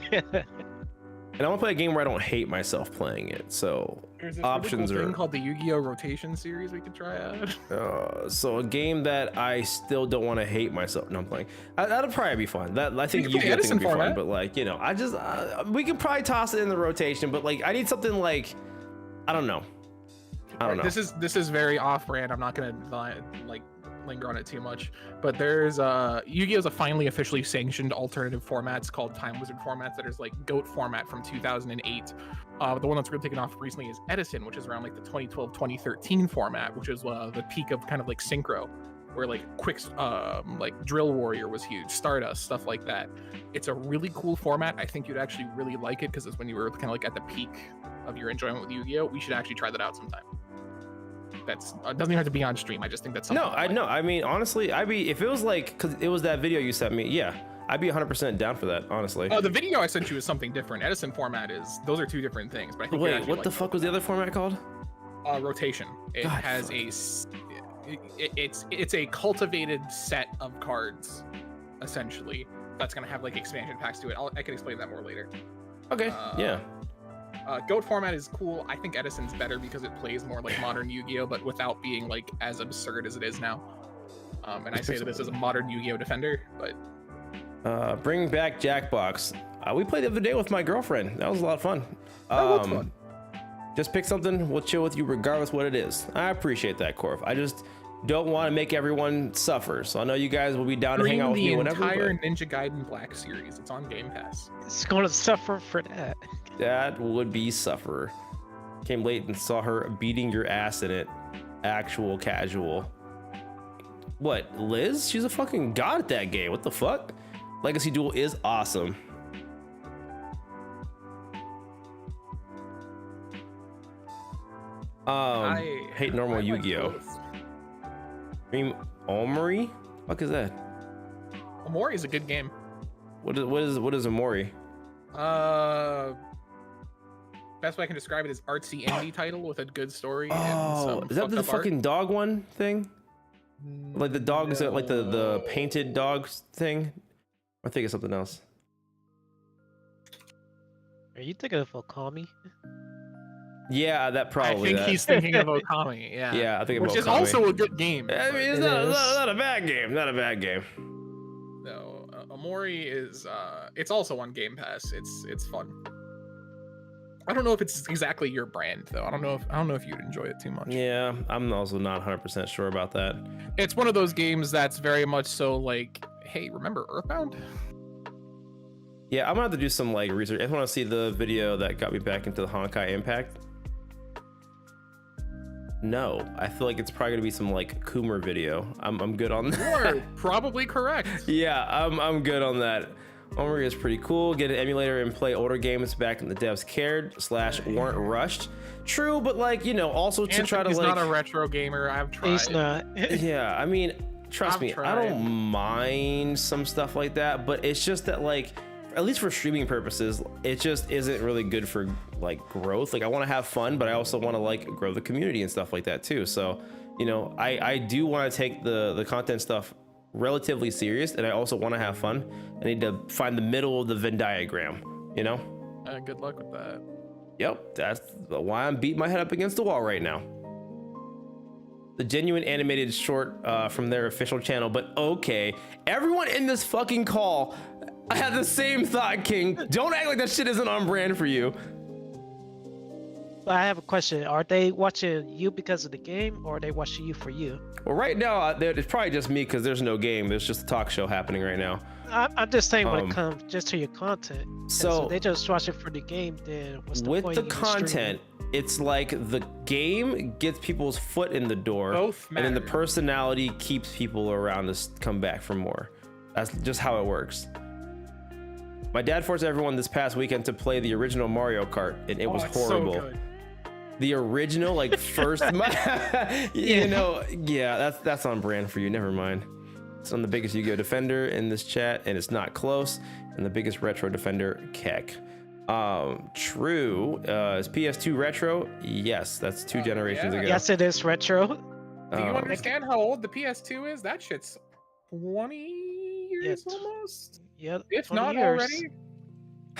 I want to play a game where I don't hate myself playing it. So There's this options really cool are thing called the Yu-Gi-Oh! Rotation series we could try out. so a game that I still don't want to hate myself. No, I'm playing. That'll probably be fun. That I think Yu-Gi-Oh! Thing would be fun, but like, you know, I just we can probably toss it in the rotation, but like I need something like, I don't know. This is very off-brand. I'm not gonna like linger on it too much, but there's Yu-Gi-Oh's a finally officially sanctioned alternative formats called Time Wizard formats that is like GOAT format from 2008. The one that's really taken off recently is Edison, which is around like the 2012-2013 format, which is the peak of kind of like synchro, where like like Drill Warrior was huge, Stardust, stuff like that. It's a really cool format. I think you'd actually really like it because it's when you were kind of like at the peak of your enjoyment with Yu-Gi-Oh. We should actually try that out sometime. That's doesn't even have to be on stream. I just think that's something. No, I know. I mean, honestly, I'd be, if it was like, because it was that video you sent me, yeah, I'd be 100% down for that, honestly. Oh, the video I sent you is something different. Edison format those are two different things. But I think wait, what the fuck was the other format called? Rotation. It God, has it's a cultivated set of cards, essentially. That's gonna have like expansion packs to it. I can explain that more later. Okay, yeah. GOAT format is cool. I think Edison's better because it plays more like modern Yu-Gi-Oh, but without being like as absurd as it is now. And I say that this is a modern Yu-Gi-Oh defender, but bring back Jackbox. We played the other day with my girlfriend. That was a lot of fun. Fun. Just pick something. We'll chill with you regardless what it is. I appreciate that, Corv. I just don't want to make everyone suffer. So I know you guys will be down to hang out with me whenever. The entire Ninja Gaiden Black series. It's on Game Pass. It's going to suffer for that. That would be suffer. Came late and saw her beating your ass in it. Actual casual. What, Liz? She's a fucking god at that game. What the fuck? Legacy Duel is awesome. I hate normal Yu-Gi-Oh. Dream Omori? Fuck is that? Omori is a good game. What is Omori? Best way I can describe it is artsy indie title with a good story. Oh, and is that the fucking dog one thing? Like the dogs, like the painted dogs thing? I think it's something else. Are you thinking of Okami? Yeah, that probably. I think he's thinking of Okami. Yeah. Yeah, I think. Which is Okami. also a good game. I mean, it's not a bad game. Not a bad game. No, Omori is. It's also on Game Pass. It's fun. I don't know if it's exactly your brand though. I don't know if you'd enjoy it too much. Yeah, I'm also not 100% sure about that. It's one of those games that's very much so like, hey, remember Earthbound? Yeah, I'm gonna have to do some like research. I want to see the video that got me back into the Honkai Impact. No, I feel like it's probably gonna be some like Coomer video. I'm good on You that. are probably correct. Yeah, I'm good on that. Omri is pretty cool. Get an emulator and play older games back in the devs cared / weren't rushed. True, but like, you know, also to try to He's like. not a retro gamer. I've tried. He's not. Yeah, I mean, trust I've me, tried. I don't mind some stuff like that, but it's just that like, at least for streaming purposes, it just isn't really good for like growth. Like I want to have fun, but I also want to like grow the community and stuff like that too. So, you know, I do want to take the content stuff relatively serious, and I also want to have fun. I need to find the middle of the Venn diagram, you know? Good luck with that. Yep, that's why I'm beating my head up against the wall right now. The genuine animated short from their official channel, but okay. Everyone in this fucking call, I had the same thought, King. Don't act like that shit isn't on brand for you. But I have a question. Are they watching you because of the game, or are they watching you for you? Well, right now, it's probably just me because there's no game. There's just a talk show happening right now. I'm just saying when it comes just to your content. And So they just watch it for the game, then what's the with point the in even streaming? content, it's like the game gets people's foot in the door, Both and then the matter. personality keeps people around to come back for more. That's just how it works. My dad forced everyone this past weekend to play the original Mario Kart, and it was it's so horrible. good. The original, like first, you know, yeah, that's on brand for you. Never mind. It's on the biggest Yu-Gi-Oh defender in this chat, and it's not close. And the biggest retro defender, Keck. True. Is PS2 retro? Yes, that's 2 generations yeah. ago. Yes, it is retro. Do you understand how old the PS2 is? That shit's 20 years Yeah. almost. Yep. If 20 not years. already.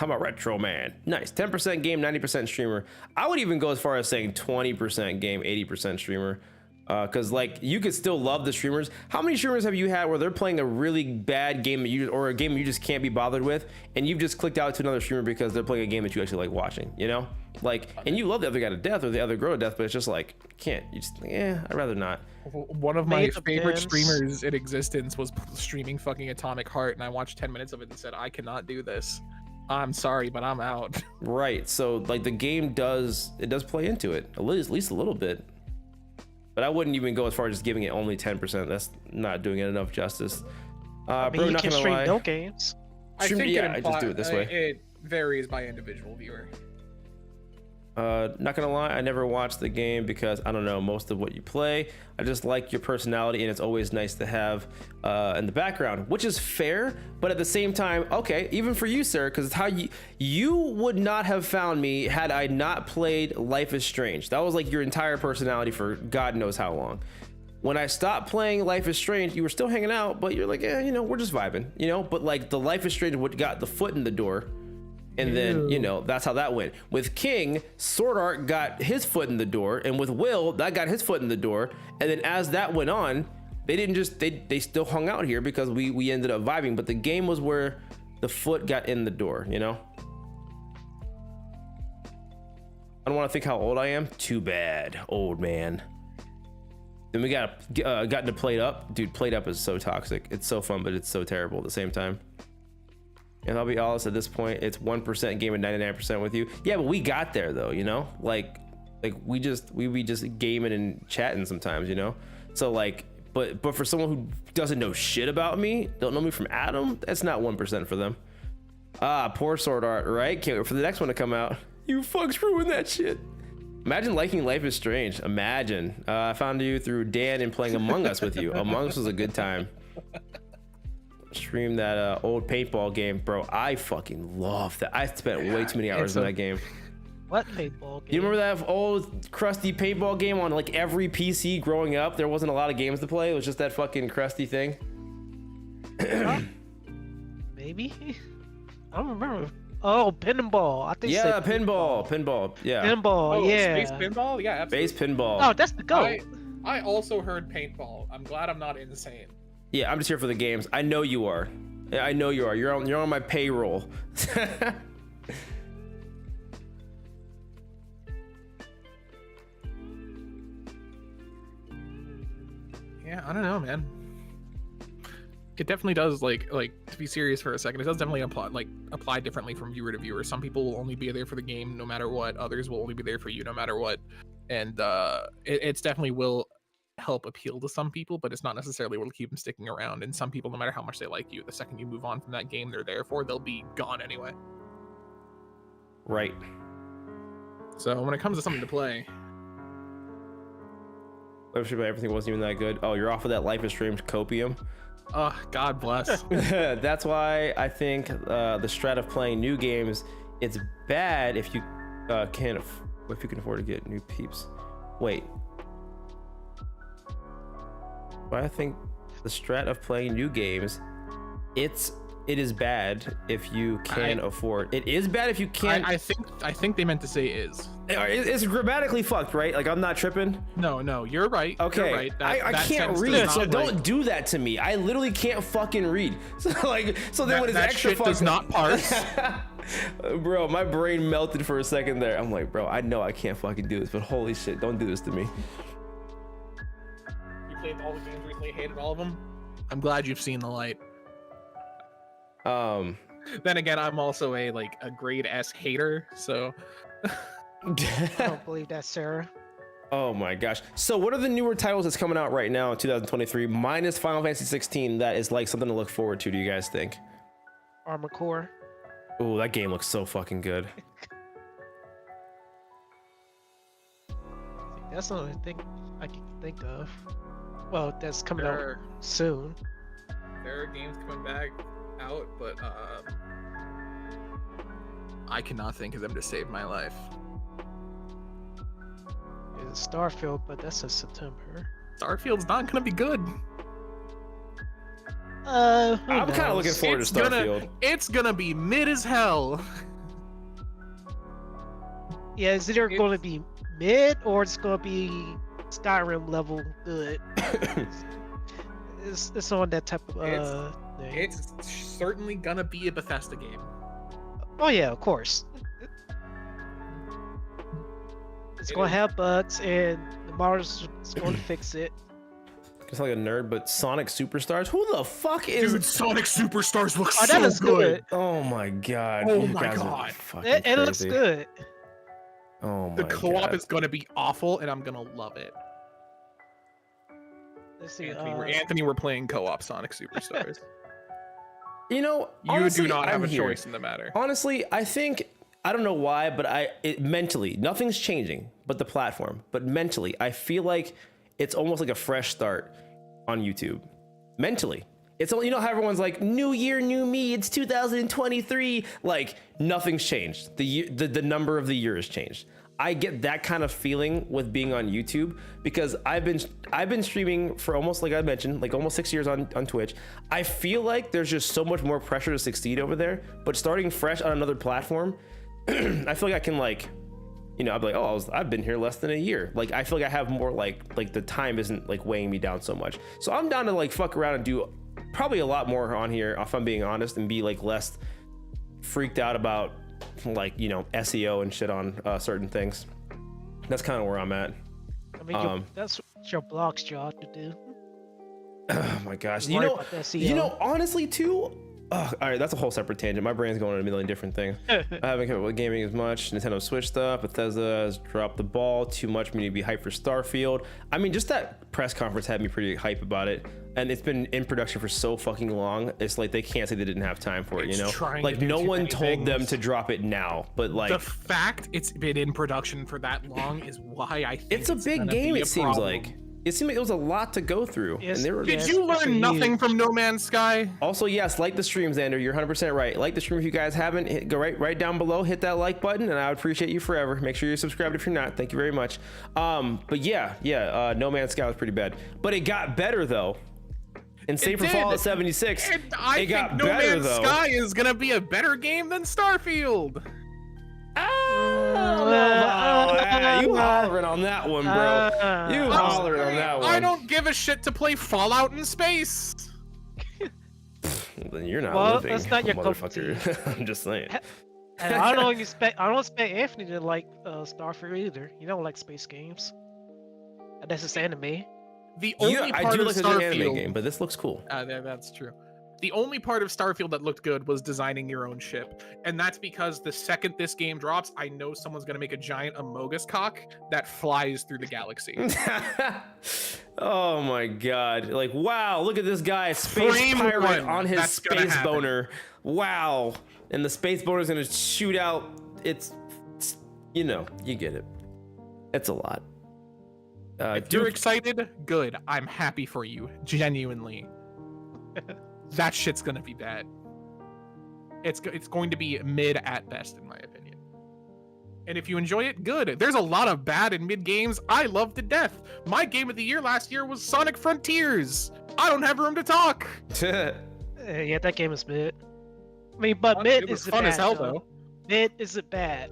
I'm a retro man. Nice. 10% game, 90% streamer. I would even go as far as saying 20% game, 80% streamer. Because like you could still love the streamers. How many streamers have you had where they're playing a really bad game that or a game you just can't be bothered with, and you've just clicked out to another streamer because they're playing a game that you actually like watching, you know? Like, and you love the other guy to death or the other girl to death, but it's just like, can't. You just, I'd rather not. One of my Made of favorite dance. streamers in existence was streaming fucking Atomic Heart, and I watched 10 minutes of it and said, I cannot do this. I'm sorry, but I'm out. Right. So like the game does play into it, at least a little bit. But I wouldn't even go as far as just giving it only 10%. That's not doing it enough justice. I mean, Bro, you not can gonna stream lie. no games. I Stream- think yeah, I just do it this way. It varies by individual viewer. Not gonna lie, I never watched the game because I don't know most of what you play. I just like your personality, and it's always nice to have in the background, which is fair. But at the same time, okay, even for you, sir, because it's how you would not have found me had I not played Life is Strange. That was like your entire personality for God knows how long. When I stopped playing Life is Strange, you were still hanging out, but you're like, you know, we're just vibing, you know. But like the Life is Strange, what got the foot in the door. And then, you know, that's how that went. With King, Sword Art got his foot in the door, and with Will, that got his foot in the door. And then as that went on, they didn't just they still hung out here because we ended up vibing, but the game was where the foot got in the door, you know? I don't want to think how old I am. Too bad, old man. Then we got to Played Up. Dude, Played Up is so toxic. It's so fun, but it's so terrible at the same time. And I'll be honest, at this point, it's 1% game and 99% with you. Yeah, but we got there though, you know? Like we be just gaming and chatting sometimes, you know? So like, but for someone who doesn't know shit about me, don't know me from Adam, that's not 1% for them. Poor Sword Art, right? Can't wait for the next one to come out. You fucks ruined that shit. Imagine liking Life is Strange. Imagine. I found you through Dan and playing Among Us with you. Among Us was a good time. Stream that old paintball game, bro. I fucking love that. I spent way too many hours in that game. What paintball game? You remember that old crusty paintball game on like every PC growing up? There wasn't a lot of games to play. It was just that fucking crusty thing. Maybe? I don't remember. Oh, pinball. I think. Yeah, you said pinball. Yeah. Pinball. Oh, yeah. Space pinball? Yeah, absolutely. Base pinball. Oh, that's the goat. I also heard paintball. I'm glad I'm not insane. Yeah, I'm just here for the games. I know you are. Yeah, I know you are. You're on my payroll. Yeah, I don't know, man. It definitely does, like to be serious for a second, it does definitely apply differently from viewer to viewer. Some people will only be there for the game no matter what. Others will only be there for you no matter what. and it's definitely will help appeal to some people, but it's not necessarily will keep them sticking around. And some people, no matter how much they like you, the second you move on from that game they're there for, they'll be gone anyway. Right. So when it comes to something to play, everything wasn't even that good. Oh, you're off of that Life is Strange copium. oh, God bless. That's why I think the strat of playing new games, it's bad if you if you can afford to get new peeps. Wait. Why I think the strat of playing new games, it is bad if you can afford. It is bad if you can't. I think they meant to say is. It's grammatically fucked, right? Like, I'm not tripping. No, you're right. Okay, you're right. I can't read, so don't do that to me. I literally can't fucking read. So then when it's extra shit does not parse. Bro, my brain melted for a second there. I'm like, bro, I know I can't fucking do this, but holy shit, don't do this to me. You played all the games recently, hated all of them. I'm glad you've seen the light. Then again, I'm also a grade S hater, so. I don't believe that, Sarah. Oh my gosh. So what are the newer titles that's coming out right now in 2023 minus Final Fantasy 16 that is like something to look forward to, do you guys think? Armored Core. Oh, that game looks so fucking good. That's the only thing I can think of. Well, that's coming out soon. There are games coming back out, but I cannot think of them to save my life. It's Starfield, but that's in September. Starfield's not gonna be good. I'm kind of looking forward to Starfield. It's gonna be mid as hell. Yeah, is it either going to be mid or it's going to be Skyrim level good? It's on that type of thing. It's certainly gonna be a Bethesda game. Oh yeah, of course. It's going to have bugs, and the modders is going to fix it. It's like a nerd, but Sonic Superstars? Who the fuck is... Dude, Sonic Superstars looks Oh, that is good. Oh my god. Oh You my guys are God. fucking It looks crazy. good. Oh my The co-op god. is gonna be awful, and I'm gonna love it. Let's see. Anthony, we're playing co-op Sonic Superstars. You know, You honestly, do not have I'm a here. choice in the matter. Honestly, I think, I don't know why, but mentally, nothing's changing but the platform. But mentally, I feel like it's almost like a fresh start on YouTube. Mentally. It's only, you know how everyone's like, new year, new me, it's 2023. Like, nothing's changed. The number of the year has changed. I get that kind of feeling with being on YouTube because I've been streaming for almost, like I mentioned, like almost 6 years on Twitch. I feel like there's just so much more pressure to succeed over there, but starting fresh on another platform, I feel like I can like, you know, I'd be like, oh, I've been here less than a year. Like, I feel like I have more like the time isn't like weighing me down so much. So I'm down to like fuck around and do probably a lot more on here, if I'm being honest, and be like less freaked out about like, you know, SEO and shit on certain things. That's kind of where I'm at. I mean, that's what your blog's job to do. Oh my gosh. Worry about the SEO. You know, honestly too, all right, that's a whole separate tangent. My brain's going on a million different things. I haven't kept up with gaming as much. Nintendo Switch stuff. Bethesda has dropped the ball too much. We need to be hyped for Starfield. I mean, just that press conference had me pretty hype about it. And it's been in production for so fucking long. It's like they can't say they didn't have time for it, you know? Like, no one told them to drop it now. But like, the fact it's been in production for that long is why I think it's a big game, it seems like. It seemed like it was a lot to go through. Yes, And they were, Did you learn nothing from No Man's Sky? Also, yes, like the stream, Xander. You're 100% right. Like the stream if you guys haven't. Go right down below. Hit that like button, and I would appreciate you forever. Make sure you're subscribed if you're not. Thank you very much. But yeah. No Man's Sky was pretty bad, but it got better though. And same for Fallout 76. And I it got think No better Man's though. Sky is gonna be a better game than Starfield. You hollering on that one, bro. You hollering on that one. I don't give a shit to play Fallout in space. Then you're not Well, living, that's not your cup of motherfucker. I'm just saying. And I don't expect Anthony to like Starfield either. You don't like space games. Unless it's anime. The only I part do of like the anime Starfield game, but this looks cool. that's true. The only part of Starfield that looked good was designing your own ship. And that's because the second this game drops, I know someone's going to make a giant Amogus cock that flies through the galaxy. Oh my god. Like, wow, look at this guy, space Frame pirate one, on his that's gonna space happen. boner. Wow. And the space boner is going to shoot out. It's, you know, you get it. It's a lot. If you're excited, good. I'm happy for you. Genuinely. That shit's gonna be bad. It's going to be mid at best, in my opinion. And if you enjoy it, good. There's a lot of bad and mid games I love to death. My game of the year last year was Sonic Frontiers. I don't have room to talk. Yeah, that game is mid. I mean, but mid It was isn't fun bad, as hell, though. though. Mid isn't bad.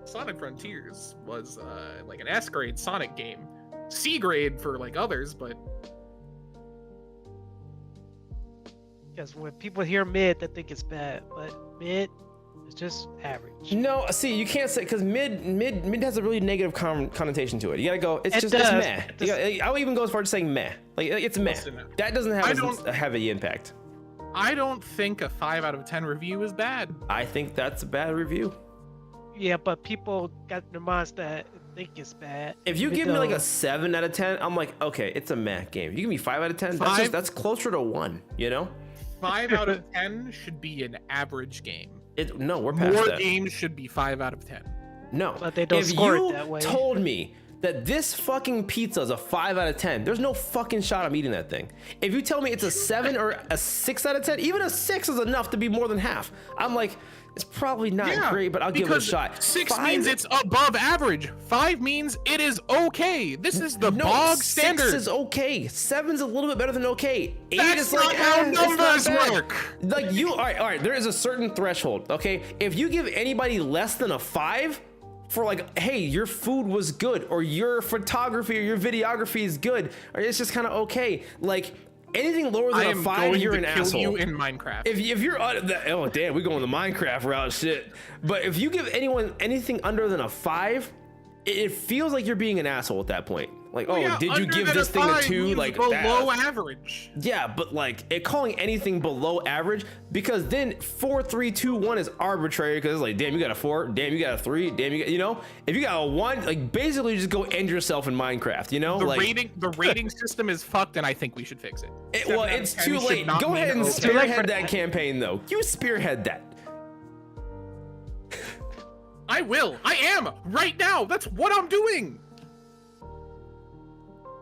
Sonic Frontiers was like an S grade Sonic game. C grade for like others, but Because when people hear mid, they think it's bad, but mid is just average. No, see, you can't say, because mid has a really negative connotation to it. You gotta go, it's It just, does. it's meh. It does. I would even go as far as saying meh. Like, it's meh. Listen, That doesn't I have don't- a heavy impact. I don't think a 5 out of 10 review is bad. I think that's a bad review. Yeah, but people got their minds that think it's bad. If you even give me like though- a 7 out of 10, I'm like, okay, it's a meh game. You give me 5 out of 10, Five? that's closer to 1, you know? 5 out of 10 should be an average game. No, we're past More that. games should be 5 out of 10. No. But they don't if score it you that way. told me that this fucking pizza is a 5 out of 10, there's no fucking shot I'm eating that thing. If you tell me it's a 7 or a 6 out of 10, even a 6 is enough to be more than half. I'm like, it's probably not great, but I'll give it a because shot. 6 5 means it's above average. 5 means it is okay. This is the bog standard. 6 is okay. 7's a little bit better than okay. 8 That's is not like, how it's not numbers bad. work. Like all right, there is a certain threshold, okay? If you give anybody less than a 5 for like, hey, your food was good, or your photography or your videography is good, or it's just kind of okay. Like, anything lower I than a am 5, going you're to an kill asshole. you in Minecraft. If you're oh damn, we're going the Minecraft route, shit. But if you give anyone anything under than a 5, it feels like you're being an asshole at that point. Like, Well, oh, yeah, did you under give than this thing a 5 2? means Like below that. average. Yeah, but like calling anything below average, because then 4, 3, 2, 1 is arbitrary, because it's like, damn, you got a 4, damn, you got a 3, damn, you got, you know, if you got a 1, like basically just go end yourself in Minecraft, you know? The like rating system is fucked, and I think we should fix it. well, 7 out of it's 10 too should late. not Go mean ahead and okay. spearhead that campaign, though. You spearhead that. I will. I am right now. That's what I'm doing.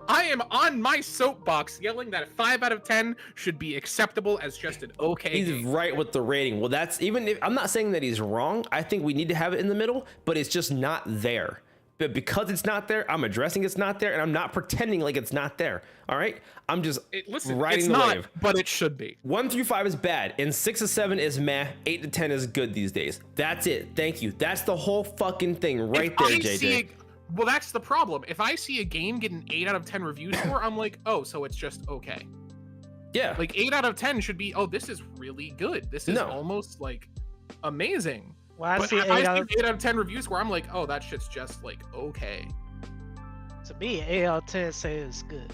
I am on my soapbox yelling that 5 out of 10 should be acceptable as just an okay He's game. right with the rating. Well, that's even if I'm not saying that he's wrong. I think we need to have it in the middle, but it's just not there. But because it's not there, I'm addressing it's not there, and I'm not pretending like it's not there. All right, I'm just Listen, riding it's the not, wave. but it should be. 1 through 5 is bad, and 6 to 7 is meh. 8 to 10 is good these days. That's it. Thank you. That's the whole fucking thing right If there, I JJ. see well, that's the problem. If I see a game get an 8 out of 10 review score, I'm like, oh, so it's just okay. Yeah. Like 8 out of 10 should be, oh, this is really good. This is No. almost like amazing. Well, I But see if 8 out of, 8 out of 10 review score, I'm like, oh, that shit's just like okay. to me, 8 out of 10 say it's good.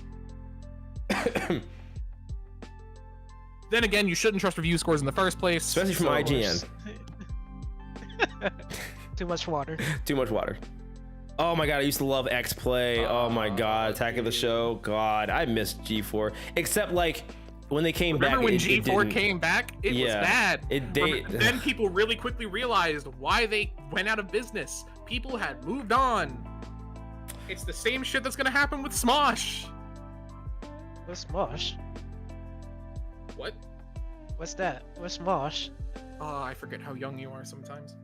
Then again, you shouldn't trust review scores in the first place. Especially from so- IGN. Too much water. Too much water. Oh my god, I used to love X Play. Oh my god, Attack of the Show. God, I miss G4. Except like when they came Remember back, when it G4 didn't. came back? It was Yeah, bad. Then people really quickly realized why they went out of business. People had moved on. It's the same shit that's gonna happen with Smosh. What's Smosh? What? What's that? What's Smosh? Oh, I forget how young you are sometimes.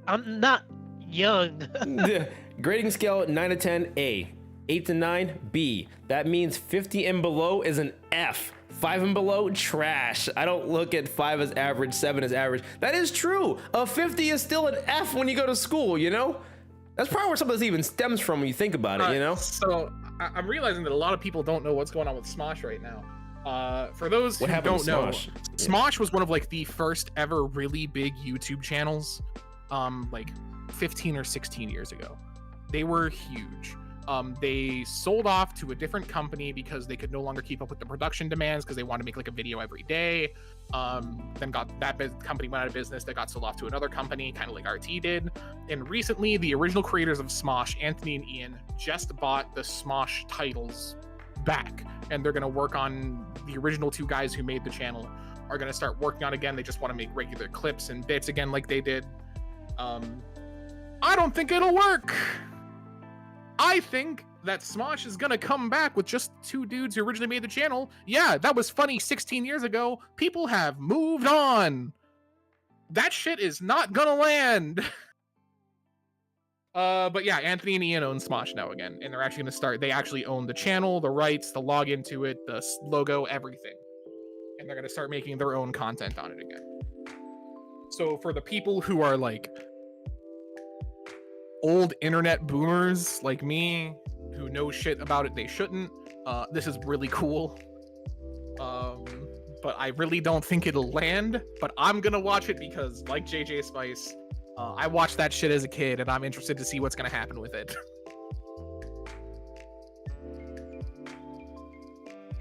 I'm not young. The grading scale 9 to 10 A, 8 to 9 B. That means 50 and below is an F. 5 and below, trash. I don't look at 5 as average, 7 as average. That is true. A 50 is still an F when you go to school, you know? That's probably where some of this even stems from when you think about it, you know? So I'm realizing that a lot of people don't know what's going on with Smosh right now. For those What who happened don't to know, Smosh? Smosh was one of like the first ever really big YouTube channels, like 15 or 16 years ago. They were huge. They sold off to a different company because they could no longer keep up with the production demands because they wanted to make like a video every day. Then company went out of business. That got sold off to another company, kind of like RT did. And recently, the original creators of Smosh, Anthony and Ian, just bought the Smosh titles back, and they're gonna work on the original two guys who made the channel are gonna start working on again. They just want to make regular clips and bits again like they did. I don't think it'll work. I think that Smosh is gonna come back with just two dudes who originally made the channel. Yeah, that was funny 16 years ago. People have moved on. That shit is not gonna land. But yeah, Anthony and Ian own Smosh now again, and they're actually gonna start. They actually own the channel, the rights, the login to it, the logo, everything, and they're gonna start making their own content on it again. So for the people who are like old internet boomers like me, who know shit about it they shouldn't, this is really cool. But I really don't think it'll land. But I'm gonna watch it because, like JJ Spice, I watched that shit as a kid, and I'm interested to see what's gonna happen with it.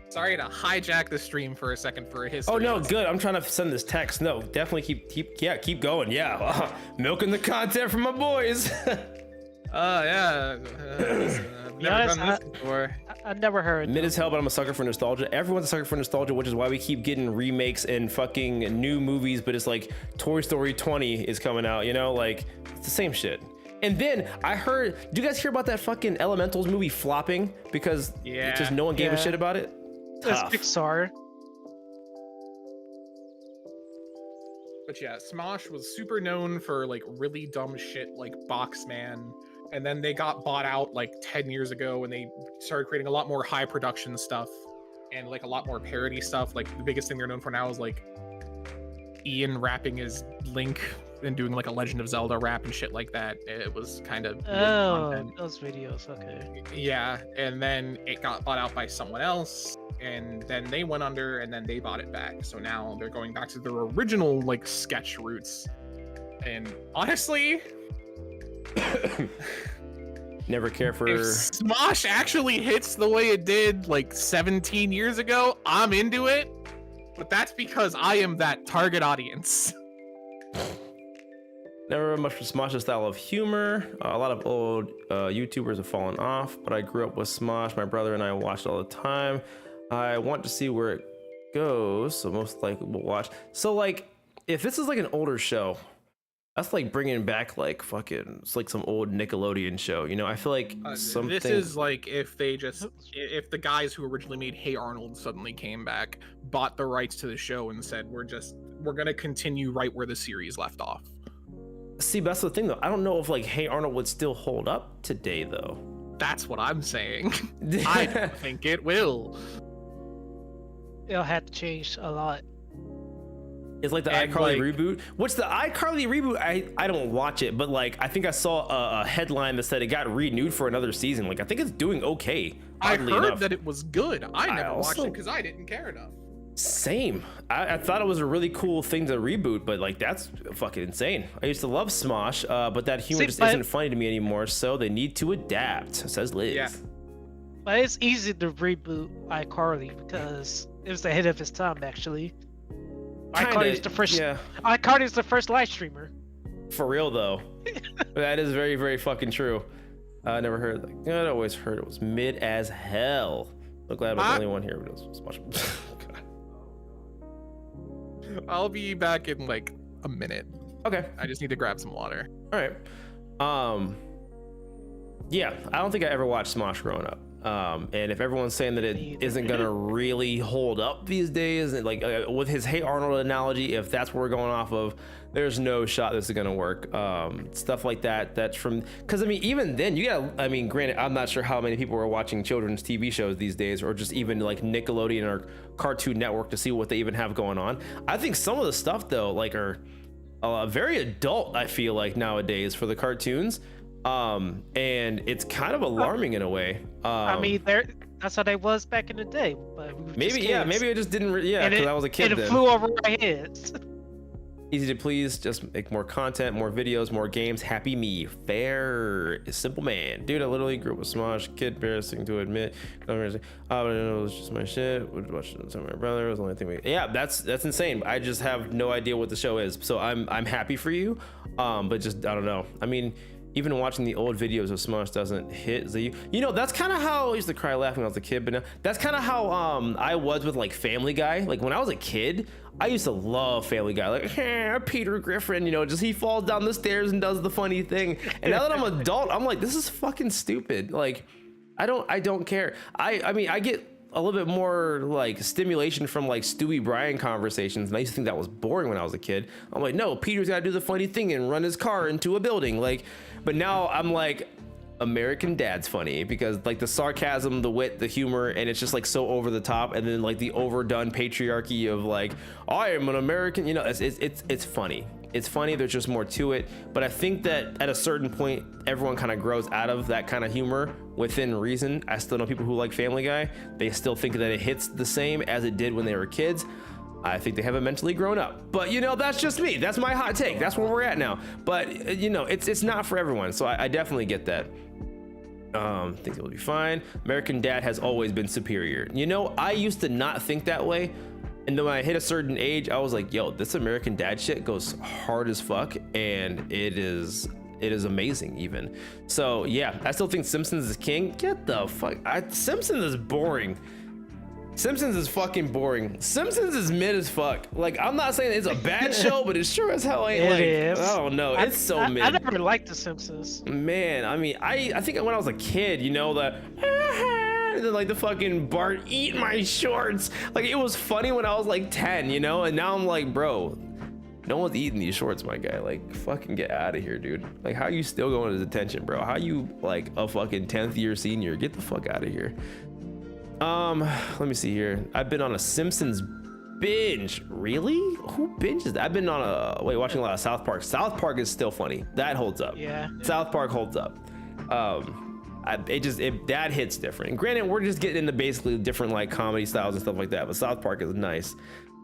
Sorry to hijack the stream for a second for a history. Oh no, good. I'm trying to send this text. No, definitely keep going. Yeah, milking the content for my boys. Yeah. I've never done this before. I never heard. Mid as hell, but I'm a sucker for nostalgia. Everyone's a sucker for nostalgia, which is why we keep getting remakes and fucking new movies. But it's like Toy Story 20 is coming out. You know, like it's the same shit. And then I heard, do you guys hear about that fucking Elementals movie flopping because just no one gave a shit about it? It's Pixar. But yeah, Smosh was super known for like really dumb shit like Boxman, and then they got bought out like 10 years ago and they started creating a lot more high production stuff and like a lot more parody stuff. Like the biggest thing they're known for now is like Ian rapping as Link and doing like a Legend of Zelda rap and shit like that. It was kind of those videos, okay. Yeah, and then it got bought out by someone else, and then they went under, and then they bought it back. So now they're going back to their original like sketch roots. And honestly, never care for. If Smosh actually hits the way it did like 17 years ago, I'm into it. But that's because I am that target audience. Never much for Smosh's style of humor. A lot of old YouTubers have fallen off, but I grew up with Smosh. My brother and I watched all the time. I want to see where it goes, so most likely we'll watch. So like, if this is like an older show, that's like bringing back like fucking, it's like some old Nickelodeon show, you know? I feel like something. This is like if the guys who originally made Hey Arnold suddenly came back, bought the rights to the show, and said we're gonna continue right where the series left off. See, that's the thing though. I don't know if like Hey Arnold would still hold up today though. That's what I'm saying. I don't think it will. It'll have to change a lot. It's like the iCarly reboot. Which the iCarly reboot, I don't watch it, but like I think I saw a headline that said it got renewed for another season. Like I think it's doing okay. I heard that it was good. I never watched it because I didn't care enough. Same. I thought it was a really cool thing to reboot, but like that's fucking insane. I used to love Smosh, but that humor just isn't funny to me anymore, so they need to adapt, says Liz. Yeah. But it's easy to reboot iCarly because it was ahead of its time, actually. iCarly's the first. Yeah. iCarly's the first live streamer. For real though, that is very, very fucking true. I never heard. Like, I always heard it was mid as hell. So glad I'm the only one here who knows Smosh. I'll be back in like a minute. Okay. I just need to grab some water. All right. Yeah, I don't think I ever watched Smosh growing up. And if everyone's saying that it isn't gonna really hold up these days, and like with his Hey Arnold analogy, if that's what we're going off of, there's no shot this is gonna work. Stuff like that's from, because I mean, even then you gotta, I mean, granted, I'm not sure how many people are watching children's TV shows these days, or just even like Nickelodeon or Cartoon Network to see what they even have going on. I think some of the stuff though, like are very adult, I feel like nowadays for the cartoons. And it's kind of alarming in a way. I mean, that's how they was back in the day. But we maybe, yeah, maybe I just didn't, because I was a kid and it then. flew over our heads. Easy to please, just make more content, more videos, more games. Happy me, fair, simple man. Dude, I literally grew up with Smosh, kid, embarrassing to admit. But I know it was just my shit. Would watch it with my brother. It was the only thing we. Yeah, that's insane. I just have no idea what the show is, so I'm happy for you. But just I don't know. I mean, even watching the old videos of Smosh doesn't hit the. You know, that's kind of how I used to cry laughing when I was a kid. But now, that's kind of how I was with like Family Guy. Like when I was a kid, I used to love Family Guy, like Peter Griffin, you know, just he falls down the stairs and does the funny thing. And now that I'm an adult, I'm like, this is fucking stupid. Like, I don't care. I mean, I get a little bit more like stimulation from like Stewie Brian conversations, and I used to think that was boring when I was a kid. I'm like, no, Peter's got to do the funny thing and run his car into a building. Like, but now I'm like, American Dad's funny because like the sarcasm, the wit, the humor, and it's just like so over the top, and then like the overdone patriarchy of like I am an American, you know, it's funny. It's funny, there's just more to it. But I think that at a certain point everyone kind of grows out of that kind of humor within reason. I still know people who like Family Guy, they still think that it hits the same as it did when they were kids. I think they haven't mentally grown up, but you know, that's just me. That's my hot take. That's where we're at now. But you know, it's not for everyone. So I definitely get that. Think it'll be fine. American Dad has always been superior. You know, I used to not think that way. And then when I hit a certain age, I was like, yo, this American Dad shit goes hard as fuck. And it is amazing even. So yeah, I still think Simpsons is king. Get the fuck, Simpsons is boring. Simpsons is fucking boring. Simpsons is mid as fuck. Like, I'm not saying it's a bad show, but it sure as hell ain't like, is. I don't know. It's so mid. I never liked The Simpsons. Man, I mean, I think when I was a kid, you know, like the fucking Bart eat my shorts. Like, it was funny when I was like 10, you know? And now I'm like, bro, no one's eating these shorts, my guy. Like, fucking get out of here, dude. Like, how you still going to detention, bro? How you like a fucking 10th year senior? Get the fuck out of here. Let me see here. I've been on a Simpsons binge. Really? Who binges that? I've been on watching a lot of South Park. South Park is still funny. That holds up. Yeah. South Park holds up. That hits different. And granted, we're just getting into basically different like comedy styles and stuff like that, but South Park is nice.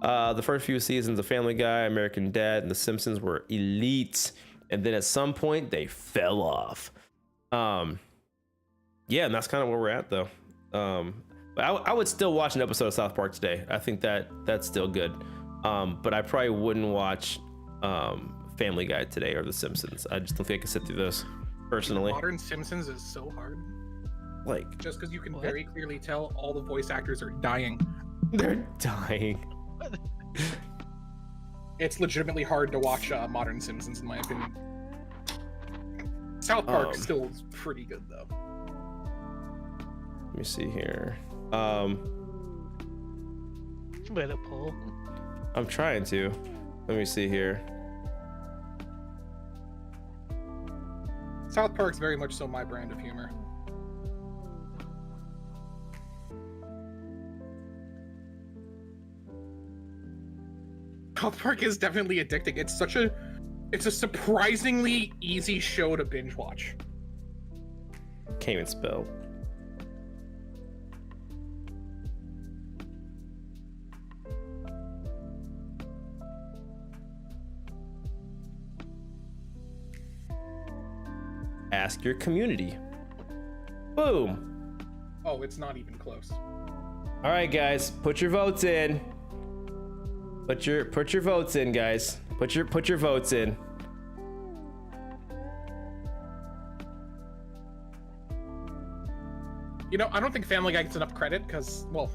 The first few seasons of Family Guy, American Dad, and The Simpsons were elite. And then at some point they fell off. Yeah, and that's kind of where we're at though. But I would still watch an episode of South Park today. I think that's still good. But I probably wouldn't watch Family Guy today or The Simpsons. I just don't think I could sit through those personally. Modern Simpsons is so hard. Like, just because you can very clearly tell all the voice actors are dying. They're dying. It's legitimately hard to watch modern Simpsons in my opinion. South Park still is pretty good though. Let me see here. Better pull. I'm trying to. Let me see here. South Park's very much so my brand of humor. South Park is definitely addicting. It's a surprisingly easy show to binge watch. Can't even spell. Ask your community. Boom. Oh, it's not even close. All right, guys, put your votes in. Put your votes in, guys. Put your votes in. You know, I don't think Family Guy gets enough credit because, well,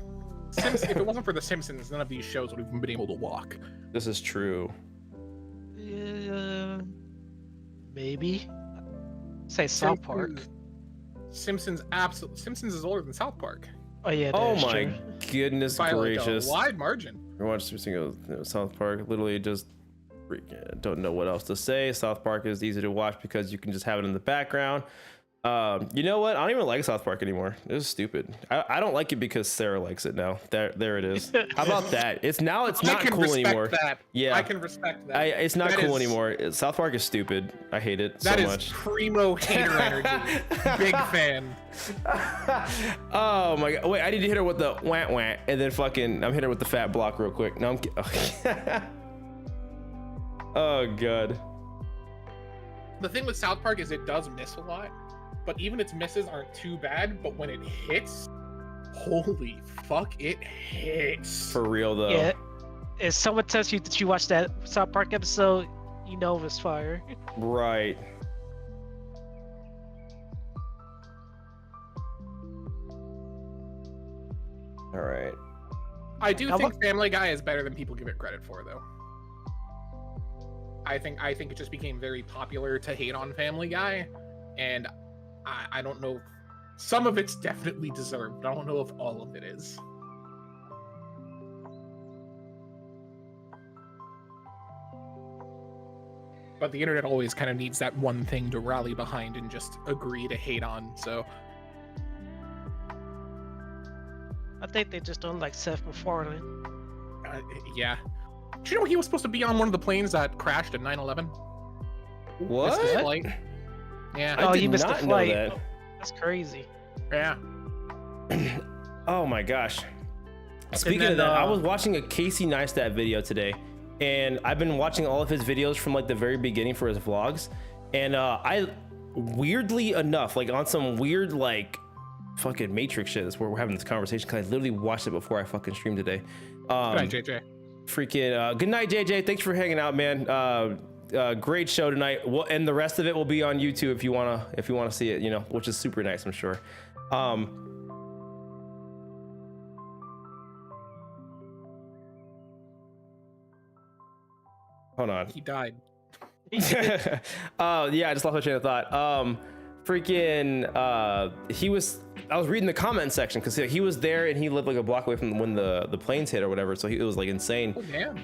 if it wasn't for The Simpsons, none of these shows would have even been able to walk. This is true. Maybe. Say South Park. Simpsons is older than South Park. Oh yeah. Oh my goodness gracious! Like a wide margin. I watched every single South Park. Literally, just don't know what else to say. South Park is easy to watch because you can just have it in the background. You know what? I don't even like South Park anymore. This is stupid. I don't like it because Sarah likes it now. There it is. How about that? It's not cool anymore. That. Yeah, I can respect that. It's not cool anymore. South Park is stupid. I hate it so much. That is primo hater energy. Big fan. Oh my god! Wait, I need to hit her with the wah wah, and then fucking I'm hitting her with the fat block real quick. No, I'm. Oh god. The thing with South Park is it does miss a lot, but even its misses aren't too bad. But when it hits, holy fuck, it hits. For real though. Yeah. If someone tells you that you watched that South Park episode, you know it's fire. Right. All right. I do think Family Guy is better than people give it credit for, though. I think it just became very popular to hate on Family Guy, and I don't know. Some of it's definitely deserved. I don't know if all of it is. But the internet always kind of needs that one thing to rally behind and just agree to hate on, so... I think they just don't like Seth MacFarlane. Yeah. Do you know he was supposed to be on one of the planes that crashed in 9/11? What? Missed his flight. Yeah. I did he missed the not know flight. that. Oh, that's crazy. Yeah. Oh my gosh. Speaking of that, I was watching a Casey Neistat video today, and I've been watching all of his videos from like the very beginning for his vlogs, and I weirdly enough, like on some weird like fucking Matrix shit, that's where we're having this conversation because I literally watched it before I fucking streamed today. Good night, JJ. Freaking good night, JJ. Thanks for hanging out, man. Great show tonight. And the rest of it will be on YouTube if you wanna see it, you know, which is super nice, I'm sure. Hold on. He died. Yeah, I just lost my train of thought. I was reading the comment section because he was there and he lived like a block away from when the planes hit or whatever, so it was like insane. Oh damn.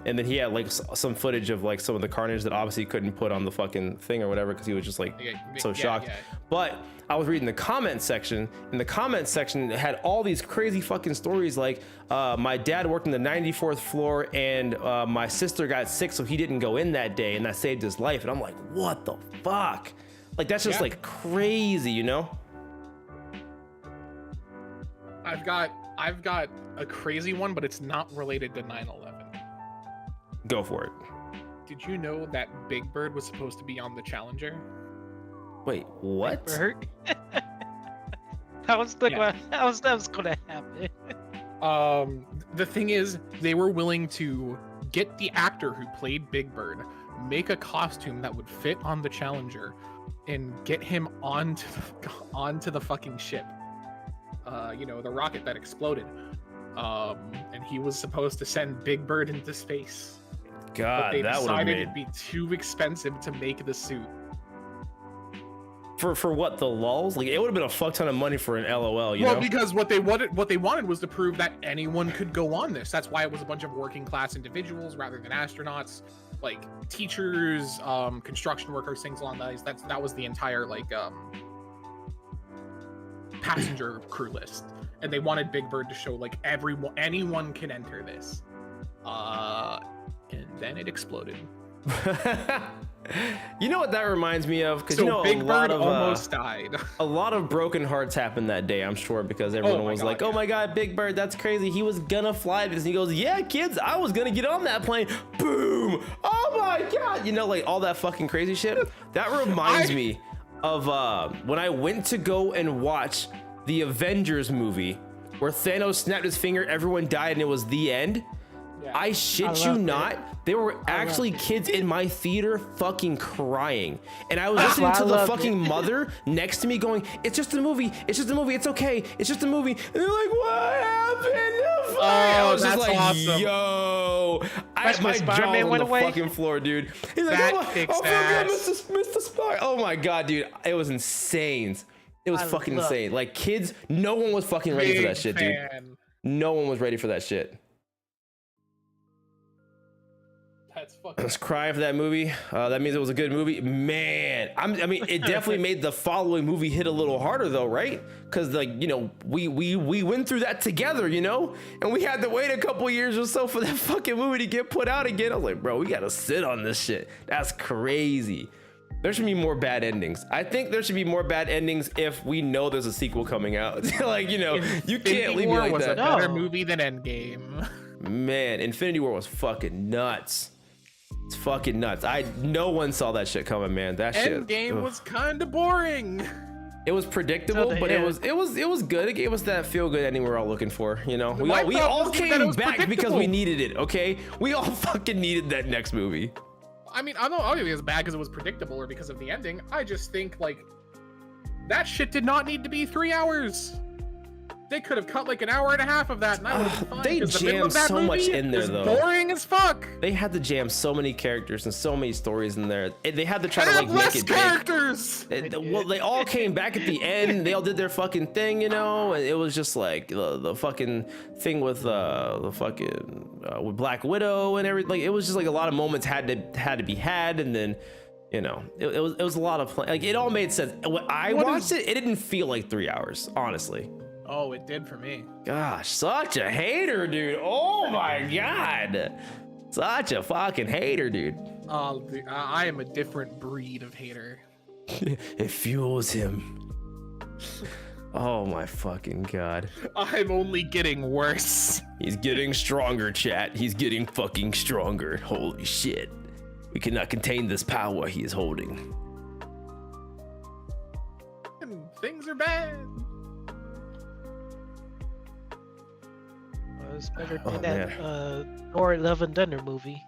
And then he had like some footage of like some of the carnage that obviously he couldn't put on the fucking thing or whatever because he was just like so shocked. Yeah. But I was reading the comment section, and the comment section had all these crazy fucking stories like my dad worked in the 94th floor and my sister got sick so he didn't go in that day and that saved his life. And I'm like, what the fuck? Like that's just like crazy, you know? I've got a crazy one, but it's not related to 9/11. Go for it. Did you know that Big Bird was supposed to be on the Challenger? Wait, what? Bert? That was gonna happen. The thing is, they were willing to get the actor who played Big Bird, make a costume that would fit on the Challenger, and get him onto the fucking ship. You know, the rocket that exploded. And he was supposed to send Big Bird into space. God, but they that would have decided made it'd be too expensive to make the suit. for what, the lulz? Like it would have been a fuck ton of money for an LOL, you know? Because what they wanted was to prove that anyone could go on this. That's why it was a bunch of working class individuals rather than astronauts, like teachers, construction workers, things along those. That was the entire like passenger crew list, and they wanted Big Bird to show like anyone can enter this. And then it exploded. You know what that reminds me of? Because So you know, Big a lot Bird of almost died. a lot of broken hearts happened that day, I'm sure, because everyone my was God, like, "Oh my God, Big Bird, that's crazy. He was gonna fly this." And he goes, "Yeah, kids, I was gonna get on that plane." Boom! Oh my God! You know, like all that fucking crazy shit. That reminds me of when I went to go and watch the Avengers movie where Thanos snapped his finger, everyone died, and it was the end. I shit you not, there were actually kids in my theater fucking crying. And I was listening to the fucking mother next to me going, "It's just a movie, it's just a movie, it's okay, it's just a movie." And they're like, "What happened?" I was just like, awesome. Yo, That's my when jaw Spider-Man on went the away? fucking floor, dude. He's like, That "Oh, kicks feel ass. good, Mr. Spider." Oh my God, dude, it was insane. It was fucking love insane. Like kids, no one was fucking ready for Big that shit, dude. fan. No one was ready for that shit. That's I fucking. was crying for that movie. That means it was a good movie, man. I mean, it definitely made the following movie hit a little harder, though, right? Because, like, you know, we went through that together, you know, and we had to wait a couple years or so for that fucking movie to get put out again. I was like, bro, we gotta sit on this shit. That's crazy. There should be more bad endings. I think there should be more bad endings if we know there's a sequel coming out. Like, you know, you can't leave me War like was that. a better No. movie than Endgame. Man, Infinity War was fucking nuts. It's fucking nuts. No one saw that shit coming, man. That shit. Endgame was kind of boring. It was predictable, but it was good. It gave us that feel good ending we're all looking for. You know, we all came back because we needed it. Okay, we all fucking needed that next movie. I mean, I don't think it's bad because it was predictable or because of the ending. I just think like that shit did not need to be 3 hours. They could have cut like an hour and a half of that, and I would have been fine. They jammed so much in there, though. Boring as fuck. They had to jam so many characters and so many stories in there. They had to try to like make it characters. Well, they all came back at the end. They all did their fucking thing, you know. And it was just like the fucking thing with with Black Widow and everything. Like, it was just like a lot of moments had to be had, and then. You know, it was a lot of like it all made sense. When I watched it, it didn't feel like 3 hours, honestly. Oh, it did for me. Gosh, such a hater, dude. Oh my god, such a fucking hater, dude. I am a different breed of hater. It fuels him. Oh my fucking god. I'm only getting worse. He's getting stronger, chat. He's getting fucking stronger. Holy shit. We cannot contain this power he is holding. And things are bad. Well, it's better than that Thor: Love and Thunder movie.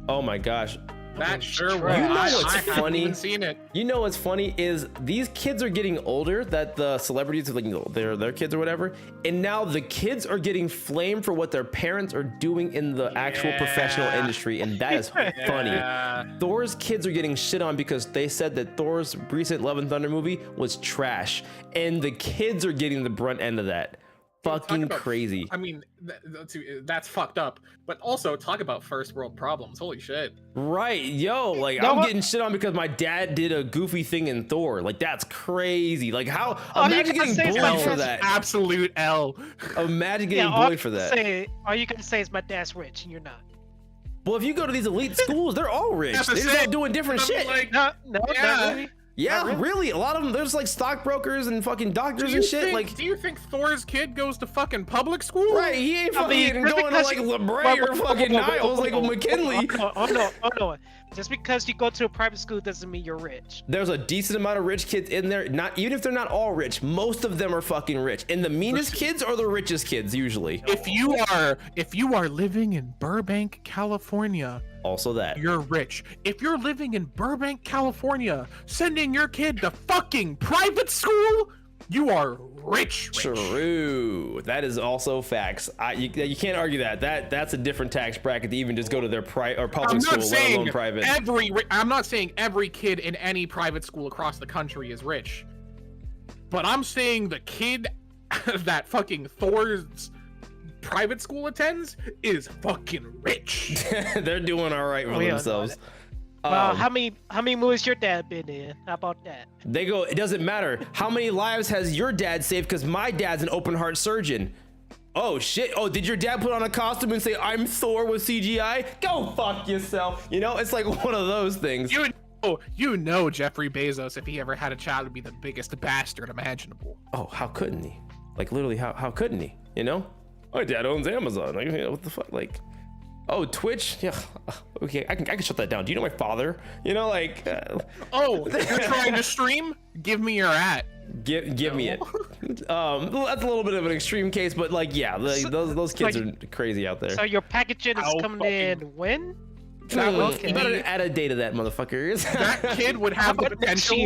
Oh my gosh. That sure was. You know what's I funny? haven't even seen it. You know what's funny is these kids are getting older, that the celebrities are like, you know, their kids or whatever, and now the kids are getting flamed for what their parents are doing in the actual professional industry, and that is funny. Thor's kids are getting shit on because they said that Thor's recent Love and Thunder movie was trash, and the kids are getting the brunt end of that. Fucking crazy. I mean, that's fucked up. But also, talk about first world problems. Holy shit. Right, yo, like I'm getting shit on because my dad did a goofy thing in Thor. Like that's crazy. Like how? Imagine getting bullied for that. Absolute L. Imagine getting bullied for that. All you can say is my dad's rich and you're not. Well, if you go to these elite schools, they're all rich. They're just all doing different shit. Like, No, not really. Yeah, really. A lot of them, there's like stockbrokers and fucking doctors and shit. Like, do you think Thor's kid goes to fucking public school? Right, he ain't fucking going to like LeBray or fucking Niles like McKinley. Oh no. Just because you go to a private school doesn't mean you're rich. There's a decent amount of rich kids in there. Not even if they're not all rich, most of them are fucking rich. And the meanest kids are the richest kids usually. If you are living in Burbank, California, also that you're rich. If you're living in Burbank, California, sending your kid to fucking private school, you are rich. True. That is also facts. You can't argue that. That's a different tax bracket to even just go to their public school, let alone private. I'm not saying every kid in any private school across the country is rich, but I'm saying the kid that fucking Thor's private school attends is fucking rich. They're doing all right for themselves. Well, how many movies your dad been in? How about that? They go, it doesn't matter. How many lives has your dad saved? Because my dad's an open heart surgeon. Oh shit. Oh, did your dad put on a costume and say, I'm Thor with CGI? Go fuck yourself. You know, it's like one of those things. You know Jeffrey Bezos, if he ever had a child, would be the biggest bastard imaginable. Oh, how couldn't he? Like literally, how couldn't he? You know? My dad owns Amazon. Like, what the fuck? Like, oh, Twitch? Yeah. Okay, I can shut that down. Do you know my father? You know, like. Oh, you're trying to stream? Give me your at. Give me it. That's a little bit of an extreme case, but like, yeah, those kids are crazy out there. So your packaging is coming in when? Okay. You better add a date to that, motherfuckers. That kid would have the potential.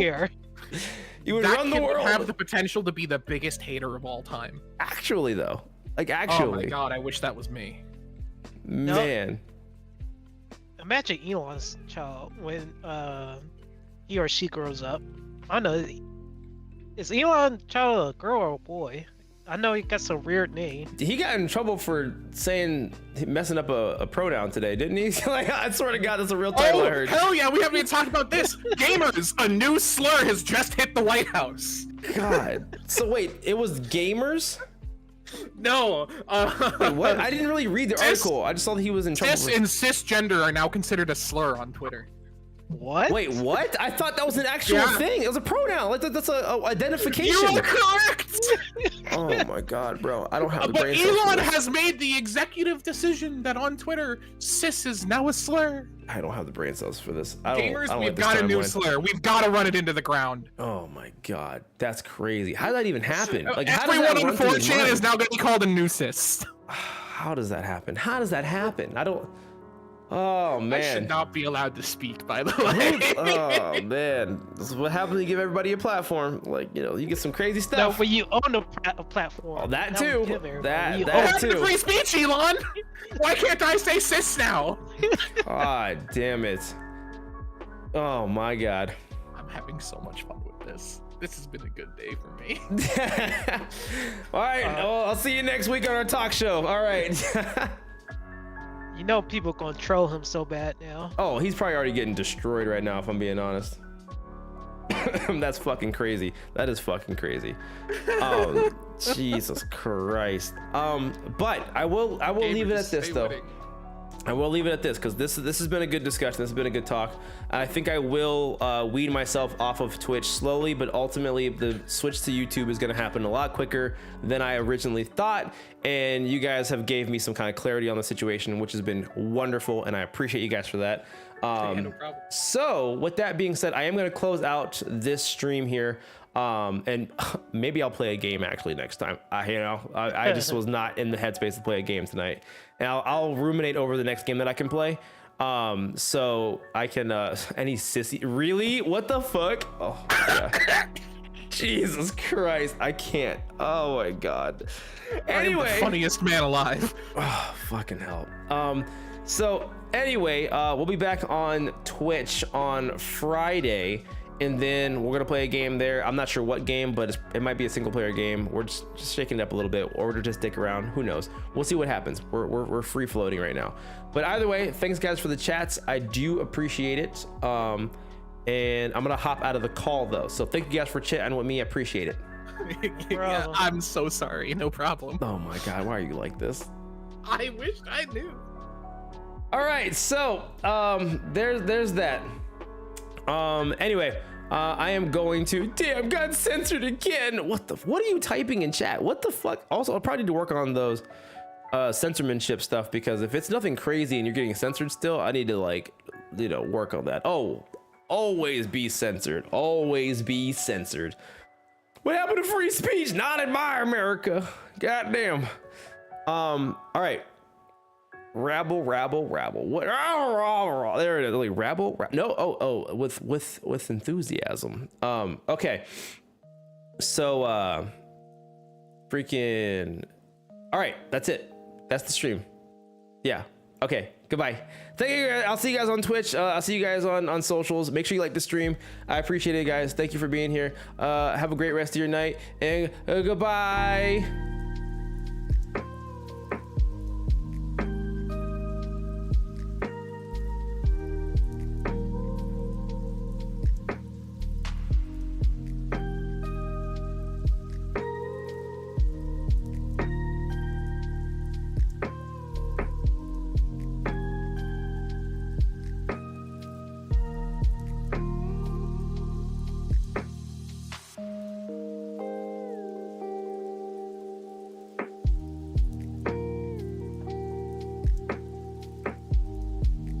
You would run the world. Would have the potential to be the biggest hater of all time. Actually, though. Like, actually. Oh my god, I wish that was me. Man. Imagine Elon's child when he or she grows up. I don't know. Is Elon's child a girl or a boy? I know he got some weird name. He got in trouble for messing up a pronoun today, didn't he? Like, I swear to God, that's a real title I heard. Hell yeah, we haven't even talked about this. Gamers, a new slur has just hit the White House. God. So wait, it was gamers? No. Wait, what? I didn't really read the article. I just saw that he was in trouble. Cis and cisgender are now considered a slur on Twitter. What? Wait, what? I thought that was an actual thing. It was a pronoun. Like that's a identification. You are correct. Oh my god, bro! I don't have the But brain cells for Elon this. has made the executive decision that on Twitter, cis is now a slur. I don't have the brain cells for this. I don't Gamers, like we've this got a new timeline. slur. We've got to run it into the ground. Oh my god, that's crazy. How did that even happen? Like, how does Everyone that on run through your 4chan mind? is now going to be called a new cis. How does that happen? How does that happen? I don't. Oh I should man. not be allowed to speak, by the way. Oh man. This is what happens when you give everybody a platform. Like, you know, you get some crazy No, stuff. when you own a platform. Oh, that not too. when you give everybody. That- You that own- What happened to too. free speech, Elon? Why can't I say cis now? God damn it. Oh my god. I'm having so much fun with this. This has been a good day for me. All right. Well, I'll see you next week on our talk show. All right. You know people gonna troll him so bad now. Oh, he's probably already getting destroyed right now, if I'm being honest. That's fucking crazy. That is fucking crazy. Jesus Christ. But I will leave it at this though. I will leave it at this because this has been a good discussion. This has been a good talk. I think I will weed myself off of Twitch slowly, but ultimately the switch to YouTube is going to happen a lot quicker than I originally thought. And you guys have gave me some kind of clarity on the situation, which has been wonderful, and I appreciate you guys for that. No problem. So with that being said, I am going to close out this stream here. And maybe I'll play a game actually next time. I just was not in the headspace to play a game tonight, and I'll ruminate over the next game that I can play. So I can any sissy really? What the fuck? Oh yeah. Jesus Christ, I can't. Oh my god. Anyway, I'm the funniest man alive. oh, fucking hell. So anyway, we'll be back on Twitch on Friday. And then we're gonna play a game there. I'm not sure what game, but it might be a single player game. We're just shaking it up a little bit, or to just stick around. Who knows? We'll see what happens. We're free floating right now. But either way, thanks guys for the chats. I do appreciate it. And I'm gonna hop out of the call though. So thank you guys for chatting with me. I appreciate it. Yeah, I'm so sorry. No problem. Oh my god, why are you like this? I wish I knew. All right, so there's that. Anyway, I am going to. Damn, got censored again. What are you typing in chat? What the fuck? Also, I'll probably need to work on those censorship stuff, because if it's nothing crazy and you're getting censored still, I need to work on that. Oh, always be censored. Always be censored. What happened to free speech? Not in my America. Goddamn. All right. Rabble. What? There it is. Like, rabble. No. Oh. With enthusiasm. Okay. So, freaking. All right. That's it. That's the stream. Yeah. Okay. Goodbye. Thank you guys. I'll see you guys on Twitch. I'll see you guys on socials. Make sure you like the stream. I appreciate it, guys. Thank you for being here. Have a great rest of your night, and goodbye.